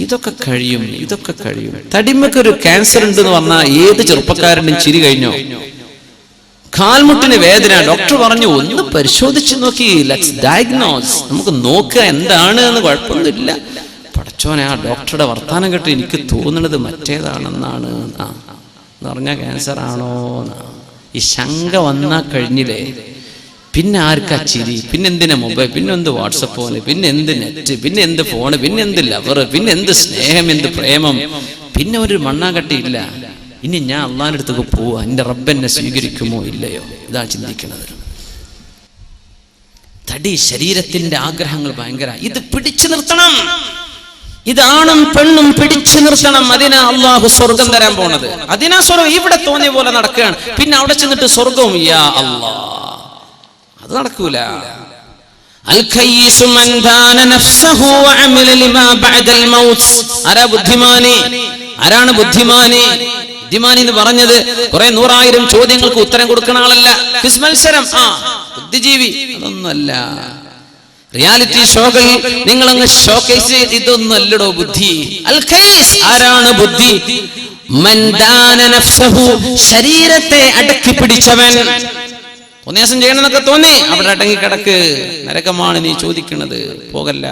ഇതൊക്കെ കഴിയും, ഇതൊക്കെ കഴിയും. തടിമക്കൊരു ക്യാൻസർ ഉണ്ട് എന്ന് പറഞ്ഞാൽ ഏത് ചെറുപ്പക്കാരനും ചിരി കഴിഞ്ഞോ? കാൽമുട്ടിന് വേദന, ഡോക്ടർ പറഞ്ഞു ഒന്ന് പരിശോധിച്ച് നോക്കി, ലെറ്റ്സ് ഡയഗ്നോസ്, നമുക്ക് നോക്കുക എന്താണ് എന്ന്. കുഴപ്പമൊന്നുമില്ല. പടച്ചോനെ, ആ ഡോക്ടറുടെ വർത്താനം കേട്ട് എനിക്ക് തോന്നുന്നത് മറ്റേതാണെന്നാണ് എന്ന് പറഞ്ഞാൽ ക്യാൻസർ ആണോ. ഈ ശങ്ക വന്നാൽ കഴിഞ്ഞില്ലേ, പിന്നെ ആർക്കാ ചിരി, പിന്നെ എന്തിനാ മൊബൈൽ, പിന്നെ എന്ത് വാട്സപ്പ് ഫോണ്, പിന്നെ എന്ത് നെറ്റ്, പിന്നെ എന്ത് ഫോണ്, പിന്നെ എന്ത് ലവർ, പിന്നെ എന്ത് സ്നേഹം, എന്ത് പ്രേമം, പിന്നെ ഒരു മണ്ണാകട്ടിയില്ല. ഇനി ഞാൻ അള്ളാഹിന്റെ അടുത്തേക്ക് പോവാ, എൻ്റെ റബ്ബ് എന്നെ സ്വീകരിക്കുമോ ഇല്ലയോ, ഇതാ ചിന്തിക്കുന്നത്. തടി, ശരീരത്തിന്റെ ആഗ്രഹങ്ങൾ ഭയങ്കര. ഇത് പിടിച്ചു നിർത്തണം. ഇതാണും പെണ്ണും പിടിച്ചു നിർത്തണം. അതിനാ അള്ളാഹു സ്വർഗം തരാൻ പോണത്. അതിനാ സ്വർഗം. ഇവിടെ തോന്നിയ പോലെ നടക്കുകയാണ്, പിന്നെ അവിടെ ചെന്നിട്ട് സ്വർഗവും യാ അല്ലാ, അത് നടക്കൂല. ആരാണ് ബുദ്ധിമാനി? ബുദ്ധിമാനി എന്ന് പറഞ്ഞത് കുറെ 100,000 ചോദ്യങ്ങൾക്ക് ഉത്തരം കൊടുക്കുന്ന ആളല്ല. ക്വിസ് മത്സരം, ബുദ്ധിജീവി അതൊന്നുമല്ല. റിയാലിറ്റി ഷോകൾ നിങ്ങളങ്ങ് ഷോക്കേസ് ചെയ്ത് ഇതൊന്നും അല്ലടോ ബുദ്ധി. ആരാണ് ബുദ്ധി? മൻ ദാന നഫ്സഹു, ശരീരത്തെ അടക്കി പിടിച്ചവൻ. തോന്നിയാസം ചെയ്യണമെന്നൊക്കെ തോന്നി, അവിടെ അടങ്ങി കിടക്ക്, നരകമാണ് നീ ചോദിക്കുന്നത്, പോകല്ല.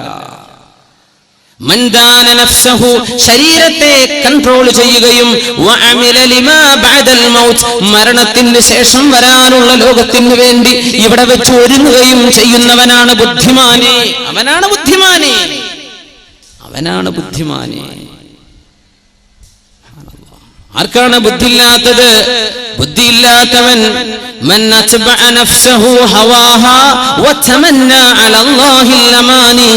മൻ ദാന നഫ്സഹു, ശരീരത്തെ കൺട്രോൾ ചെയ്യുകയും വഅമില ലിമാ ബഅദൽ മൗത്ത്, മരണത്തിന് ശേഷം വരാനുള്ള ലോകത്തിന് വേണ്ടി ഇവിടെ വെച്ച് ഒരുങ്ങുകയും ചെയ്യുന്നവനാണ് ബുദ്ധിമാനി. അവനാണ് ബുദ്ധിമാനി, അവനാണ് ബുദ്ധിമാനി. ആർക്കാണ് ബുദ്ധിയില്ലാത്തത്? ബുദ്ധിയില്ലാത്തവൻ മൻ അത്ബഅ നഫ്സഹു ഹവാഹാ വതമന്നാ അലല്ലാഹിൽ അമാനി,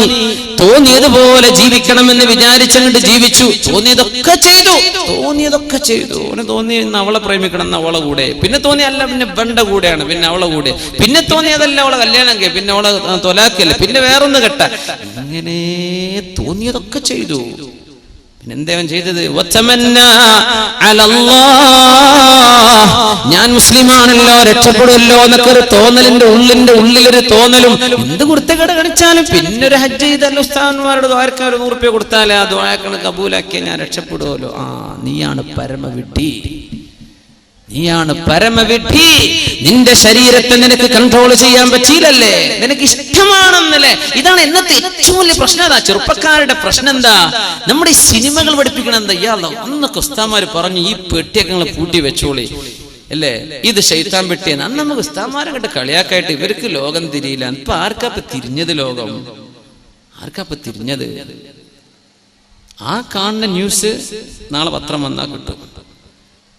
തോന്നിയതുപോലെ ജീവിക്കണമെന്ന് വിചാരിച്ചങ്ങോട്ട് ജീവിച്ചു, തോന്നിയതൊക്കെ ചെയ്തു, തോന്നിയതൊക്കെ ചെയ്തു. അവന് തോന്നി അവളെ പ്രേമിക്കണം എന്ന് അവളെ കൂടെ, പിന്നെ തോന്നി അല്ല പിന്നെ ബണ്ട കൂടെയാണ്, പിന്നെ അവളെ കൂടെ, പിന്നെ തോന്നിയതല്ല അവളെ കല്യാണം കെ, പിന്നെ അവളെ തൊലാക്കല്ലേ, പിന്നെ വേറൊന്ന് കെട്ട, ഇങ്ങനെ തോന്നിയതൊക്കെ ചെയ്തു. പിന്നെന്തേവൻ ചെയ്തത്? ഞാൻ മുസ്ലിമാണല്ലോ, രക്ഷപ്പെടുമല്ലോ എന്നൊക്കെ ഒരു തോന്നലിന്റെ ഉള്ളിലൊരു തോന്നലും. എന്ത് കുർത്തക്കേട് കാണിച്ചാലും പിന്നെ ഒരു ഹജ്ജ് ചെയ്തല്ലോ, ഉസ്താദന്മാരോട് ദ്വാരക്കാൻ ഒരു 100 രൂപ കൊടുത്താലേ ആ ദ്വാരക്കണ് കബൂലാക്കിയ ഞാൻ രക്ഷപ്പെടുമല്ലോ. നീയാണ് പരമവിഡ്ഢി, നീയാണ് പരമവിഡ്ഢി. നിന്റെ ശരീരത്തെ നിനക്ക് കൺട്രോൾ ചെയ്യാൻ പറ്റിയില്ലല്ലേ, നിനക്ക് ഇഷ്ടമാണെന്നല്ലേ. ഇതാണ് ഇന്നത്തെ ഏറ്റവും വലിയ പ്രശ്നം. അതാ ചെറുപ്പക്കാരുടെ പ്രശ്നം. എന്താ? നമ്മുടെ ഈ സിനിമകൾ പഠിപ്പിക്കണം. എന്താ ഇയാളോ അന്നൊക്കെ ഉസ്താദ്മാര് പറഞ്ഞു ഈ പെട്ടിയൊക്കെ പൂട്ടി വെച്ചോളി അല്ലേ, ഇത് ശൈത്താൻ പെട്ടിയെന്ന്. അന്ന് നമുക്ക് ഉസ്താദ്മാരെ കണ്ട് കളിയാക്കായിട്ട് ഇവർക്ക് ലോകം തിരിയില്ല. ഇപ്പൊ ആർക്കാപ്പ തിരിഞ്ഞത്? ലോകം ആർക്കാപ്പ തിരിഞ്ഞത്? ആ കാണുന്ന ന്യൂസ് നാളെ പത്രം വന്നാൽ കിട്ടും.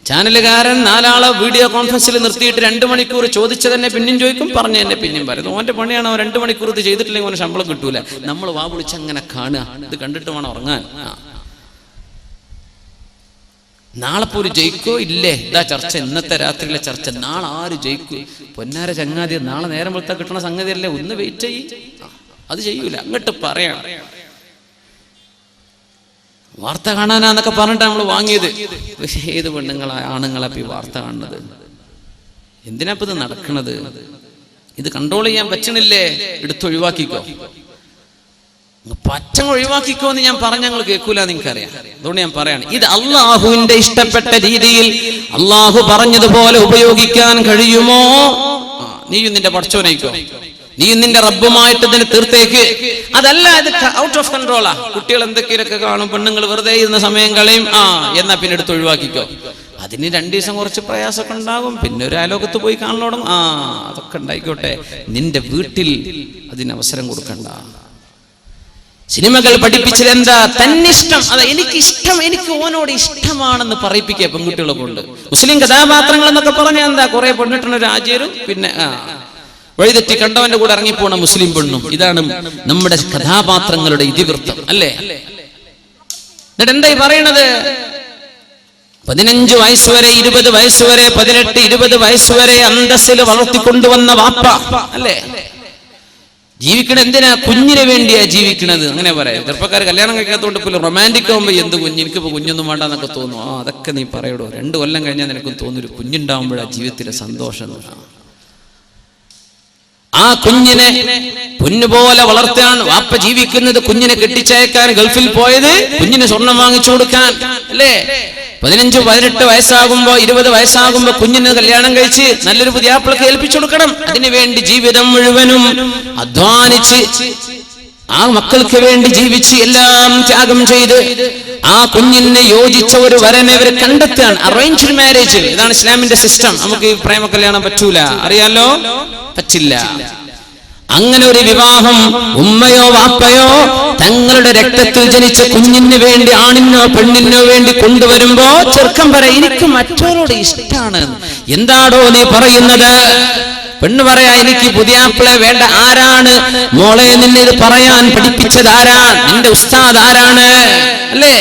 ചാനലുകാരൻ 4 ആളെ വീഡിയോ കോൺഫറൻസിൽ നിർത്തിയിട്ട് 2 മണിക്കൂർ ചോദിച്ചതന്നെ പിന്നെയും ചോദിക്കും, പറഞ്ഞു തന്നെ പിന്നെയും പറയുന്നു. ഓന്റെ പണിയാണ്. അവൻ 2 മണിക്കൂർ ഇത് ചെയ്തിട്ടില്ലെങ്കിൽ അവന് ശമ്പളം കിട്ടൂല. നമ്മൾ വാ വിളിച്ച് അങ്ങനെ കാണുക, ഇത് കണ്ടിട്ട് വേണം ഉറങ്ങാൻ. നാളെ പോലും ജയിക്കോ ഇല്ലേ? ഇതാ ചർച്ച, ഇന്നത്തെ രാത്രിയിലെ ചർച്ച. നാളെ ആര് ജയിക്കൂ? പൊന്നാര ചങ്ങാതി, നാളെ നേരം വെളുത്താ കിട്ടണ സംഗതിയല്ലേ, ഒന്ന് വെയിറ്റ് ചെയ്യ്. അത് ചെയ്യൂല, അങ്ങോട്ട് പറയണം. വാർത്ത കാണാനാന്നൊക്കെ പറഞ്ഞിട്ട് നമ്മൾ വാങ്ങിയത്. പക്ഷെ ഏത് ആണുങ്ങളപ്പ ഈ വാർത്ത കാണുന്നത്? എന്തിനാപ്പ ഇത് നടക്കണത്? ഇത് കൺട്രോൾ ചെയ്യാൻ പറ്റണില്ലേ? എടുത്തൊഴിവാക്കിക്കോ, പച്ചങ്ങ് ഒഴിവാക്കിക്കോ എന്ന് ഞാൻ പറഞ്ഞ ഞങ്ങൾ കേൾക്കൂല, നിങ്ങൾക്കറിയാം. അതുകൊണ്ട് ഞാൻ പറയാണ്, ഇത് അള്ളാഹുവിന്റെ ഇഷ്ടപ്പെട്ട രീതിയിൽ അള്ളാഹു പറഞ്ഞതുപോലെ ഉപയോഗിക്കാൻ കഴിയുമോ? നീയും നിന്റെ പടച്ചോനേക്കോ, നീയും നിന്റെ റബ്ബുമായിട്ട് ഇതിന് തീർത്തേക്ക്. അതല്ല, ഇത് ഔട്ട് ഓഫ് കൺട്രോളാ. കുട്ടികൾ എന്തൊക്കെയൊക്കെ കാണും, പെണ്ണുങ്ങൾ വെറുതെ ഇരുന്ന സമയം കളയും, എന്നാ പിന്നെ എടുത്ത് ഒഴിവാക്കിക്കോ. അതിന് 2 ദിവസം കുറച്ച് പ്രയാസമൊക്കെ ഉണ്ടാകും, പിന്നെ ഒരു അയലോകത്ത് പോയി കാണലോടും. അതൊക്കെ ഉണ്ടായിക്കോട്ടെ, നിന്റെ വീട്ടിൽ അതിനവസരം കൊടുക്കണ്ട. സിനിമകൾ പഠിപ്പിച്ചത് എന്താ? തന്നിഷ്ടം. അതാ എനിക്കിഷ്ടം, എനിക്ക് ഓനോട് ഇഷ്ടമാണെന്ന് പറയിപ്പിക്കുക പെൺകുട്ടികളെ കൊണ്ട്. മുസ്ലിം കഥാപാത്രങ്ങൾ എന്നൊക്കെ പറഞ്ഞാൽ എന്താ? കുറെ പെണ്ണിട്ടുള്ള രാജ്യരും പിന്നെ വഴിതെറ്റി കണ്ടവന്റെ കൂടെ ഇറങ്ങിപ്പോണ മുസ്ലിം പെണ്ണും. ഇതാണ് നമ്മുടെ കഥാപാത്രങ്ങളുടെ ഇതിവൃത്തം, അല്ലേ? എന്നിട്ട് എന്തായി പറയണത്? 15 വയസ്സുവരെ 20 വയസ്സുവരെ 18 20 വയസ്സുവരെ അന്തസ്സിൽ വളർത്തിക്കൊണ്ടുവന്ന വാപ്പ, അല്ലേ? ജീവിക്കണ എന്തിനാ? കുഞ്ഞിന് വേണ്ടിയാ ജീവിക്കണത്. അങ്ങനെ പറയാം. ചെറുപ്പക്കാർ കല്യാണം കഴിക്കാത്തതുകൊണ്ട് ഇപ്പോൾ റൊമാൻറ്റിക് ആകുമ്പോൾ എന്ത് കുഞ്ഞ്, എനിക്കിപ്പോൾ കുഞ്ഞൊന്നും വേണ്ടെന്നൊക്കെ തോന്നും. അതൊക്കെ നീ പറയടോ. 2 കൊല്ലം കഴിഞ്ഞാൽ നിനക്കും തോന്നൊരു കുഞ്ഞുണ്ടാവുമ്പോഴാ ജീവിതത്തിലെ സന്തോഷം. ആ കുഞ്ഞിനെ പൊന്നുപോലെ വളർത്താൻ വാപ്പ ജീവിക്കുന്നത്. കുഞ്ഞിനെ കെട്ടിച്ചയക്കാൻ ഗൾഫിൽ പോയത് കുഞ്ഞിന് സ്വർണം വാങ്ങിച്ചു കൊടുക്കാൻ, അല്ലേ? 15 18 വയസ്സാകുമ്പോ 20 വയസ്സാകുമ്പോ കുഞ്ഞിന് കല്യാണം കഴിച്ച് നല്ലൊരു പുതിയാപ്പിളക്ക് ഏൽപ്പിച്ചു കൊടുക്കണം. അതിനുവേണ്ടി ജീവിതം മുഴുവനും അധ്വാനിച്ച് ആ മക്കൾക്ക് വേണ്ടി ജീവിച്ച് എല്ലാം ത്യാഗം ചെയ്ത് ആ കുഞ്ഞിനെ യോജിച്ച ഒരു വരനെ ഇവർ കണ്ടെത്താൻ. അറേഞ്ച്ഡ് മാരേജ്, ഇതാണ് ഇസ്ലാമിന്റെ സിസ്റ്റം. നമുക്ക് ഈ പ്രേമ കല്യാണം പറ്റൂല, അറിയാലോ, പറ്റില്ല. അങ്ങനെ ഒരു വിവാഹം ഉമ്മയോ വാപ്പയോ തങ്ങളുടെ രക്തത്തിൽ ജനിച്ച കുഞ്ഞിന് വേണ്ടി, ആണിനോ പെണ്ണിനോ വേണ്ടി കൊണ്ടുവരുമ്പോ ചെറുക്കൻ പറയാം, എനിക്ക് മറ്റവരോട് ഇഷ്ടമാണ്. എന്താടോ നീ പറയുന്നത്? പെണ്ണ് പറയാ, എനിക്ക് പുതിയാപ്പിളെ വേണ്ട. ആരാണ് മോളെ നിന്നെ ഇത് പറയാൻ പഠിപ്പിച്ചത്? ആരാണ് നിന്റെ ഉസ്താദ്? ആരാണ്? അല്ലേ?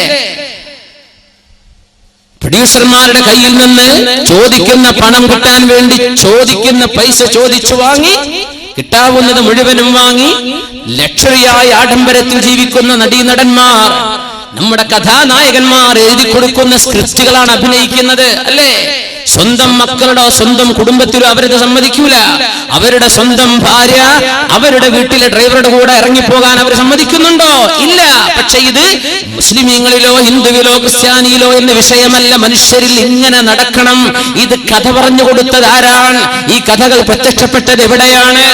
പ്രൊഡ്യൂസർമാരുടെ കയ്യിൽ നിന്ന് ചോദിക്കുന്ന പണം കിട്ടാൻ വേണ്ടി ചോദിക്കുന്ന പൈസ ചോദിച്ചു വാങ്ങി, കിട്ടാവുന്നത് മുഴുവനും വാങ്ങി ലക്ഷറിയായ ആഡംബരത്തിൽ ജീവിക്കുന്ന നടീനടന്മാർ, നമ്മുടെ കഥാനായകന്മാർ എഴുതി കൊടുക്കുന്ന സ്ക്രിപ്റ്റുകളാണ് അഭിനയിക്കുന്നത്, അല്ലേ? സ്വന്തം മക്കളുടെ സ്വന്തം കുടുംബത്തിലും അവരത് സമ്മതിക്കൂല. അവരുടെ സ്വന്തം ഭാര്യ അവരുടെ വീട്ടിലെ ഡ്രൈവറുടെ കൂടെ ഇറങ്ങിപ്പോകാൻ അവർ സമ്മതിക്കുന്നുണ്ടോ? ഇല്ല. പക്ഷെ ഇത് മുസ്ലിമീങ്ങളിലോ ഹിന്ദുവിലോ ക്രിസ്ത്യാനിയിലോ എന്ന വിഷയമല്ല. മനുഷ്യരിൽ ഇങ്ങനെ നടക്കണം. ഇത് കഥ പറഞ്ഞു കൊടുത്തത് ആരാണ്? ഈ കഥകൾ പ്രത്യക്ഷപ്പെട്ടത് എവിടെയാണ്?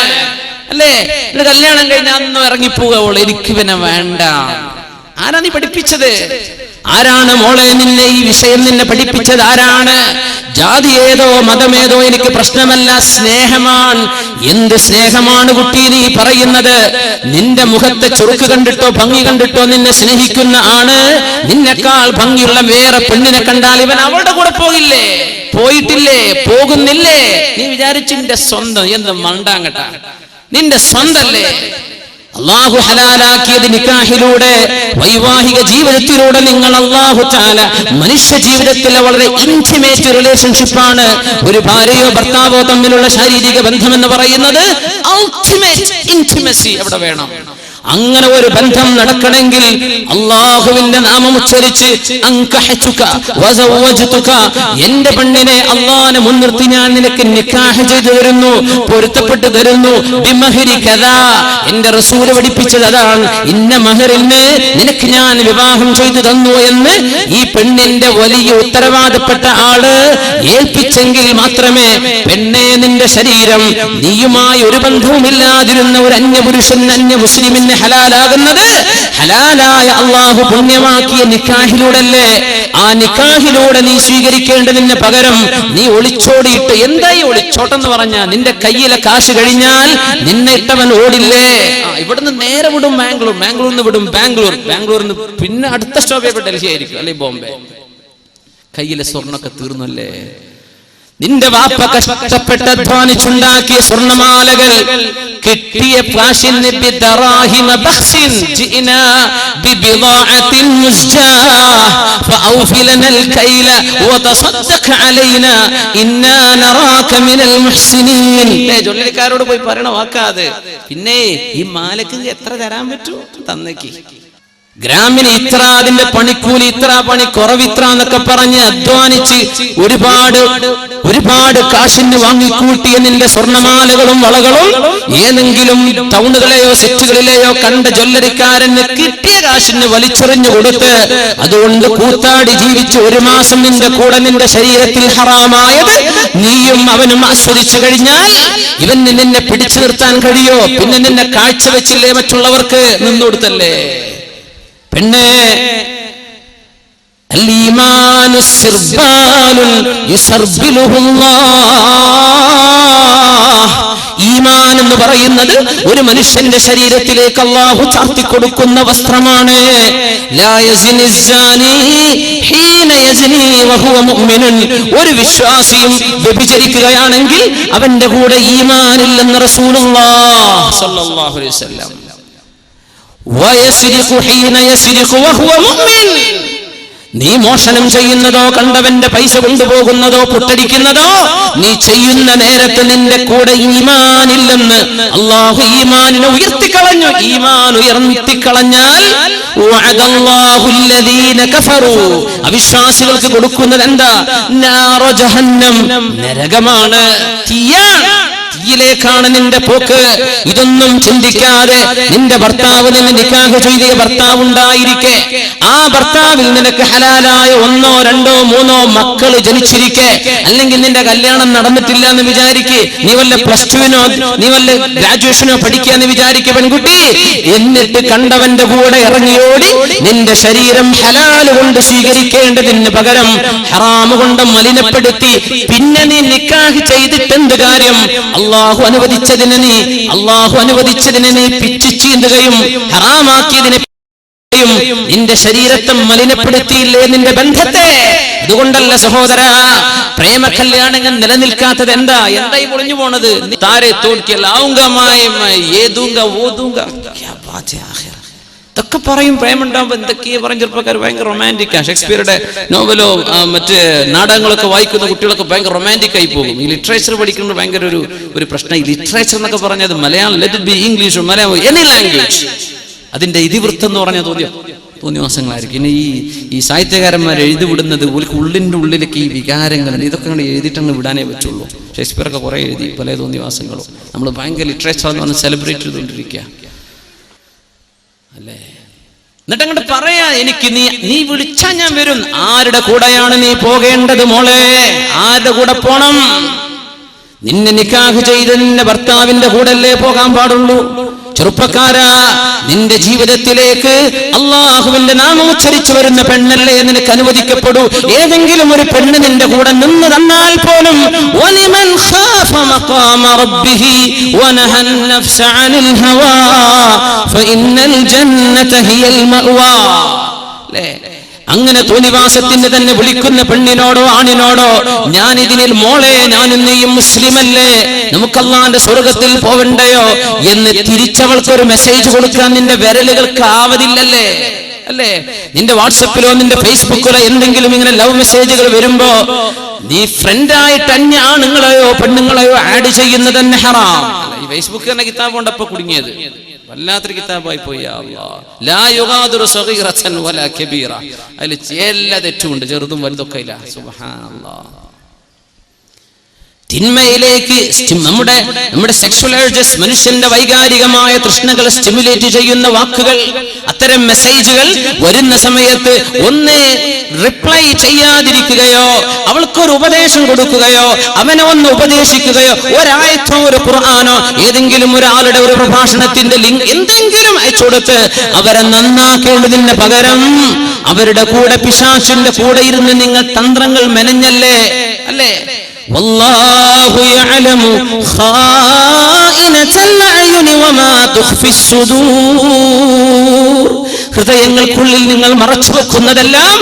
അല്ലേ? കല്യാണം കഴിഞ്ഞാൽ അന്ന് ഇറങ്ങിപ്പോവുള്ളൂ, എനിക്ക് പിന്നെ വേണ്ട. ആരാ നീ പഠിപ്പിച്ചത്? ആരാണ് മോളെ നിന്നെ ഈ വിഷയം നിന്നെ പഠിപ്പിച്ചത്? ആരാണ്? ജാതി ഏതോ മതമേതോ എനിക്ക് പ്രശ്നമല്ല, സ്നേഹമാണ്. എന്ത് സ്നേഹമാണ് കുട്ടി നീ പറയുന്നത്? നിന്റെ മുഖത്തെ ചുറുക്ക് കണ്ടിട്ടോ ഭംഗി കണ്ടിട്ടോ നിന്നെ സ്നേഹിക്കുന്ന ആണ് നിന്നെക്കാൾ ഭംഗിയുള്ള വേറെ പെണ്ണിനെ കണ്ടാൽ ഇവൻ അവളുടെ കൂടെ പോകില്ലേ? പോയിട്ടില്ലേ? പോകുന്നില്ലേ? നീ വിചാരിച്ചു നിന്റെ സ്വന്തം എന്ത് മണ്ടാങ്ങട്ട, നിന്റെ സ്വന്തല്ലേ? അള്ളാഹു ഹലാലാക്കിയത് നിക്കാഹിലൂടെ, വൈവാഹിക ജീവിതത്തിലൂടെ. നിങ്ങൾ അള്ളാഹു തആല മനുഷ്യ ജീവിതത്തിലെ വളരെ ഇന്റിമേറ്റ് റിലേഷൻഷിപ്പാണ് ഒരു ഭാര്യയോ ഭർത്താവോ തമ്മിലുള്ള ശാരീരിക ബന്ധം എന്ന് പറയുന്നത്. അൾട്ടിമേറ്റ് ഇന്റിമസി അവിടെ വേണം. അങ്ങനെ ഒരു ബന്ധം നടക്കണമെങ്കിൽ അള്ളാഹുവിന്റെ നാമം ഉച്ചരിച്ച് അൻകഹതുക വസവ്വജ്തുക, എന്റെ പെണ്ണിനെ അള്ളാഹനെ മുൻനിർത്തി ഞാൻ നിനക്ക് നിക്കാഹ് ചെയ്തു തരുന്നു, പൊരുത്തപ്പെട്ടു തരുന്നു. ബിമഹരി കദാ, എന്റെ റസൂൽ പഠിപ്പിച്ചത് അതാണ്. ഇന്ന മഹറിന് നിനക്ക് ഞാൻ വിവാഹം ചെയ്തു തന്നു എന്ന് ഈ പെണ്ണിന്റെ വലിയ ഉത്തരവാദപ്പെട്ട ആള് ഏൽപ്പിച്ചെങ്കിൽ മാത്രമേ പെണ്ണെ നിന്റെ ശരീരം നീയുമായി ഒരു ബന്ധവുമില്ലാതിരുന്ന ഒരു അന്യപുരുഷൻ അന്യ മുസ്ലിമിന് ഹലാലാകുന്നത് ഹലാലായ അള്ളാഹു പുണ്യമാക്കിയ നിക്കാഹിലൂടല്ലേ? ആ നിക്കാഹിലൂടെ നീ സ്വീകരിക്കേണ്ടതിന് പകരം നീ ഒളിച്ചോടിയിട്ട്, എന്തായി ഒളിച്ചോട്ടെന്ന് പറഞ്ഞാൽ നിന്റെ കയ്യിലെ കാശ് കഴിഞ്ഞാൽ നിന്നെ ഇട്ടവൻ ഓടില്ലേ? ഇവിടുന്ന് നേരെ വിടും ബാംഗ്ലൂർ, ബാംഗ്ലൂരിൽ നിന്ന് വിടും ബാംഗ്ലൂരിൽ നിന്ന് പിന്നെ അടുത്ത സ്റ്റോപ്പ് ഡൽഹി ആയിരിക്കും, അല്ലെ ബോംബെ. കയ്യിലെ സ്വർണ്ണൊക്കെ തീർന്നല്ലേ? നിന്റെ വാപ്പ കഷ്ടപ്പെട്ട് അധ്വാനിച്ചുണ്ടാക്കിയ സ്വർണ്ണമാലകൾ കിട്ടിയ ഫ്ലാഷിന് ബിദറാഹിമ ബഖ്സിൻ ജിനാ ബിബിദാഅത്തിൻ മുസ്ജാ ഫഔഫി ലനൽ കൈല വതസദ്ദഖ് അലൈനാ ഇന്നാ നറാക മിനൽ മുഹ്സിനീൻ. ജോലിക്കാരോട് പോയി പറയണ വാക്കാത്. പിന്നെ ഈ മാലക്ക് എത്ര തരാൻ പറ്റൂ? തന്നേക്ക്. ഗ്രാമിന് ഇത്ര, അതിന്റെ പണിക്കൂലി ഇത്ര, പണി കുറവിത്ര എന്നൊക്കെ പറഞ്ഞ് അധ്വാനിച്ച് ഒരുപാട് കാശിന് വാങ്ങിക്കൂട്ടിയ നിന്റെ സ്വർണമാലകളും വളകളും ഏതെങ്കിലും ടൗണുകളെയോ സിറ്റികളിലെയോ കണ്ട ജ്വല്ലറിക്കാരന് കിട്ടിയ കാശിന് വലിച്ചെറിഞ്ഞു കൊടുത്ത് അതുകൊണ്ട് കൂത്താടി ജീവിച്ച് 1 മാസം നിന്റെ കൂടെ നിന്റെ ശരീരത്തിൽ ഹറാമായത് നീയും അവനും ആസ്വദിച്ചു കഴിഞ്ഞാൽ ഇവന് നിന്നെ പിടിച്ചു നിർത്താൻ കഴിയോ? പിന്നെ നിന്നെ കാഴ്ചവെച്ചില്ലേ മറ്റുള്ളവർക്ക് നിന്നുകൊടുത്തല്ലേ? പെണ്ണേ, അൽ-ഈമാനു സിർബാലുൻ യുസർബിലുഹുല്ലാഹ്. ഈമാൻ എന്ന് പറയുന്നത് ഒരു മനുഷ്യന്റെ ശരീരത്തിലേക്ക് അല്ലാഹു ചാർത്തി കൊടുക്കുന്ന വസ്ത്രമാണ്. ലാ യസ്നി الزാനി ഹീന യസ്നി വഹുവ മുഅ്മിനുൻ. ഒരു വിശ്വാസിയും വ്യഭിചരിക്കുകയാണെങ്കിൽ അവന്റെ കൂടെ ഈമാൻ ഇല്ലെന്ന് റസൂലുള്ളാഹി സ്വല്ലല്ലാഹു അലൈഹി വസല്ലം. വയസ്രിഖു ഹീന യസ്രിഖു വഹുവ മുഅ്മിൻ. നീ മോഷണം ചെയ്യുന്നതോ കണ്ടവന്റെ പൈസ കൊണ്ടുപോകുന്നതോ പുട്ടടിക്കുന്നതോ നീ ചെയ്യുന്ന നേരത്ത് നിന്റെ കൂടെ ഈമാനില്ലെന്ന് അല്ലാഹു ഈമാനിനെ ഉയർത്തിക്കളഞ്ഞു. ഈമാൻ ഉയർത്തിക്കളഞ്ഞാൽ വഅദല്ലാഹുല്ലദീന കഫറൂ, അവിശ്വാസികൾക്ക് കൊടുക്കുന്നത് എന്താ? നാറു ജഹന്നം, നരകമാണ്, തീയാണ്. യിലേക്കാണ് നിന്റെ പോക്ക്. ഇതൊന്നും ചിന്തിക്കാതെ നിന്റെ ഭർത്താവ് നിന്നെ നിക്കാഹ് ചെയ്ത ഭർത്താവ് ഉണ്ടായിരിക്കെ ആ ഭർത്താവിൽ നിനക്ക് ഹലാലായ 1, 2, 3 മക്കൾ ജനിച്ചിരിക്കെ, അല്ലെങ്കിൽ നിന്റെ കല്യാണം നടന്നിട്ടില്ല എന്ന് വിചാരിക്കെ, നീ വല്ല +2നോ നീ വല്ല ഗ്രാജുവേഷനോ പഠിക്കാന്ന് വിചാരിക്കെ പെൺകുട്ടി, എന്നിട്ട് കണ്ടവന്റെ കൂടെ ഇറങ്ങിയോടി നിന്റെ ശരീരം ഹലാല് കൊണ്ട് സ്വീകരിക്കേണ്ടതിന് പകരം ഹറാമ് കൊണ്ട് മലിനപ്പെടുത്തി പിന്നെ നീ നിക്കാഹ് ചെയ്തിട്ടെന്ത് കാര്യം? അല്ലാഹു അനുവദിച്ചതിനെ നീ പിച്ചു ചീന്തുകയും ഹറാമാക്കിയതിനെ നിന്റെ ശരീരത്തെ മലിനപ്പെടുത്തിയില്ലേ നിന്റെ ബന്ധത്തെ? അതുകൊണ്ടല്ല സഹോദര, പ്രേമ കല്യാണങ്ങൾ നിലനിൽക്കാത്തത് എന്താ? എന്തായി പൊളിഞ്ഞു പോണത്? താരെ തോൽക്കിയല്ല ഇതൊക്കെ പറയും. പ്രേമുണ്ടാകുമ്പോ എന്തൊക്കെയാ പറയും ചെറുപ്പക്കാർ, ഭയങ്കര റൊമാൻറ്റിക്കാ. ഷേക്സ്പിയറുടെ നോവലോ മറ്റ് നാടകങ്ങളൊക്കെ വായിക്കുന്ന കുട്ടികളൊക്കെ ഭയങ്കര റൊമാൻറ്റിക് ആയി പോകും. ഈ ലിറ്ററേച്ചർ പഠിക്കുന്നത് ഭയങ്കര ഒരു പ്രശ്നം. ഈ ലിറ്ററേച്ചർ എന്നൊക്കെ പറഞ്ഞത് Malayalam, let be English, Malayalam, any language, അതിന്റെ ഇതിവൃത്തം എന്ന് പറഞ്ഞാൽ തോന്നിവാസങ്ങളായിരിക്കും. പിന്നെ ഈ സാഹിത്യകാരന്മാർ എഴുതി വിടുന്നത് ഉള്ളിൻ്റെ ഉള്ളിലേക്ക് ഈ വികാരങ്ങൾ ഇതൊക്കെ എഴുതിയിട്ടങ്ങ് വിടാനേ പറ്റുള്ളൂ. ഷേക്സ്പിയറൊക്കെ കുറെ എഴുതി പല തോന്നിവാസങ്ങളും. നമ്മൾ ഭയങ്കര ലിറ്ററേച്ചർ എന്ന് പറഞ്ഞ് സെലിബ്രേറ്റ് ചെയ്തുകൊണ്ടിരിക്കുക അല്ലേ? എന്നിട്ട് അങ്ങോട്ട് പറയാ, എനിക്ക് നീ വിളിച്ചാ ഞാൻ വരും. ആരുടെ കൂടെയാണ് നീ പോകേണ്ടത് മോളെ? ആരുടെ കൂടെ പോണം? നിന്നെ നിക്കാഹ് ചെയ്ത നിന്റെ ഭർത്താവിന്റെ കൂടല്ലേ പോകാൻ പാടുള്ളൂ. ചെറുപ്പക്കാരാ, നിന്റെ ജീവിതത്തിലേക്ക് അള്ളാഹുവിന്റെ നാമോച്ചരിച്ചു വരുന്ന പെണ്ണല്ലേ നിനക്ക് അനുവദിക്കപ്പെടൂ. ഏതെങ്കിലും ഒരു പെണ്ണ് നിന്റെ കൂടെ നിന്ന് തന്നാൽ പോലും വലിമൻ ഖാഫ മഖാമ റബ്ബിഹി വനഹൻ നഫ്സ അനിൽ ഹവാ ഫഇന്നൽ ജന്നത ഹിയൽ മഅവാ. അങ്ങനെ തോന്നിവാസത്തിന് തന്നെ വിളിക്കുന്ന പെണ്ണിനോടോ ആണിനോടോ ഞാൻ ഇതിനിൽ മോളെ ഞാനും നീയും മുസ്ലിമല്ലേ, നമുക്ക് അല്ലാഹുവിന്റെ സ്വർഗത്തിൽ പോവണ്ടയോ എന്ന് തിരിച്ചവൾക്കൊരു മെസ്സേജ് കൊടുക്കാൻ നിന്റെ വിരലുകൾക്ക് ആവതില്ലല്ലേ? അല്ലേ? നിന്റെ വാട്സപ്പിലോ നിന്റെ ഫേസ്ബുക്കിലോ എന്തെങ്കിലും ഇങ്ങനെ ലവ് മെസ്സേജുകൾ വരുമ്പോ നീ ഫ്രണ്ടായിട്ട് അന്യ ആണുങ്ങളെയോ പെണ്ണുങ്ങളെയോ ആഡ് ചെയ്യുന്നത് തന്നെ ഹറാം. ഈ ഫേസ്ബുക്ക് തന്നെ കിതാബ് കൊണ്ടപ്പോ കുടുങ്ങിയത് വല്ലാത്തൊരു കിതാബായി പോയി. ലാ യുഗാദിറു സഗീറതൻ വലാ കബീറ, അതിൽ എല്ലാ തെറ്റുമുണ്ട്, ചെറുതും വലുതൊക്കെ ഇല്ല. സുബ്ഹാനല്ലാഹ്. തിന്മയിലേക്ക് നമ്മുടെ സെക്ഷൽ ഏർജസ്, മനുഷ്യന്റെ വൈകാരികമായ തൃഷ്ണകൾ സ്റ്റിമുലേറ്റ് ചെയ്യുന്ന വാക്കുകൾ, അത്തരം മെസ്സേജുകൾ വരുന്ന സമയത്ത് ഒന്ന് റിപ്ലൈ ചെയ്യാതിരിക്കുകയോ അവൾക്കൊരു ഉപദേശം കൊടുക്കുകയോ അവനെ ഒന്ന് ഉപദേശിക്കുകയോ ഒരായത്തോ ഒരു ഖുർആനോ ഏതെങ്കിലും ഒരാളുടെ ഒരു പ്രഭാഷണത്തിന്റെ ലിങ്ക് എന്തെങ്കിലും അയച്ചു കൊടുത്ത് അവരെ നന്നാക്കേണ്ടതിന് പകരം അവരുടെ കൂടെ പിശാചിന്റെ കൂടെ ഇരുന്ന് നിങ്ങൾ തന്ത്രങ്ങൾ മെനഞ്ഞല്ലേ? അല്ലേ? വല്ലാഹു യഅലമു ഖായിനതൽ അയുനി വമാ തുഖ്ഫിസ് സുദൂർ. ഹൃദയങ്ങൾക്കുള്ളിൽ നിങ്ങൾ മറച്ചു വെക്കുന്നതെല്ലാം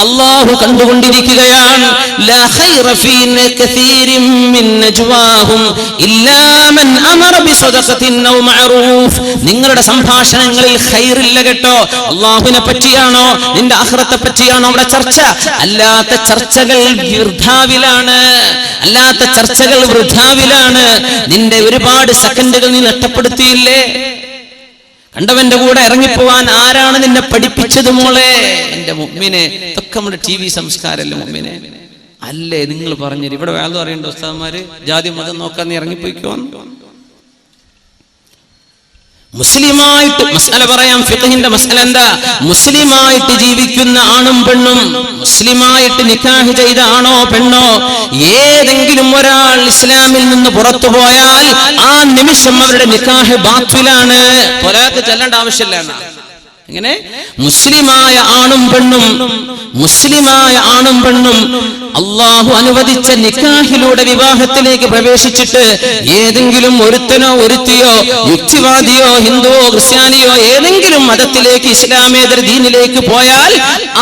അല്ലാഹു കണ്ടുകൊണ്ടിരിക്കുകയാണ്. ലാ ഖൈറ ഫീ കസീരിൻ മിൻ നജ്വാഹും ഇല്ലാ മൻ അമറ ബിസദഖത്തിൻ ഔ മഅറൂഫ്. നിങ്ങളുടെ സംഭാഷണങ്ങളിൽ ഖൈറില്ല കേട്ടോ. അല്ലാഹുവിനെ പറ്റിയാണോ നിന്റെ ആഖിറത്തെ പറ്റിയാണോ അവിടെ ചർച്ച? അല്ലാത്ത ചർച്ചകൾ വൃഥാവിലാണ്. നിന്റെ ഒരുപാട് സെക്കൻഡുകൾ നീ നഷ്ടപ്പെടുത്തിയില്ലേ? കണ്ടവന്റെ കൂടെ ഇറങ്ങിപ്പോവാൻ ആരാണ് നിന്നെ പഠിപ്പിച്ചത് മോളെ? എന്റെ മുഅ്മിനെ, ഇതൊക്കെ നമ്മുടെ TV സംസ്കാരമല്ലേ മുഅ്മിനെ? അല്ലേ? നിങ്ങൾ പറഞ്ഞത് ഇവിടെ വേദം അറിയണ്ട ഉസ്താദന്മാര് ജാതി മതം നോക്കാൻ നീ ഇറങ്ങിപ്പോയിക്കോ. മുസ്ലിമായിട്ട് മസ്അല പറയാം. ഫിഖ്ഹിന്റെ മസ്അല എന്താ? മുസ്ലിമായിട്ട് ജീവിക്കുന്ന ആണും പെണ്ണും, മുസ്ലിമായിട്ട് നിക്കാഹ് ചെയ്ത ആണോ പെണ്ണോ, ഏതെങ്കിലും ഒരാൾ ഇസ്ലാമിൽ നിന്ന് പുറത്തു പോയാൽ ആ നിമിഷം അവരുടെ നിക്കാഹ് ബാത്തിലാണ്. ഒരാൾക്ക് ചെല്ലേണ്ട ആവശ്യമില്ല. എങ്ങനെ? മുസ്ലിമായ ആണും പെണ്ണും, മുസ്ലിമായ ആണും പെണ്ണും അള്ളാഹു അനുവദിച്ച നിക്കാഹിലൂടെ വിവാഹത്തിലേക്ക് പ്രവേശിച്ചിട്ട് ഏതെങ്കിലും ഒരുത്തനോ ഒരുത്തിയോ യുക്തിവാദിയോ ഹിന്ദുവോ ക്രിസ്ത്യാനിയോ ഏതെങ്കിലും മതത്തിലേക്ക് ഇസ്ലാമേതര ദീനിലേക്ക് പോയാൽ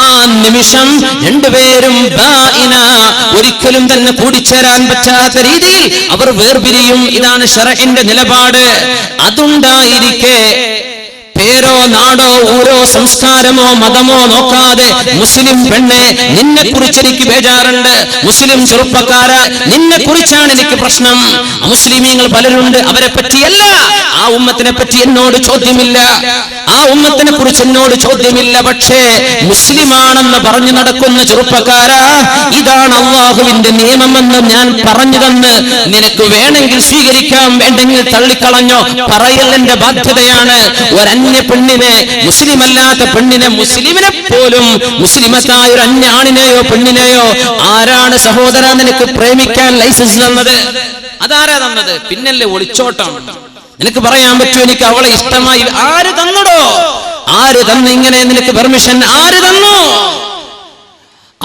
ആ നിമിഷം രണ്ടുപേരും ബാഇന, ഒരിക്കലും തന്നെ കൂടിച്ചേരാൻ പറ്റാത്ത രീതിയിൽ അവർ വേർപിരിയും. ഇതാണ് ശറഇന്റെ നിലപാട്. അതുണ്ടായിരിക്കെ പേരോ നാടോ ഊരോ സംസ്കാരമോ മതമോ നോക്കാതെ മുസ്ലിം പെണ്ണെ, നിന്നെ കുറിച്ച് എനിക്ക് ബേജാറുണ്ട്. മുസ്ലിം ചെറുപ്പക്കാര, നിന്നെ കുറിച്ചാണ് എനിക്ക് പ്രശ്നം. മുസ്ലിമീങ്ങൾ പലരുണ്ട്, അവരെ പറ്റിയല്ല, ആ ഉമ്മത്തിനെ പറ്റി എന്നോട് ചോദ്യമില്ല, ആ ഉമ്മത്തിനെ കുറിച്ച് എന്നോട് ചോദ്യമില്ല. പക്ഷേ മുസ്ലിമാണെന്ന് പറഞ്ഞു നടക്കുന്ന ചെറുപ്പക്കാര, ഇതാണ് അള്ളാഹുവിന്റെ നിയമമെന്ന് ഞാൻ പറഞ്ഞു തന്ന് നിനക്ക് വേണമെങ്കിൽ സ്വീകരിക്കാം, വേണ്ടെങ്കിൽ തള്ളിക്കളഞ്ഞോ, പറയൽ എന്റെ ബാധ്യതയാണ്. പെണ്ണിനെ, മുസ്ലിമല്ലാത്ത പെണ്ണിനെ, മുസ്ലിമിനെ പോലും മുസ്ലിമത്തായ ഒരു അന്യ ആണിനെയോ പെണ്ണിനെയോ ആരാണ് സഹോദര നിനക്ക് പ്രേമിക്കാൻ ലൈസൻസ് തന്നത്? അതാരാ തന്നത്? പിന്നല്ലേ ഒളിച്ചോട്ടം. നിനക്ക് പറയാൻ പറ്റുമോ എനിക്ക് അവളെ ഇഷ്ടമായി? ആര് തന്നടോ? ആര് തന്നു ഇങ്ങനെ നിനക്ക് പെർമിഷൻ? ആര് തന്നു?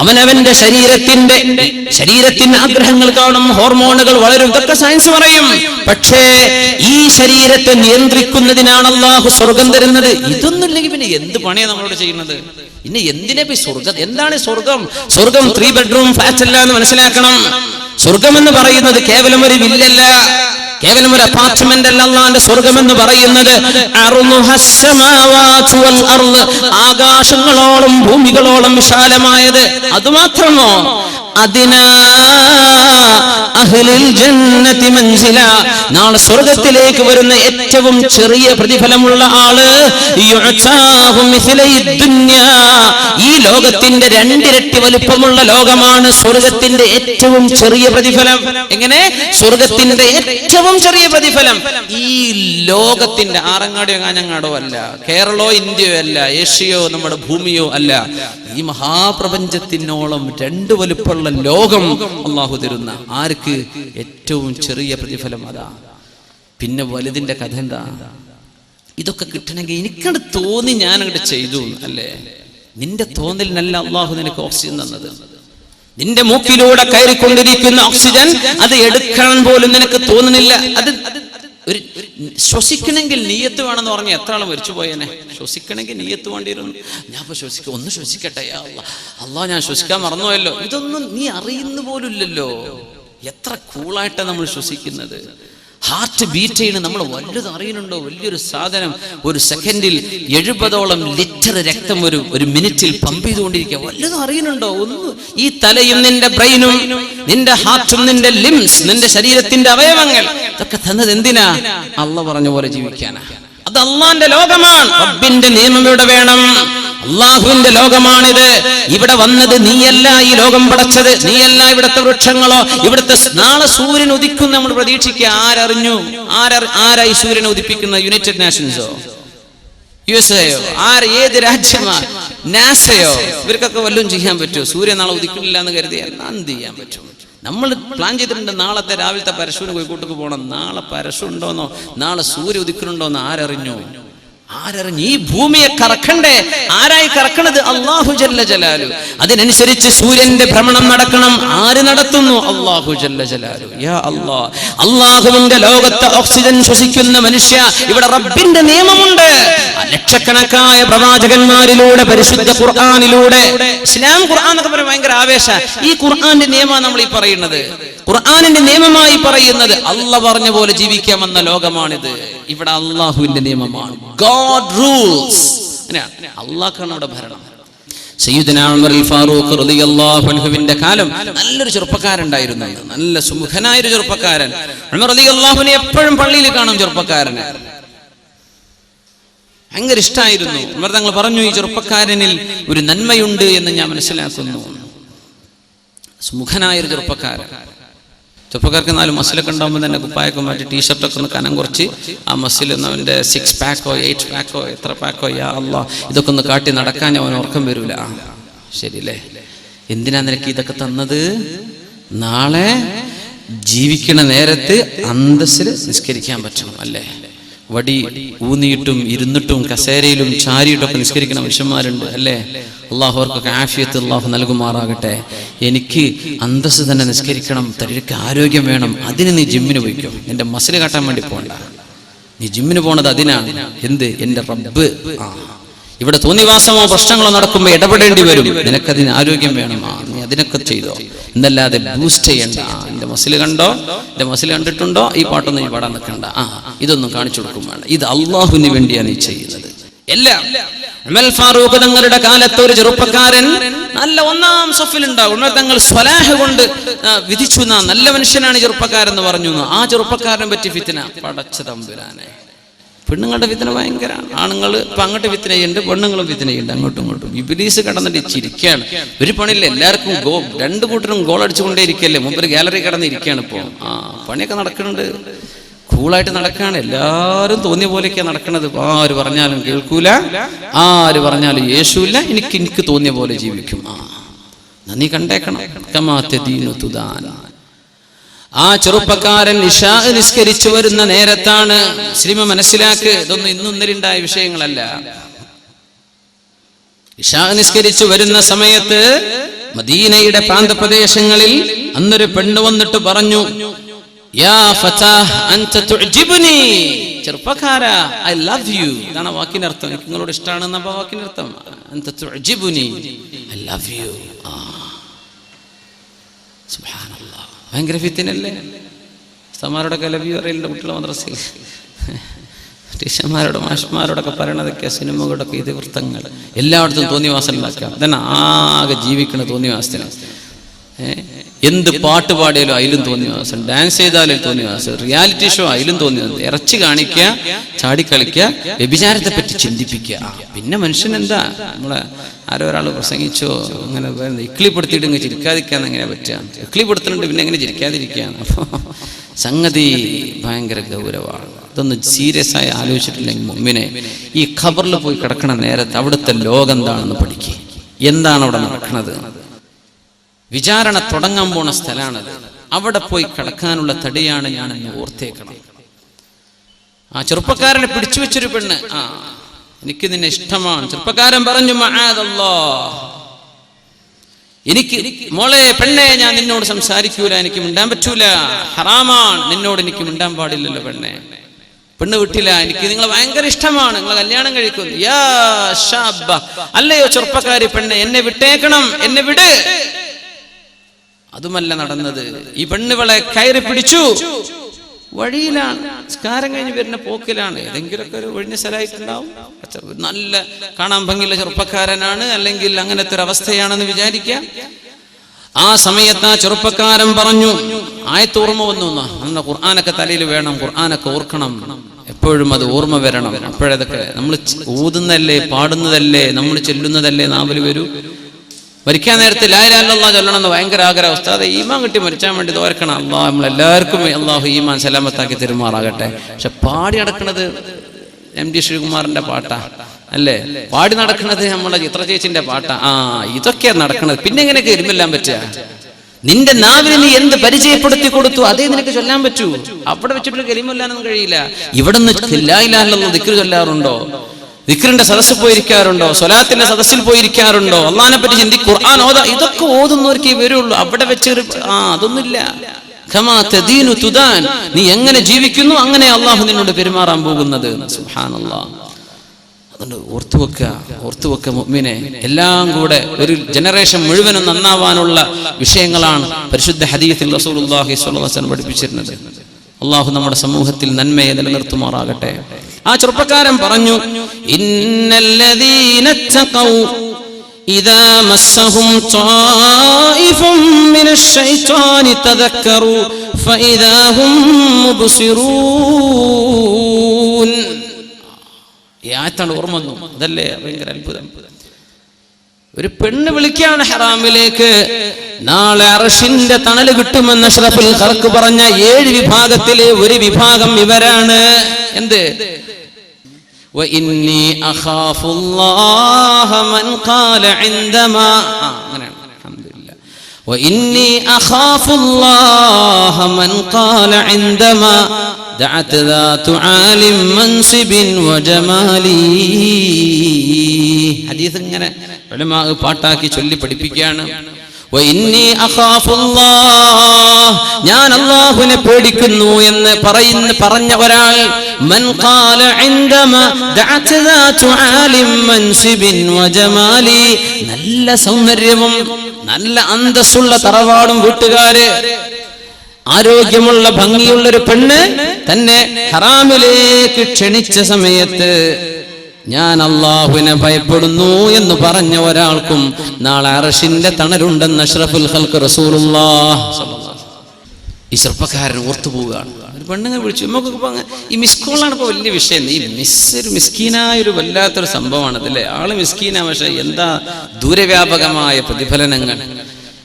അവനവന്റെ ശരീരത്തിന്റെ ആഗ്രഹങ്ങൾ കാണും, ഹോർമോണുകൾ വളരും, ഇതൊക്കെ സയൻസ് പറയും. പക്ഷേ ഈ ശരീരത്തെ നിയന്ത്രിക്കുന്നതിനാണ് അള്ളാഹു സ്വർഗം തരുന്നത്. ഇതൊന്നുമില്ലെങ്കിൽ പിന്നെ എന്ത് പണിയാണ് നമ്മളോട് ചെയ്യുന്നത്? പിന്നെ എന്തിനാ സ്വർഗം? എന്താണ് സ്വർഗം? സ്വർഗം 3 ബെഡ്റൂം ഫ്ലാറ്റ് അല്ല എന്ന് മനസ്സിലാക്കണം. സ്വർഗം എന്ന് പറയുന്നത് കേവലം ഒരു വില്ലല്ല, കേവലം ഒരു അപ്പാർട്ട്മെന്റ് അല്ല. അല്ലാഹുവിന്റെ സ്വർഗം എന്ന് പറയുന്നത് ആകാശങ്ങളോളം ഭൂമികളോളം വിശാലമായത്. അതുമാത്രമോ? നാളെ സ്വർഗത്തിലേക്ക് വരുന്ന ഏറ്റവും ചെറിയ പ്രതിഫലമുള്ള ആള് ഈ ലോകത്തിന്റെ 2 ഇരട്ടി വലുപ്പമുള്ള ലോകമാണ് സ്വർഗത്തിന്റെ ഏറ്റവും ചെറിയ പ്രതിഫലം. എങ്ങനെ? സ്വർഗത്തിന്റെ ഏറ്റവും ചെറിയ പ്രതിഫലം ഈ ലോകത്തിന്റെ ആറങ്ങാടിയോ കാഞ്ഞങ്ങാടോ അല്ല, കേരളോ ഇന്ത്യയോ അല്ല, ഏഷ്യയോ നമ്മുടെ ഭൂമിയോ അല്ല, ഈ മഹാപ്രപഞ്ചത്തിനോളം 2 വലുപ്പമുള്ള ലോകം അള്ളാഹു തരുന്ന ആർക്ക് ഏറ്റവും ചെറിയ പ്രതിഫലം അതാ. പിന്നെ വലുതിന്റെ കഥ എന്താ? ഇതൊക്കെ കിട്ടണമെങ്കിൽ എനിക്കത് തോന്നി ഞാൻ അങ്ങോട്ട് ചെയ്തു അല്ലേ? നിന്റെ തോന്നലിനല്ല അള്ളാഹു നിനക്ക് ഓക്സിജൻ തന്നത്. നിന്റെ മൂക്കിലൂടെ കയറിക്കൊണ്ടിരിക്കുന്ന ഓക്സിജൻ അത് എടുക്കാൻ പോലും നിനക്ക് തോന്നുന്നില്ല. അത് ഒരു ശ്വസിക്കണമെങ്കിൽ നീയത്ത് വേണമെന്ന് പറഞ്ഞാൽ എത്ര ആളും മരിച്ചു പോയേനെ. ശ്വസിക്കണമെങ്കിൽ നീയത്ത് വേണ്ടിയിരുന്നു. ഞാൻ ഇപ്പൊ ഒന്ന് ശ്വസിക്കട്ടെ, അള്ളാഹ് ഞാൻ ശ്വസിക്കാൻ മറന്നുപോയല്ലോ. ഇതൊന്നും നീ അറിയുന്ന പോലും ഇല്ലല്ലോ. എത്ര കൂളായിട്ടാണ് നമ്മൾ ശ്വസിക്കുന്നത്. ഹാർട്ട് ബീറ്റ് ചെയ്യുന്ന നമ്മൾ വല്ലതും അറിയുന്നുണ്ടോ? വലിയൊരു സാധനം ഒരു സെക്കൻഡിൽ 70ഓളം ലിറ്റർ രക്തം ഒരു മിനിറ്റിൽ പമ്പ് ചെയ്തുകൊണ്ടിരിക്കുക. വല്ലതും അറിയുന്നുണ്ടോ? ഒന്നും. ഈ തലയും നിന്റെ ബ്രെയിനും നിന്റെ ഹാർട്ടും നിന്റെ ലിംസ്, നിന്റെ ശരീരത്തിന്റെ അവയവങ്ങൾ ഇതൊക്കെ തന്നത് എന്തിനാ? അള്ളാഹ് പറഞ്ഞ പോലെ ജീവിക്കാനാ. അത് അള്ളാന്റെ ലോകമാണ്. റബ്ബിന്റെ നിയമം ഇവിടെ വേണം. അള്ളാഹുവിന്റെ ലോകമാണിത്. ഇവിടെ വന്നത് നീയല്ല, ഈ ലോകം പടച്ചത് നീയല്ല. ഇവിടുത്തെ വൃക്ഷങ്ങളോ ഇവിടുത്തെ നാളെ സൂര്യൻ ഉദിക്കും നമ്മൾ പ്രതീക്ഷിക്കുക. ആരറിഞ്ഞു? ആരായി സൂര്യനെ ഉദിപ്പിക്കുന്ന? യുണൈറ്റഡ് നേഷൻസോ USA-യോ? ഏത് രാജ്യമാ? നാസയോ? ഇവർക്കൊക്കെ വല്ലതും ചെയ്യാൻ പറ്റുമോ? സൂര്യൻ നാളെ ഉദിക്കുന്നില്ല എന്ന് കരുതിയാൽ എന്ത് ചെയ്യാൻ പറ്റും? നമ്മൾ പ്ലാൻ ചെയ്തിട്ടുണ്ട് നാളത്തെ രാവിലത്തെ പരശുവിന് കോഴിക്കോട്ടേക്ക് പോകണം. നാളെ പരശു ഉണ്ടോന്നോ നാളെ സൂര്യ ഉദിക്കുന്നുണ്ടോന്നോ ആരറിഞ്ഞു? ഈ ഭൂമിയെ കറക്കണ്ടേ? ആരായി കറക്കണത്? അല്ലാഹു ജല്ല ജലാലു. അതിനനുസരിച്ച് സൂര്യന്റെ ഭ്രമണം നടക്കണം. ആര് നടത്തുന്നു? അല്ലാഹു ജല്ല ജലാലു. യാ അല്ലാഹ്, അല്ലാഹുവിന്റെ ലോകത്തെ ഓക്സിജൻ ശ്വസിക്കുന്ന മനുഷ്യ, ഇവിടെ റബ്ബിന്റെ നിയമമുണ്ട്. ലക്ഷക്കണക്കായ പ്രവാചകന്മാരിലൂടെ, പരിശുദ്ധ ഖുർആനിലൂടെ, ഇസ്ലാം ഖുർആൻ എന്നൊക്കെ പറയുമ്പോൾ ഭയങ്കര ആവേശ. ഈ ഖുർആന്റെ നിയമമാണ് നമ്മൾ ഈ പറയുന്നത്. ഖുർആനിന്റെ നിയമമായി പറയുന്നത് അള്ളാഹ് പറഞ്ഞ പോലെ ജീവിക്കാമെന്ന ലോകമാണിത്. ഇവിടെ അള്ളാഹുവിന്റെ നിയമമാണ്. God rules. അള്ളാഹ്ക്കാണ് അവിടെ ഭരണം. സയ്യിദുനാ ഉമർ ഫാറൂഖ് റളിയല്ലാഹു അൻഹുവിന്റെ കാലം നല്ലൊരു ചെറുപ്പക്കാരുണ്ടായിരുന്നു. നല്ല സുമുഖനായ ഒരു ചെറുപ്പക്കാരൻ. ഉമർ റളിയല്ലാഹു അൻഹു എപ്പോഴും പള്ളിയിൽ കാണും ചെറുപ്പക്കാരനെ. ഭയങ്കര ഇഷ്ടമായിരുന്നു. ഉമർ തങ്ങൾ പറഞ്ഞു, ഈ ചെറുപ്പക്കാരനിൽ ഒരു നന്മയുണ്ട് എന്ന് ഞാൻ മനസ്സിലാക്കുന്നു. സുമുഖനായൊരു ചെറുപ്പക്കാർക്ക് 4 മസിലൊക്കെ ഉണ്ടാകുമ്പോൾ തന്നെ കുപ്പായൊക്കെ മാറ്റി ടീഷർട്ടൊക്കെ ഒന്ന് കനം കുറച്ച് ആ മസിൽ അവൻ്റെ 6 പാക്കോ 8 പാക്കോ എത്ര പാക്കോ യാ അല്ലാഹ് ഇതൊക്കെ ഒന്ന് കാട്ടി നടക്കാൻ അവൻ ഉറക്കം വരൂല. ശരിയല്ലേ? എന്തിനാ നിനക്ക് ഇതൊക്കെ തന്നത്? നാളെ ജീവിക്കണ നേരത്ത് അന്തസ്സിൽ നിസ്കരിക്കാൻ പറ്റണം അല്ലേ? വടി ഊന്നിയിട്ടും ഇരുന്നിട്ടും കസേരയിലും ചാരിയിട്ടൊക്കെ നിസ്കരിക്കുന്ന മനുഷ്യന്മാരുണ്ട് അല്ലേ? അള്ളാഹു അവർക്കൊക്കെ ആഫിയത്ത് അള്ളാഹു നൽകുമാറാകട്ടെ. എനിക്ക് അന്തസ്സ് തന്നെ നിസ്കരിക്കണം, തനിക്ക് ആരോഗ്യം വേണം. അതിന് നീ ജിമ്മിന് പോയിക്കോ. നിന്റെ മസിൽ കാട്ടാൻ വേണ്ടി പോകണ്ട. നീ ജിമ്മിന് പോണത് അതിനാണ്. എന്ത്? എൻ്റെ റബ്ബ്. ഇവിടെ തോന്നിവാസമോ പ്രശ്നങ്ങളോ നടക്കുമ്പോൾ ഇടപെടേണ്ടി വരും. നിനക്കതിന് ആരോഗ്യം വേണം. നീ അതിനൊക്കെ ചെയ്തോ, എന്നല്ലാതെ ബൂസ്റ്റ് ചെയ്യണ്ട. എൻ്റെ മസിൽ കണ്ടോ, എൻ്റെ മസിൽ കണ്ടിട്ടുണ്ടോ, ഈ പാട്ടൊന്നും നീ പാടാൻ നിൽക്കണ്ട. ഇതൊന്നും കാണിച്ചു കൊടുക്കും വേണ്ട. ഇത് അള്ളാഹുവിന് വേണ്ടിയാണ് നീ ചെയ്യുന്നത്. എല്ലാം ഉമർ ഫാറൂഖ് തങ്ങളുടെ കാലത്ത് ഒരു ചെറുപ്പക്കാരൻ നല്ല 1-ാം സഫിലുണ്ടാകും. ഉമർ തങ്ങൾ സ്വലാഹ് കൊണ്ട് വിധിച്ചു, നല്ല മനുഷ്യനാണ് ചെറുപ്പക്കാരെന്ന് പറഞ്ഞു. ആ ചെറുപ്പക്കാരനെ പറ്റി ഫിത്ന. പടച്ച തമ്പുരാനെ, പെണ്ണുങ്ങളുടെ ഫിത്ന ഭയങ്കരമാണ്. ആണുങ്ങൾ ഇപ്പം അങ്ങോട്ട് ഫിത്ന ചെയ്യുന്നുണ്ട്, പെണ്ണുങ്ങളും ഫിത്ന ചെയ്യുന്നുണ്ട് അങ്ങോട്ടും ഇങ്ങോട്ടും. ഇബ്ലീസ് കിടന്നിട്ട് ചിരിക്കുകയാണ്. ഒരു പണിയില്ല, എല്ലാവർക്കും 2 കൂട്ടരും ഗോൾ അടിച്ചുകൊണ്ടേ ഇരിക്കല്ലേ. മുമ്പ് ഗാലറി കിടന്ന് ഇരിക്കുകയാണ്. ഇപ്പോൾ പണിയൊക്കെ നടക്കുന്നുണ്ട്, കൂളായിട്ട് നടക്കുകയാണ്. എല്ലാവരും തോന്നിയ പോലെയൊക്കെയാണ് നടക്കുന്നത്. ആര് പറഞ്ഞാലും കേൾക്കൂല, ആര് പറഞ്ഞാലും യേശുവില്ല. എനിക്ക് തോന്നിയ പോലെ ജീവിക്കും. നീ കണ്ടേക്കണം. ആ ചെറുപ്പക്കാരൻ ഇശാ നിസ്കരിച്ചു വരുന്ന നേരത്താണ്. മുസ്ലിം മനസ്സിലാക്ക്, ഇതൊന്നും ഇന്നും ഇന്നലെയുണ്ടായ വിഷയങ്ങളല്ല. ഇശാ നിസ്കരിച്ചു വരുന്ന സമയത്ത് മദീനയുടെ പ്രാന്തപ്രദേശങ്ങളിൽ അന്നൊരു പെണ്ണ് വന്നിട്ട് പറഞ്ഞു, യാ ഫതാഹ് അൻത തുഅ്ജിബുനി, ചെറുപ്പക്കാരാ ഐ ലവ് യു. ഇതാണ് വാക്കിന്റെ അർത്ഥം. എനിക്ക് നിങ്ങളോട് ഇഷ്ടമാണെന്ന വാക്കിന്റെ അർത്ഥം. അൻത തുഅ്ജിബുനി, ഐ ലവ് യു. സുബ്ഹാനല്ലാഹ്, ഭയങ്കര ഫിത്നയല്ലേ? ഉസ്താദുമാരോടൊക്കെ ലവ് യു അറിയില്ല കുട്ടികളെ മദ്രസയിൽ. ടീച്ചർമാരോട് മാഷ്മാരോടൊക്കെ പറയണതൊക്കെ സിനിമകളൊക്കെ ഇതിവൃത്തങ്ങൾ. എല്ലായിടത്തും തോന്നിവാസം ഉണ്ടാക്കുക. അതന്നെ ആകെ ജീവിക്കണ തോന്നിവാസത്തിന്. എന്ത് പാട്ട് പാടിയാലും അതിലും തോന്നിവാസം, ഡാൻസ് ചെയ്താലും തോന്നിവാസം, റിയാലിറ്റി ഷോ അതിലും തോന്നിവാസം. ഇറച്ചി കാണിക്കുക, ചാടിക്കളിക്കുക, വ്യഭിചാരത്തെ പറ്റി ചിന്തിപ്പിക്കുക. പിന്നെ മനുഷ്യൻ എന്താ? നമ്മളെ ആരോ ഒരാൾ പ്രസംഗിച്ചോ അങ്ങനെ ഇക്ലിപ്പെടുത്തിയിട്ട് ഇങ്ങനെ ചിരിക്കാതിരിക്കാന്ന് എങ്ങനെയാ പറ്റുക? ഇക്ലിപ്പെടുത്തുന്നുണ്ട്, പിന്നെ എങ്ങനെ ചിരിക്കാതിരിക്കുകയാണ്? അപ്പോൾ സംഗതി ഭയങ്കര ഗൗരവമാണ്. ഇതൊന്നും സീരിയസ് ആയി ആലോചിച്ചിട്ടില്ലെങ്കിൽ മുമ്പിനെ ഈ ഖബറിൽ പോയി കിടക്കണ നേരത്ത് അവിടുത്തെ ലോകം എന്താണെന്ന് പഠിക്കുക. എന്താണ് അവിടെ നടക്കുന്നത്? വിചാരണ തുടങ്ങാൻ പോണ സ്ഥലമാണത്. അവിടെ പോയി കിടക്കാനുള്ള തടിയാണ് ഞാനെന്ന് ഓർത്തേക്കണം. ആ ചെറുപ്പക്കാരനെ പിടിച്ചു വെച്ചൊരു പെണ്ണ്, എനിക്ക് നിന്നെ ഇഷ്ടമാണ്. ചെറുപ്പക്കാരൻ പറഞ്ഞു, മഅദല്ലാഹ്, എനിക്ക് മോളെ പെണ്ണെ ഞാൻ നിന്നോട് സംസാരിക്കൂല, എനിക്ക് മിണ്ടാൻ പറ്റൂല, ഹറാമാണ്, നിന്നോട് എനിക്ക് മിണ്ടാൻ പാടില്ലല്ലോ പെണ്ണെ. പെണ്ണ് വിട്ടില്ല, എനിക്ക് നിങ്ങളെ ഭയങ്കര ഇഷ്ടമാണ്, നിങ്ങളെ കല്യാണം കഴിക്കുന്നു. യാ ശാബ, അല്ലയോ ചെറുപ്പക്കാരി പെണ്ണെ, എന്നെ വിട്ടേക്കണം, എന്നെ വിട്. അതുമല്ല നടന്നത്. ഈ പെണ്ണുകളെ കയറി പിടിച്ചു. വഴിയിലാണ്, നിസ്കാരം കഴിഞ്ഞ് വരുന്ന പോക്കിലാണ്. ഏതെങ്കിലുമൊക്കെ ഒരു ഒഴിഞ്ഞ സ്ഥലമായിട്ടുണ്ടാവും. നല്ല കാണാൻ ഭംഗിയുള്ള ചെറുപ്പക്കാരനാണ്, അല്ലെങ്കിൽ അങ്ങനത്തെ ഒരു അവസ്ഥയാണെന്ന് വിചാരിക്കാം. ആ സമയത്ത് ആ ചെറുപ്പക്കാരൻ പറഞ്ഞു, ആയത്ത് ഓർമ്മ വന്നു. അന്ന് ഖുർആനൊക്കെ തലയിൽ വേണം, ഖുർആനൊക്കെ ഓർക്കണം, എപ്പോഴും അത് ഓർമ്മ വരണം. അപ്പോഴതൊക്കെ നമ്മൾ ഓതുന്നതല്ലേ, പാടുന്നതല്ലേ, നമ്മൾ ചെല്ലുന്നതല്ലേ നാവിൽ വരൂ. മരിക്കാൻ നേരത്തെ ലാ ഇലാഹ ഇല്ലല്ലാഹ് ചൊല്ലണമെന്ന് ഭയങ്കര ആഗ്രഹം. ഉസ്താദേ, ഈമാൻ കിട്ടി മരിച്ചാൻ വേണ്ടി ദോർക്കണം. അള്ളാഹ് നമ്മളെല്ലാവർക്കും അള്ളാഹു ഈമാൻ സലാമത്താക്കി തെരുമാറാകട്ടെ. പക്ഷെ പാടി നടക്കുന്നത് MD ശ്രീകുമാറിന്റെ പാട്ടാ അല്ലേ? പാടി നടക്കുന്നത് നമ്മളെ ചിത്ര ചേച്ചിന്റെ പാട്ടാ. ഇതൊക്കെയാണ് നടക്കുന്നത്. പിന്നെ എങ്ങനെയൊക്കെ എരുമെല്ലാം പറ്റുക? നിന്റെ നാവിന് നീ എന്ത് പരിചയപ്പെടുത്തി കൊടുത്തു അതേ നിനക്ക് ചൊല്ലാൻ പറ്റൂ. അവിടെ വെച്ചിട്ട് കലിമല്ലാനൊന്നും കഴിയില്ല. ഇവിടെ നിന്ന് ലാ ഇലാഹ ഇല്ലല്ലാഹ് ദിക്ർ ചൊല്ലാറുണ്ടോ? ദിക്റിന്റെ സദസ്സിൽ പോയിരിക്കാറുണ്ടോ? സ്വലാത്തിന്റെ സദസ്സിൽ പോയിരിക്കാറുണ്ടോ? അള്ളാഹിനെ പറ്റി ചിന്തിക്കും, ഖുർആൻ ഓതാ, ഇതൊക്കെ ഓതുന്നവർക്കേ വരുള്ളൂ. അവിടെ വെച്ചൊരു അതൊന്നുമില്ല. കമാ തദീനു തുദാൻ, നീ എങ്ങനെ ജീവിക്കുന്നു അങ്ങനെ അള്ളാഹു നിന്നോട് പെരുമാറാൻ പോകുന്നത്. സുബ്ഹാനല്ലാഹ്. അതുകൊണ്ട് ഓർത്തുവെക്ക മുഅ്മിനെ. എല്ലാം കൂടെ ഒരു ജനറേഷൻ മുഴുവനും നന്നാവാനുള്ള വിഷയങ്ങളാണ് പരിശുദ്ധ ഹദീസിൽ റസൂലുള്ളാഹി സ്വല്ലല്ലാഹു അലൈഹി വസല്ലം പഠിപ്പിച്ചിരുന്നത്. അള്ളാഹു നമ്മുടെ സമൂഹത്തിൽ നന്മയെ നിലനിർത്തുമാറാകട്ടെ. ആ ചെറുപ്പക്കാരൻ പറഞ്ഞു, ഇന്നല്ലദീന തഖൗ ഇദാ മസ്സഹും ത്വായിഫും മിനശ് ശൈത്വാനി തദക്കറു ഫഇദാ ഹും മുബ്സിറൂൻ. ഈ ആയത്താണ് ഓർമ്മ വന്നു. അതല്ലേ ഭയങ്കര അത്ഭുതം. ഒരു പെണ്ണ് വിളിക്കാണ് ഹറാമിലേക്ക്. നാളെ അർശിന്റെ തണല് കിട്ടുമെന്ന് അഷ്റഫുൽ ഖൽഖ് പറഞ്ഞ 7 വിഭാഗത്തിലെ ഒരു വിഭാഗം ഇവരാണ്. എന്ത്? وإني أخاف الله من قال عندما الحمد لله وإني أخاف الله من قال عندما دعت ذات عال منصب وجمال. ഹദീസ് ഇങ്ങനെ ഉലമാ പാട്ടാക്കി ചൊല്ലി പഠിപ്പിക്കുകയാണ്. ഞാൻ അല്ലാഹുവിനെ പേടിക്കുന്നു എന്ന് പറഞ്ഞ ഒരാൾ നല്ല സൗന്ദര്യവും നല്ല അന്തസ്സുള്ള തറവാടും വീട്ടുകാര്, ആരോഗ്യമുള്ള ഭംഗിയുള്ളൊരു പെണ്ണ് തന്നെ ഹറാമിലേക്ക് ക്ഷണിച്ച സമയത്ത് ഞാൻ അല്ലാഹുവിനെ ഭയപ്പെടുന്നു എന്ന് പറഞ്ഞ ഒരാൾക്കും നാളെ അർശിന്റെ തണലുണ്ടെന്ന് അഷ്റഫുൽ ഖൽഖ് റസൂലുള്ളാഹ്. ഈ ചെറുപ്പക്കാരൻ ഓർത്തുപോവുകയാണ്. ഒരു പെണ്ണുങ്ങൾ വിളിച്ചു. ഈ മിസ് കോളാണ് ഇപ്പോൾ വലിയ വിഷയം. ഈ ഒരു മിസ്കീനായ ഒരു വല്ലാത്തൊരു സംഭവമാണ് അതല്ലേ. ആള് മിസ്കീനാ, പക്ഷെ എന്താ ദൂരവ്യാപകമായ പ്രതിഫലനങ്ങൾ.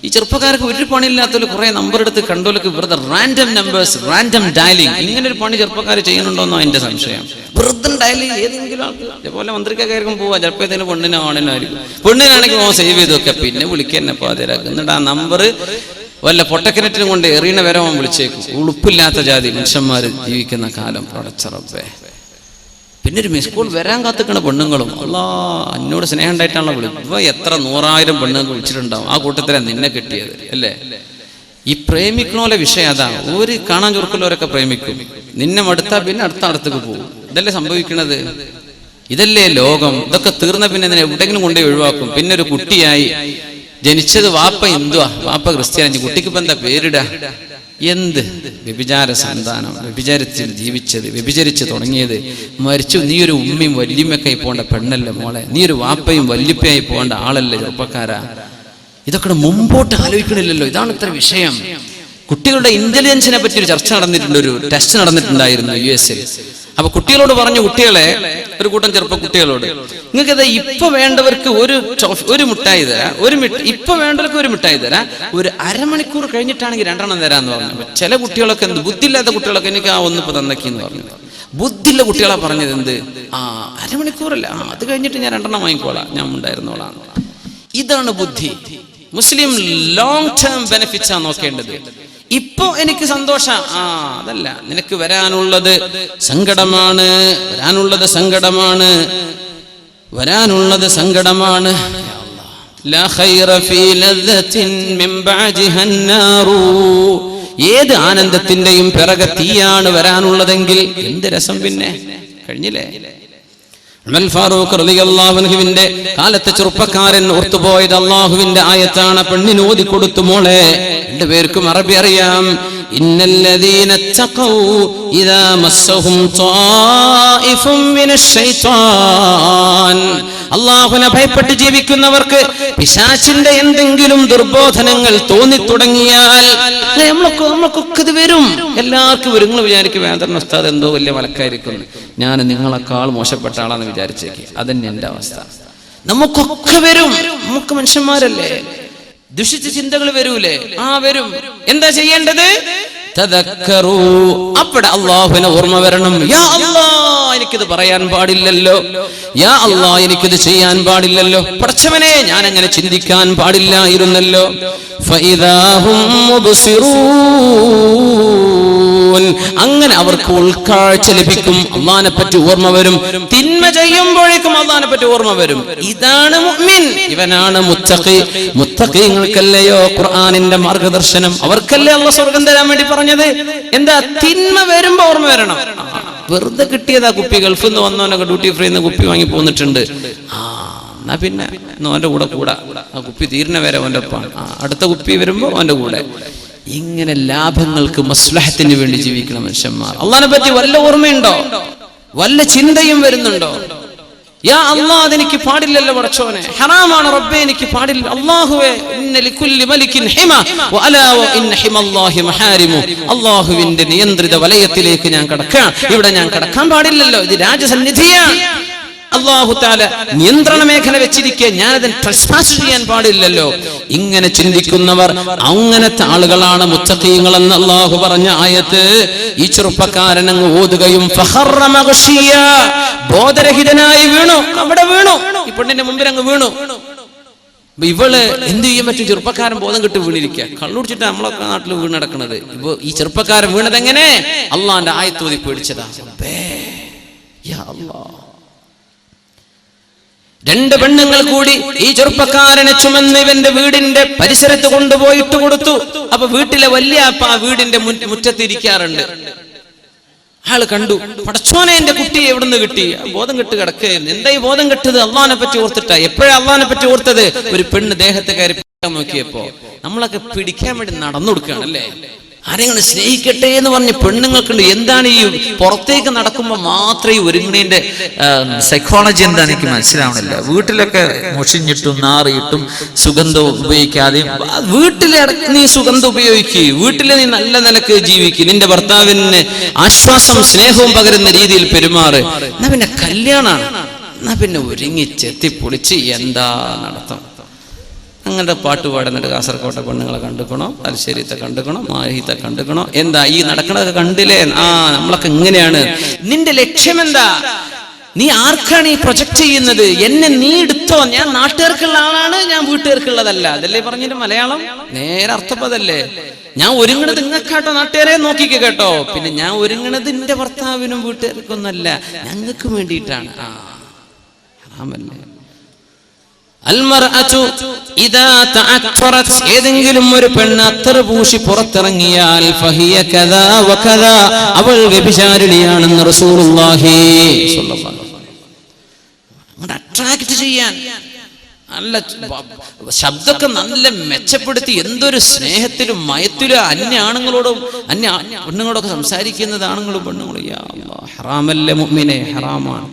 ഈ ചെറുപ്പക്കാർക്ക് ഒരു പണിയില്ലാത്തൊരു കുറെ നമ്പർ എടുത്ത് കണ്ടോലൊക്കെ വെറുതെ റാൻഡം നമ്പേഴ്സ്, റാൻഡം ഡയലിംഗ്, ഇങ്ങനെ ഒരു പണി ചെറുപ്പക്കാർ ചെയ്യുന്നുണ്ടോന്നോ എന്റെ സംശയം. വെറുതെ ഡയലിംഗ് ഏതെങ്കിലും ആൾക്ക് ഇതേപോലെ മന്ത്രിക്കാർക്കും പോവാ. ചിലപ്പോൾ ഇതിന് പെണ്ണിനോ ആണിനായിരിക്കും. പെണ്ണിനാണെങ്കിൽ സേവ് ചെയ്ത് വെക്കുക, പിന്നെ വിളിക്കാൻ പാതിരാക്കും. എന്നിട്ട് ആ നമ്പർ വല്ല പൊട്ടക്കിണറ്റിനും കൊണ്ട് എറിയണ വരെ വിളിച്ചേക്കും. ഉളുപ്പില്ലാത്ത ജാതി മനുഷ്യന്മാർ ജീവിക്കുന്ന കാലം പടച്ചറപ്പേ. പിന്നെ ഒരു മിസ് കോൾ വരാൻ കാത്തിക്കണ പെണ്ണുങ്ങളും അല്ലാ എന്നോട് സ്നേഹം ഉണ്ടായിട്ടാണല്ലോ വിളിക്കും. ഇപ്പൊ എത്ര 100,000 പെണ്ണുങ്ങൾ വിളിച്ചിട്ടുണ്ടാവും. ആ കൂട്ടത്തിലാണ് നിന്നെ കിട്ടിയത് അല്ലേ. ഈ പ്രേമിക്കണോലെ വിഷയം അതാ. ഒരു കാണാൻ ചുരുക്കലോരൊക്കെ പ്രേമിക്കും. നിന്നെ മടുത്താ പിന്നെ അടുത്തേക്ക് പോകും. ഇതല്ലേ സംഭവിക്കണത്. ഇതല്ലേ ലോകം. ഇതൊക്കെ തീർന്ന പിന്നെ ഇതിനെ എവിടെയെങ്കിലും കൊണ്ടുപോയി ഒഴിവാക്കും. പിന്നെ ഒരു കുട്ടിയായി ജനിച്ചത് വാപ്പ ഹിന്ദുവാ, വാപ്പ ക്രിസ്ത്യാനി, കുട്ടിക്ക് ഇപ്പൊ എന്താ പേരിടാ? എന്ത് വ്യഭിചാര സന്താനം, വ്യഭിചാരത്തിൽ ജീവിച്ചത്, വ്യഭിചരിച്ച് തുടങ്ങിയത്, മരിച്ചു. നീ ഒരു ഉമ്മയും വല്യമ്മയൊക്കെ പോകേണ്ട പെണ്ണല്ലേ മോളെ, നീ ഒരു വാപ്പയും വല്യപ്പയായി പോകേണ്ട ആളല്ലേ ചെറുപ്പക്കാരാ. ഇതൊക്കെ മുമ്പോട്ട് ആലോചിക്കണില്ലല്ലോ. ഇതാണ് ഇത്ര വിഷയം. കുട്ടികളുടെ ഇന്റലിജൻസിനെ പറ്റി ഒരു ചർച്ച നടന്നിട്ടുണ്ട്, ഒരു ടെസ്റ്റ് നടന്നിട്ടുണ്ടായിരുന്നു US-ൽ. അപ്പൊ കുട്ടികളോട് പറഞ്ഞു, കുട്ടികളെ, ഒരു കൂട്ടം ചെറുപ്പ കുട്ടികളോട്, നിങ്ങൾക്കത് ഇപ്പൊ വേണ്ടവർക്ക് ഒരു മിഠായി തരാം, ഇപ്പൊ വേണ്ടവർക്ക് ഒരു മിഠായി തരാം, ഒരു അരമണിക്കൂർ കഴിഞ്ഞിട്ടാണെങ്കിൽ 2 എണ്ണം തരാന്ന് പറഞ്ഞു. ചില കുട്ടികളൊക്കെ എന്ത് ബുദ്ധിയില്ലാത്ത കുട്ടികളൊക്കെ എനിക്ക് ആ ഒന്നിപ്പോ തന്നേക്കിന്ന് പറഞ്ഞു. ബുദ്ധിയുള്ള കുട്ടികളാ പറഞ്ഞത് എന്ത്, അരമണിക്കൂറല്ല, അത് കഴിഞ്ഞിട്ട് ഞാൻ 2 എണ്ണം വാങ്ങിക്കോളാം, ഞാൻ ഉണ്ടായിരുന്നോളാം. ഇതാണ് ബുദ്ധി. മുസ്ലിം ലോങ് ടേം ബെനിഫിറ്റ്സാ നോക്കേണ്ടത്. ഇപ്പൊ എനിക്ക് സന്തോഷം, അതല്ല, നിനക്ക് വരാനുള്ളത് സങ്കടമാണ്, വരാനുള്ളത് സങ്കടമാണ്. ലാ ഖൈറ ഫീ ലദ്ദത്തിൻ മിൻ ബഅദിഹാ അന്നാറു. ഏത് ആനന്ദത്തിന്റെയും പിറകെ തീയാണ് വരാനുള്ളതെങ്കിൽ എന്ത് രസം പിന്നെ. കഴിഞ്ഞില്ലേ. ഉമർ ഫാറൂഖ് റളിയല്ലാഹു അൻഹുവിന്റെ കാലത്തെ ചെറുപ്പക്കാരൻ ഓർത്തുപോയത് അല്ലാഹുവിന്റെ ആയത്താണ്. പെണ്ണിന് ഓതി കൊടുത്തു, മോളെ, 2 പേർക്കും അറബി അറിയാം. ഇന്നല്ലദീന തഖൗ ഇദാ മസ്സഹും ത്വായിഫും മിനശ് ശൈത്താൻ. അല്ലാഹുവിനെ ഭയപ്പെട്ട് ജീവിക്കുന്നവർക്ക് പിശാചിന്റെ എന്തെങ്കിലും ദുർബോധനങ്ങൾ തോന്നിത്തുടങ്ങിയാൽ നമ്മളൊക്കെ ഇത് വരും, എല്ലാവർക്കും വരും. നിങ്ങൾ വിചാരിക്കും വേദന ഉസ്താദ് എന്തോ വലിയ മലക്കായിരിക്കും, ഞാൻ നിങ്ങളെക്കാൾ മോശപ്പെട്ട ആളാന്ന് വിചാരിച്ചേക്ക്. അതന്നെ എന്റെ അവസ്ഥ. നമുക്കൊക്കെ വരും, നമുക്ക് മനുഷ്യന്മാരല്ലേ. ദുഷിച്ച ചിന്തകൾ വരൂലേ? വരും. എന്താ ചെയ്യേണ്ടത്? തദക്കറൂ. അവിടെ അല്ലാഹുവിനെ ഓർമ്മ വരണം. യാ അല്ലാഹ്, എനിക്കിത് പറയാൻ പാടില്ലല്ലോ. യാ അല്ലാഹ്, എനിക്കിത് ചെയ്യാൻ പാടില്ലല്ലോ. പടച്ചവനെ, ഞാൻ അങ്ങനെ ചിന്തിക്കാൻ പാടില്ലായിരുന്നല്ലോ. ഫഇദാഹും മുബ്സിറൂൻ. അങ്ങനെ അവർക്ക് ഉൾക്കാഴ്ച ലഭിക്കും. അല്ലാഹുവിനെ പറ്റി ഓർമ്മ വരും. തിന്മ ചെയ്യുമ്പോഴേക്കും അല്ലാഹുവിനെ പറ്റി ഓർമ്മ വരും. ഇതാണ് മുഅ്മിൻ, ഇവനാണ് മുത്തഖി. മുത്തഖീങ്ങൾക്കല്ലയോ ഖുർആനിന്റെ മാർഗദർശനം. അവർക്കല്ലേ അല്ലാഹു സ്വർഗ്ഗം തരാൻ വേണ്ടി പറഞ്ഞത്. എന്താ? തിന്മ വരുമ്പോ ഓർമ്മ വരണം. വെറുതെ കിട്ടിയതാ കുപ്പി, ഗൾഫിൽ നിന്ന് വന്നവനൊക്കെ ഡ്യൂട്ടി ഫ്രീ കുപ്പി വാങ്ങി പോന്നിട്ടുണ്ട്. എന്നാ പിന്നെ ഓന്റെ കൂടെ ആ കുപ്പി തീരുന്ന വരെ ഓന്റെ ഒപ്പം, അടുത്ത കുപ്പി വരുമ്പോ ഓന്റെ കൂടെ. ഇങ്ങനെ ലാഭങ്ങൾക്ക് മസ്ലഹത്തിന് വേണ്ടി ജീവിക്കുന്ന മനുഷ്യന്മാർ. അല്ലാഹുവിനെ പറ്റി വല്ല ഓർമ്മയുണ്ടോ? വല്ല ചിന്തയും വരുന്നുണ്ടോ? യാ അല്ലാഹ്, അതെനിക്ക് പാടില്ലല്ലോ പടച്ചോനെ, ഹറാമാണ് റബ്ബേ, എനിക്ക് പാടില്ല. അല്ലാഹുവേ, ഇന്ന ലികുല്ലി മലികിൻ ഹിമ വഅലാ വഇന്ന ഹിമല്ലാഹി മഹാരിമു. അല്ലാഹുവിന്റെ നിയന്ത്രിത വലയത്തിലേക്ക് ഞാൻ കടക്കാം. ഇവിടെ ഞാൻ കടക്കാൻ പാടില്ലല്ലോ, ഇത് രാജസന്നിധിയാണ്. അല്ലാഹു തആല നിയന്ത്രണ മേഖല വെച്ചിരിക്കെ ഞാനതിന് ട്രസ്പാസ് ചെയ്യാൻ പാടില്ലല്ലോ. ഇങ്ങനെ ചിന്തിക്കുന്നവർ അങ്ങനത്തെ ആളുകളാണ് മുത്തഖീങ്ങൾ എന്ന് അല്ലാഹു പറഞ്ഞ ആയത്ത് ഈ ചെറുപ്പക്കാരൻ അങ്ങ് ഓതുകയും ഫഖറ മഗ്ശിയ, ബോധരഹിതനായി വീണു. അവിടെ വീണു, ഈ പെണ്ണിന്റെ മുമ്പിൽ അങ്ങ് വീണു. ഇവള് എന്ത് ചെയ്യാൻ പറ്റും? ചെറുപ്പക്കാരൻ ബോധം കെട്ട് വീണിരിക്കുക. കള്ളുടിച്ചിട്ട് നമ്മളൊക്കെ നാട്ടിൽ വീണ് നടക്കുന്നത്. ഇപ്പൊ ഈ ചെറുപ്പക്കാരൻ വീണത് എങ്ങനെ? അള്ളാന്റെ ആയത്ത് ഓതി പേടിച്ചതാ. രണ്ട് പെണ്ണുങ്ങൾ കൂടി ഈ ചെറുപ്പക്കാരനെ ചുമന്ന് ഇവന്റെ വീടിന്റെ പരിസരത്ത് കൊണ്ടുപോയി ഇട്ട് കൊടുത്തു. അപ്പൊ വീട്ടിലെ വലിയ അപ്പ ആ വീടിന്റെ മുറ്റത്തിരിക്കാറുണ്ട്. ആള് കണ്ടു, പടച്ചോനെ എന്റെ കുട്ടി എവിടുന്ന് കിട്ടി? ബോധം കെട്ട് കിടക്കുകയായിരുന്നു. എന്താ ഈ ബോധം കെട്ടത്? അള്ളാഹിനെ പറ്റി ഓർത്തിട്ടാ. എപ്പോഴാ അള്ളാഹിനെ പറ്റി ഓർത്തത്? ഒരു പെണ്ണ് ദേഹത്തെ കയറി നോക്കിയപ്പോ. നമ്മളൊക്കെ പിടിക്കാൻ വേണ്ടി നടന്നു കൊടുക്കുകയാണല്ലേ. ആരെങ്കിലും സ്നേഹിക്കട്ടെ എന്ന് പറഞ്ഞ് പെണ്ണുങ്ങൾക്കുണ്ട്. എന്താണ് ഈ പുറത്തേക്ക് നടക്കുമ്പോൾ മാത്രമേ ഈ ഒരുങ്ങണേന്റെ സൈക്കോളജി എന്താണെന്ന് എനിക്ക് മനസ്സിലാവണില്ല. വീട്ടിലൊക്കെ മുഷിഞ്ഞിട്ടും നാറിയിട്ടും സുഗന്ധം ഉപയോഗിക്കാതെ വീട്ടിലിടക്ക് നീ സുഗന്ധം ഉപയോഗിക്കുക. വീട്ടിൽ നീ നല്ല നിലക്ക് ജീവിക്കുക. നിന്റെ ഭർത്താവിന് ആശ്വാസം സ്നേഹവും പകരുന്ന രീതിയിൽ പെരുമാറ്. എന്നാ പിന്നെ കല്യാണാണ്. എന്നാ പിന്നെ ഒരുങ്ങി ചെത്തിപ്പൊളിച്ച് എന്താ നടത്തം? അങ്ങനെ പാട്ട് പാടുന്നുണ്ട്. കാസർകോട്ടെ പെണ്ണുങ്ങളെ കണ്ടുക്കണോ, തലശ്ശേരിത്തെ കണ്ടുക്കണോ, മാഹിത്തെ കണ്ടുക്കണോ? എന്താ ഈ നടക്കണതൊക്കെ കണ്ടില്ലേ? നമ്മളൊക്കെ ഇങ്ങനെയാണ്. നിന്റെ ലക്ഷ്യം എന്താ? നീ ആർക്കാണ് ഈ പ്രൊജക്ട് ചെയ്യുന്നത്? എന്നെ നീ എടുത്തോ. ഞാൻ നാട്ടുകാർക്കുള്ള ആളാണ്, ഞാൻ വീട്ടുകാർക്കുള്ളതല്ല. അതല്ലേ പറഞ്ഞിട്ട് മലയാളം നേരെ അർത്ഥപ്പതല്ലേ. ഞാൻ ഒരുങ്ങണത് നിങ്ങൾക്കാട്ടോ, നാട്ടുകാരെ നോക്കിക്കോ കേട്ടോ. പിന്നെ ഞാൻ ഒരുങ്ങണത് എന്റെ ഭർത്താവിനും വീട്ടുകാർക്കൊന്നല്ല, ഞങ്ങൾക്ക് വേണ്ടിയിട്ടാണ്. ഹറാമല്ലേ? ഏതെങ്കിലും ഒരു പെണ്ണ് അത്തർ പൂശി പുറത്തിറങ്ങിയാൽ അവൾ വ്യഭിചാരിണിയാണെന്ന് റസൂലുള്ളാഹി സ്വല്ലല്ലാഹു അലൈഹി വസല്ലം. അട്രാക്ട് ചെയ്യാൻ നല്ല ശബ്ദമൊക്കെ നല്ല മെച്ചപ്പെടുത്തി എന്തൊരു സ്നേഹത്തിലും മയത്തിലും അന്യ ആണുങ്ങളോടും അന്യ പെണ്ണുങ്ങളോടൊക്കെ സംസാരിക്കുന്നത് ആണുങ്ങളും പെണ്ണുങ്ങളും. യാ അല്ലാഹ്, ഹറാമല്ലേ മുഅ്മിനെ? ഹറാമാണ്,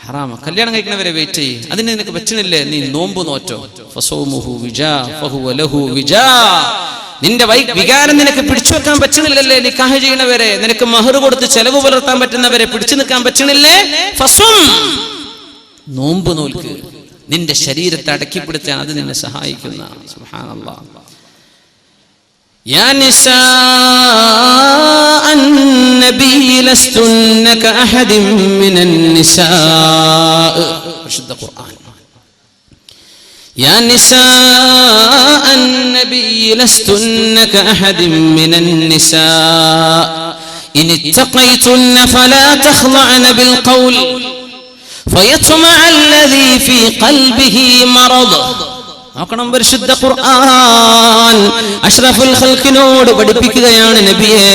ഹറാമ. കല്യാണം കഴിക്കുന്നവരെ വെയിറ്റ് ചെയ്യ്. അതിന് നിനക്ക് പറ്റണില്ലേ? നീ നോമ്പ് നോറ്റോ. ഫസൗമുഹു വിജാ ഫഹുവ ലഹു വിജാ. നിന്റെ വികാരം നിനക്ക് പിടിച്ചു വെക്കാൻ പറ്റണില്ലല്ലേ? നിക്കാഹ് ചെയ്യണവരെ, നിനക്ക് മഹർ കൊടുത്ത് ചെലവ് പുലർത്താൻ പറ്റുന്നവരെ പിടിച്ചു നിൽക്കാൻ പറ്റണില്ലേ? ഫസും, നോമ്പ് നോൽക്ക്. നിന്റെ ശരീരത്തെ അടക്കിപ്പിടുത്താൻ അത് നിന്നെ സഹായിക്കുന്ന. സുബ്ഹാനല്ലാഹ്. يا نساء النبي لستن كأحد من النساء. رشد القرآن. يا نساء النبي لستن كأحد من النساء إن اتقيتن فلا تخضعن بالقول فيطمع الذي في قلبه مرض. നോക്കണം, പരിശുദ്ധ ഖുർആൻ അഷ്റഫുൽ ഖൽഖിനോട് പഠിപ്പിക്കുകയാണ് നബിയേ.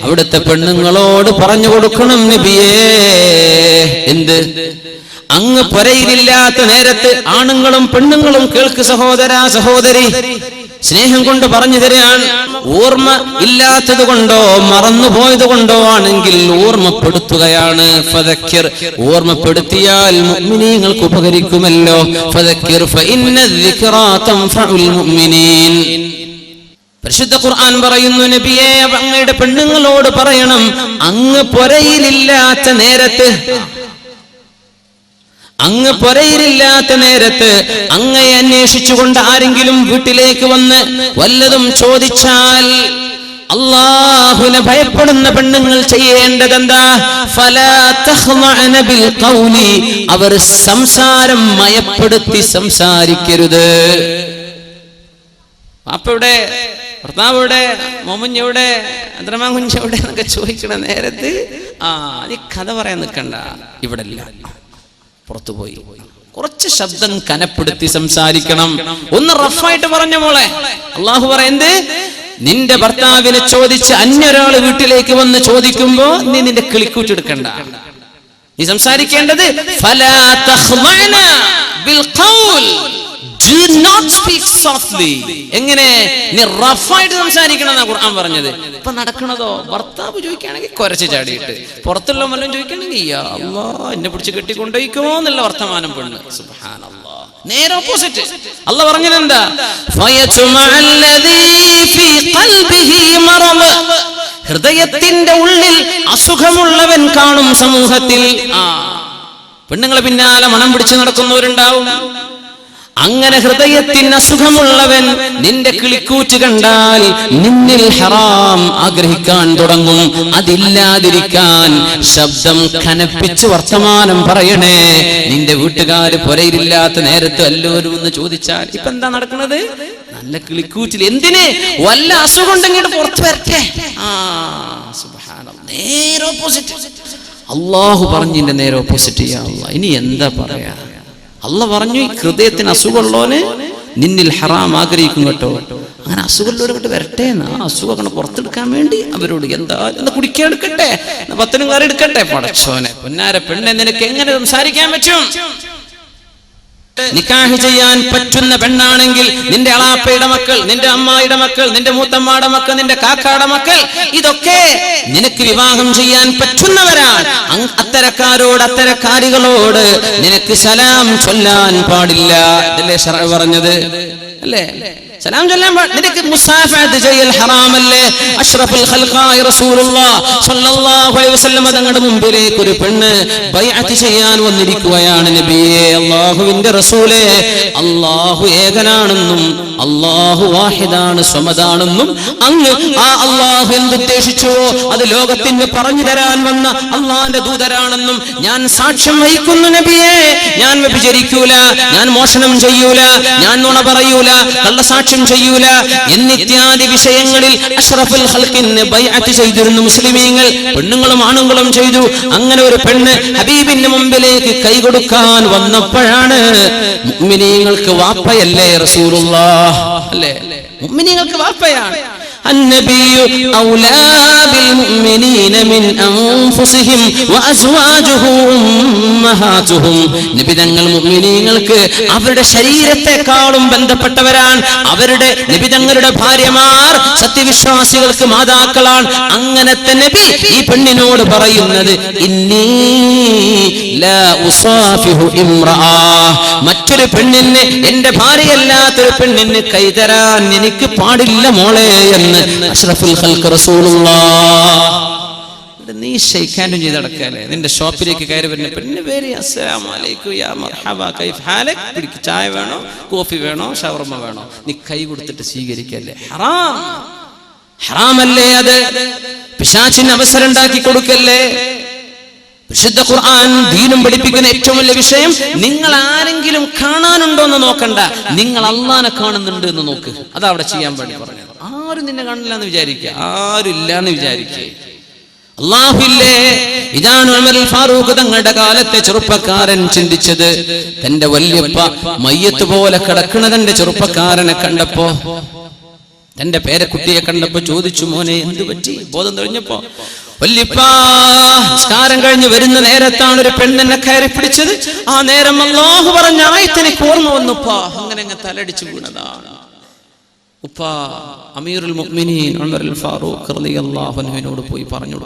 അവിടുത്തെ പെണ്ണുങ്ങളോട് പറഞ്ഞു കൊടുക്കണം നബിയേ. എന്ത്? അങ്ങ് പുരയിലില്ലാത്ത നേരത്ത് ആണുങ്ങളും പെണ്ണുങ്ങളും കേൾക്ക് സഹോദരാ സഹോദരി. സ്നേഹം കൊണ്ട് പറഞ്ഞു തരാൻ. ഓർമ്മ ഇല്ലാത്തത് കൊണ്ടോ മറന്നുപോയത് കൊണ്ടോ ആണെങ്കിൽ ഓർമ്മപ്പെടുത്തുകയാണ്. ഫദക്കിർ, ഓർമ്മപ്പെടുത്തിയാൽ മുഅ്മിനീങ്ങൾക്ക് ഉപകരിക്കുമല്ലോ. ഫദക്കിർ ഫഇന്ന الذിക്റാ തൻഫഉൽ മുഅ്മിനീൻ. പരിശുദ്ധ ഖുർആൻ പറയുന്നു നബിയേ, അങ്ങയുടെ പെണ്ണുങ്ങളോട് പറയണം, അങ്ങ് പുരയിലില്ലാത്ത നേരത്ത്, അങ്ങ് പുരയിലില്ലാത്ത നേരത്ത് അങ്ങയെ അന്വേഷിച്ചുകൊണ്ട് ആരെങ്കിലും വീട്ടിലേക്ക് വന്ന് വല്ലതും ചോദിച്ചാൽ അല്ലാഹുവിനെ ഭയപ്പെടുന്ന പെണ്ണുങ്ങൾ ചെയ്യേണ്ടതെന്താ? ഫലാ തഖ്ളഅന ബിൽ ഖൗലി, അവർ സംസാരം മയപ്പെടുത്തി സംസാരിക്കരുത്. അപ്പവിടെ ഭർത്താവിടെ, മോമഞ്ഞവിടെ, അദ്രമാകുഞ്ഞവിടെ എന്നൊക്കെ ചോദിക്കണ നേരത്ത് നീ കഥ പറയാൻ നിൽക്കണ്ട, ഇവിടെ ഇല്ല, പുറത്തുപോയി. കുറച്ച് ശബ്ദം കനപ്പെടുത്തി സംസാരിക്കണം. ഒന്ന് റഫായിട്ട് പറഞ്ഞ മോളെ. അള്ളാഹു പറയുന്നത്, നിന്റെ ഭർത്താവിനെ ചോദിച്ച് അന്യൊരാള് വീട്ടിലേക്ക് വന്ന് ചോദിക്കുമ്പോ നീ നിന്റെ കിളിക്കൂറ്റെടുക്കണ്ട. നീ സംസാരിക്കേണ്ടത് ഫലാ തഖ്ളഅന bill ഖൗൽ, do not speak softly. എങ്ങനെ? നീ റഫായിട്ട് സംസാരിക്കണം എന്നാ ഖുർആൻ പറഞ്ഞത്. ഇപ്പൊ നടക്കണതോ, ഭർത്താവ് ചോദിക്കുകയാണെങ്കിൽ കുരച്ച് ചാടിയിട്ട്, പുറത്തുള്ള വല്ലതും ചോദിക്കുകയാണെങ്കിൽ യാ അല്ലാഹ് എന്നെ പിടിച്ച് കെട്ടിക്കൊണ്ടോയിക്കോ എന്നുള്ള വർത്തമാനം പെണ്ണ്. സുബ്ഹാനല്ലാഹ്. നേരെ ഓപ്പോസിറ്റ്. അല്ലാഹ് പറഞ്ഞത് എന്താ? ഫയത്മഅല്ലദീ ഫീ ഖൽബിഹി മറദ്, ഹൃദയത്തിന്റെ ഉള്ളിൽ അസുഖമുള്ളവൻ കാണും സമൂഹത്തിൽ. പെണ്ണുങ്ങളെ പിന്നാലെ മണം പിടിച്ചു നടക്കുന്നവരുണ്ടാവും. അങ്ങനെ ഹൃദയത്തിന് അസുഖമുള്ളവൻ നിന്റെ കിളിക്കൂറ്റ് കണ്ടാൽ നിന്നിൽ ഹറാം ആഗ്രഹിക്കാൻ തുടങ്ങും. അതില്ലാതിരിക്കാൻ ശബ്ദം കനപ്പിച്ച് വർത്തമാനം പറയണേ. നിന്റെ വീട്ടുകാര് പുരയിലില്ലാത്ത നേരത്ത് എല്ലാവരും ഒന്ന് ചോദിച്ചാൽ ഇപ്പൊ എന്താ നടക്കുന്നത്? നല്ല കിളിക്കൂറ്റിൽ എന്തിന്? വല്ല അസുഖം ഉണ്ടെങ്കിൽ പുറത്തു വരട്ടെ. സുബ്ഹാനല്ലാഹ്, നേരെ ഓപ്പോസിറ്റ്. അള്ളാഹു പറഞ്ഞതിന്റെ നേരെ ഓപ്പോസിറ്റ് ചെയ്യാ. ഇനി എന്താ പറയാ? അള്ളാഹ് പറഞ്ഞു ഹൃദയത്തിന് അസുഖമുള്ളവന് നിന്നിൽ ഹറാം ആഗ്രഹിക്കും കേട്ടോ. അങ്ങനെ അസുഖമുള്ളവരോട്ട് വരട്ടെ എന്ന്. ആ അസുഖം പുറത്തെടുക്കാൻ വേണ്ടി അവരോട് എന്താ കുടിക്കാൻ എടുക്കട്ടെ, 10 കാർ എടുക്കട്ടെ. പടച്ചോനെ, പൊന്നാര പെണ്ണെ, നിനക്ക് എങ്ങനെ സംസാരിക്കാൻ പറ്റും? നിക്കാഹ് ചെയ്യാൻ പറ്റുന്ന പെണ്ണാണെങ്കിൽ നിന്റെ അളാപ്പയുടെ മക്കൾ, നിന്റെ അമ്മായിയുടെ മക്കൾ, നിന്റെ മൂത്തമ്മയുടെ മക്കൾ, നിന്റെ കാക്കായുടെ മക്കൾ, ഇതൊക്കെ നിനക്ക് വിവാഹം ചെയ്യാൻ പറ്റുന്നവരാണ്. അത്തരക്കാരോട്, അത്തരക്കാരികളോട് നിനക്ക് സലാം ചൊല്ലാൻ പാടില്ല. ഇതല്ലേ ശറഅ് പറഞ്ഞത്? അല്ലേ? സലാം ചൊല്ലാൻ നിനക്ക് മുസാഫഹത്ത് ചെയ്യൽ ഹറാമല്ലേ? അഷ്റഫുൽ ഖൽഖായ റസൂലുള്ളാഹി സ്വല്ലല്ലാഹു അലൈഹി വസല്ലം തങ്ങളുടെ മുമ്പിലേക്ക് ഒരു പെണ്ണ് ബൈഅത്ത് ചെയ്യാൻ വന്നിരിക്കുകയാണ്. നബിയേ, അല്ലാഹുവിന്റെ റസൂലേ, അല്ലാഹു ഏകനാണെന്നും അല്ലാഹു വാഹിദാണ്, സ്വമദാണെന്നും അങ്ങ് ആ അല്ലാഹു എന്തുദ്ദേശിച്ചോ അത് ലോകത്തിന് പറഞ്ഞു തരാൻ വന്ന അല്ലാഹുവിന്റെ ദൂതരാണെന്നും ഞാൻ സാക്ഷ്യം വഹിക്കുന്നു നബിയേ. ഞാൻ വ്യഭിചരിക്കൂല, ഞാൻ മോഷണം ചെയ്യൂല, ഞാൻ നുണ പറയൂല, കള്ളസാക്ഷ്യം ചെയ്യൂല എന്നിത്യാദി വിഷയങ്ങളിൽ അഷ്റഫുൽ ഖൽഖിന് ബൈഅത്ത് ചെയ്തിരുന്നു മുസ്ലിമീങ്ങൾ. പെണ്ണുങ്ങളും ആണുങ്ങളും ചെയ്തു. അങ്ങനെ ഒരു പെണ്ണ് ഹബീബിന്റെ മുമ്പിലേക്ക് കൈകൊടുക്കാൻ വന്നപ്പോഴാണ് മുഅ്മിനീങ്ങൾക്ക് വാപ്പയല്ലേ റസൂലുള്ളാഹ്? അല്ലേ? മുഅ്മിനീങ്ങൾക്ക് വാപ്പയാണ്. النبي أولى بالمؤمنين من أنفسهم وأزواجه أمهاتهم. നബി തങ്ങൾ മുഅ്മിനീങ്ങൾക്ക് അവരുടെ ശരീരത്തെക്കാളും ബന്ധപ്പെട്ടവരാണ്. അവരുടെ നബി തങ്ങളുടെ ഭാര്യമാർ സത്യവിശ്വാസികൾക്ക് മാതാക്കളാണ്. അങ്ങനത്തെ നബി ഈ പെണ്ണിനോട് പറയുന്നത് ഇന്നി ലാ ഉസാഫിഹു ഇംറഅ, മറ്റൊരു പെണ്ണിന്, എന്റെ ഭാര്യയല്ലാത്തൊരു പെണ്ണിന് കൈതരാൻ എനിക്ക് പാടില്ല മോളെ എന്ന് അഷ്റഫുൽ ഖൽഖ് റസൂലുള്ളാഹ്. നീ ഷെയ്ഖാൻഡും ചെയ്ത് നടക്കാല്ലേ? നിന്റെ ഷോപ്പിലേക്ക് കയറി വരുന്ന പെണ്ണിന് പേര് അസ്സലാമു അലൈക്കും, യാ മർഹബ, കൈഫ് ഹാലക്, കുടിക്ക് ചായ വേണോ, കോഫി വേണോ, ഷവർമ വേണോ, നീ കൈ കൊടുത്തിട്ട് സ്വീകരിക്കല്ലേ? ഹറാം, ഹറാമല്ലേ അത്? പിശാചിന് അവസരം ഉണ്ടാക്കി കൊടുക്കല്ലേ? വിശുദ്ധ ഖുർആൻ ദീനും പഠിപ്പിക്കുന്ന ഏറ്റവും വലിയ വിഷയം, നിങ്ങൾ ആരെങ്കിലും കാണാനുണ്ടോ എന്ന് നോക്കണ്ട, നിങ്ങൾ അള്ളാനെ കാണുന്നുണ്ട് എന്ന് നോക്ക്. അതാ അവിടെ ചെയ്യാൻ വേണ്ടി പറഞ്ഞത്. ആരും നിന്നെ കാണില്ല എന്ന് വിചാരിക്കുക, ആരും ഇല്ല എന്ന് വിചാരിക്കുക. അല്ലാഹുവില്ലേ? ഇതാണ് ഉമർ ഫാറൂഖ് തങ്ങളുടെ കാലത്തെ ചെറുപ്പക്കാരൻ ചിന്തിച്ചത്. തന്റെ വല്യപ്പ മയ്യത്ത് പോലെ കിടക്കുന്ന തന്റെ ചെറുപ്പക്കാരനെ കണ്ടപ്പോ, തന്റെ പേരക്കുട്ടിയെ കണ്ടപ്പോ ചോദിച്ചു, മോനെ എന്തു പറ്റി? ബോധം തെളിഞ്ഞപ്പോ, വല്യപ്പാ നിസ്കാരം കഴിഞ്ഞ് വരുന്ന നേരത്താണ് ഒരു പെണ്ണെന്നെ കയറി പിടിച്ചത്. ആ നേരം അല്ലാഹു പറഞ്ഞ ആയത്തിനെനിക്ക് ഓർമ്മ വന്നുപ്പാ. അങ്ങനെ അങ്ങ് തലടിച്ചു വീണതാണ്. ഉപ്പാ അമീറുൽ മുഅ്മിനീൻ ഉമർ ഫാറൂഖ് റളിയല്ലാഹു അൻഹുവിനോട് പോയി പറഞ്ഞു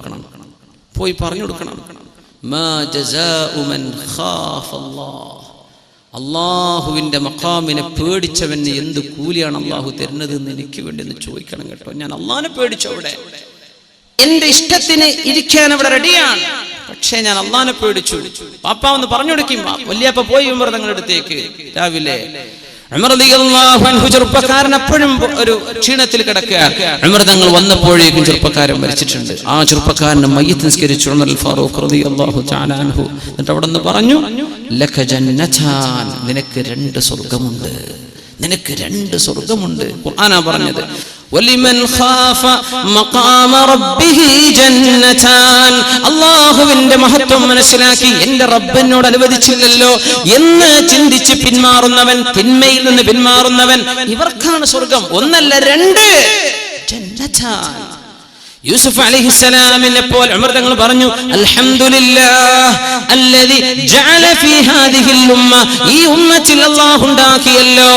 കൊടുക്കണം. മാ ജസാഉ മൻ ഖാഫ അല്ലാഹ്, അള്ളാഹുവിന്റെ മഖാമിനെ പേടിച്ചവന് എന്ത് കൂലിയാണ് അള്ളാഹു തരുന്നത് എന്ന് എനിക്ക് വേണ്ടി ഒന്ന് ചോദിക്കണം കേട്ടോ. ഞാൻ അള്ളാഹിനെ പേടിച്ചവിടെ, എന്റെ ഇഷ്ടത്തിന് ഇരിക്കാൻ അവിടെ റെഡിയാണ്, പക്ഷേ ഞാൻ അള്ളാഹിനെ പേടിച്ചു. പാപ്പ ഒന്ന് പറഞ്ഞു കൊടുക്കും. വല്യപ്പ പോയി ഉമർ തങ്ങളുടെ അടുത്തേക്ക് രാവിലെ. ഉമർ റളിയല്ലാഹു അൻഹു ചെറുപ്പക്കാരൻ അപ്പോഴും ഒരു ക്ഷീണത്തിൽ കിടക്കുകയാണ്. ഉമർ തങ്ങൾ വന്നപ്പോഴേക്കും ചെറുപ്പക്കാരൻ മരിച്ചിട്ടുണ്ട്. ആ ചെറുപ്പക്കാരനെ മയ്യിത്ത് നിസ്കരിച്ചു ഉമർ ഫാറൂഖ് റളിയല്ലാഹു തആല അൻഹു. എന്നിട്ട് അവിടെ നിന്ന് പറഞ്ഞു, ലക ജന്നതാൻ, നിനക്ക് 2 സ്വർഗ്ഗമുണ്ട്, നിനക്ക് 2 സ്വർഗ്ഗമുണ്ട്. ഖുർആനാ പറഞ്ഞത്. വലിമൻ ഖാഫ മഖാമ റബ്ബിഹി ജന്നതാൻ, അല്ലാഹുവിന്റെ മഹത്വം മനസ്സിലാക്കി എന്റെ റബ്ബ് എന്നോട് അനുവദിച്ചില്ലല്ലോ എന്ന് ചിന്തിച്ച് പിന്മാറുന്നവൻ, തിന്മയിൽ നിന്ന് പിന്മാറുന്നവൻ, ഇവർക്കാണ് സ്വർഗ്ഗം. 1 അല്ല 2 ജന്നതാൻ. യൂസുഫ് അലൈഹിസ്സലാമിനെ പോലെ ഉമർ തങ്ങൾ പറഞ്ഞു, അൽഹംദുലില്ലാഹ് അല്ലദി ജഅല ഫീ ഹാദിഹിൽ ഉമ്മ, ഈ ഉമ്മത്തിൽ അല്ലാഹു ഉണ്ടാക്കിയല്ലോ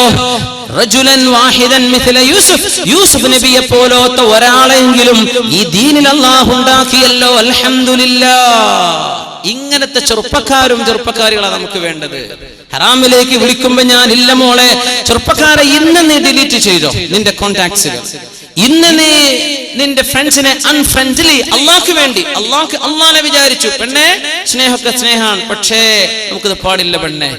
റജുലൻ വാഹിദൻ മിസ്ല യൂസുഫ്, യൂസുഫ് നബിയെ പോലത്തെ ഒരാളെങ്കിലും ഈ ദീനിൽ അല്ലാഹു ഉണ്ടാക്കിയല്ലോ. അൽഹംദുലില്ലാഹ്. ഇങ്ങനത്തെ ചെറുപ്പക്കാരികളാണ് നമുക്ക് വേണ്ടത്. ഹറാമിലേക്ക് വിളിക്കുമ്പോ ഞാൻ ഇല്ല മോളെ, ചെറുപ്പക്കാരെ ഇന്ന് നീ ഡിലീറ്റ് ചെയ്തോ നിന്റെ കോണ്ടാക്ട്സുകൾ, ഇന്ന് നീ നിന്റെ ഫ്രണ്ട്സിനെ അൺഫ്രണ്ട്ലി അള്ളാഹ്ക്ക് വേണ്ടി അള്ളാഹ്നെ വിചാരിച്ചു. പെണ്ണെ, സ്നേഹമൊക്കെ സ്നേഹമാണ്, പക്ഷേ നമുക്കത് പാടില്ല പെണ്ണെ.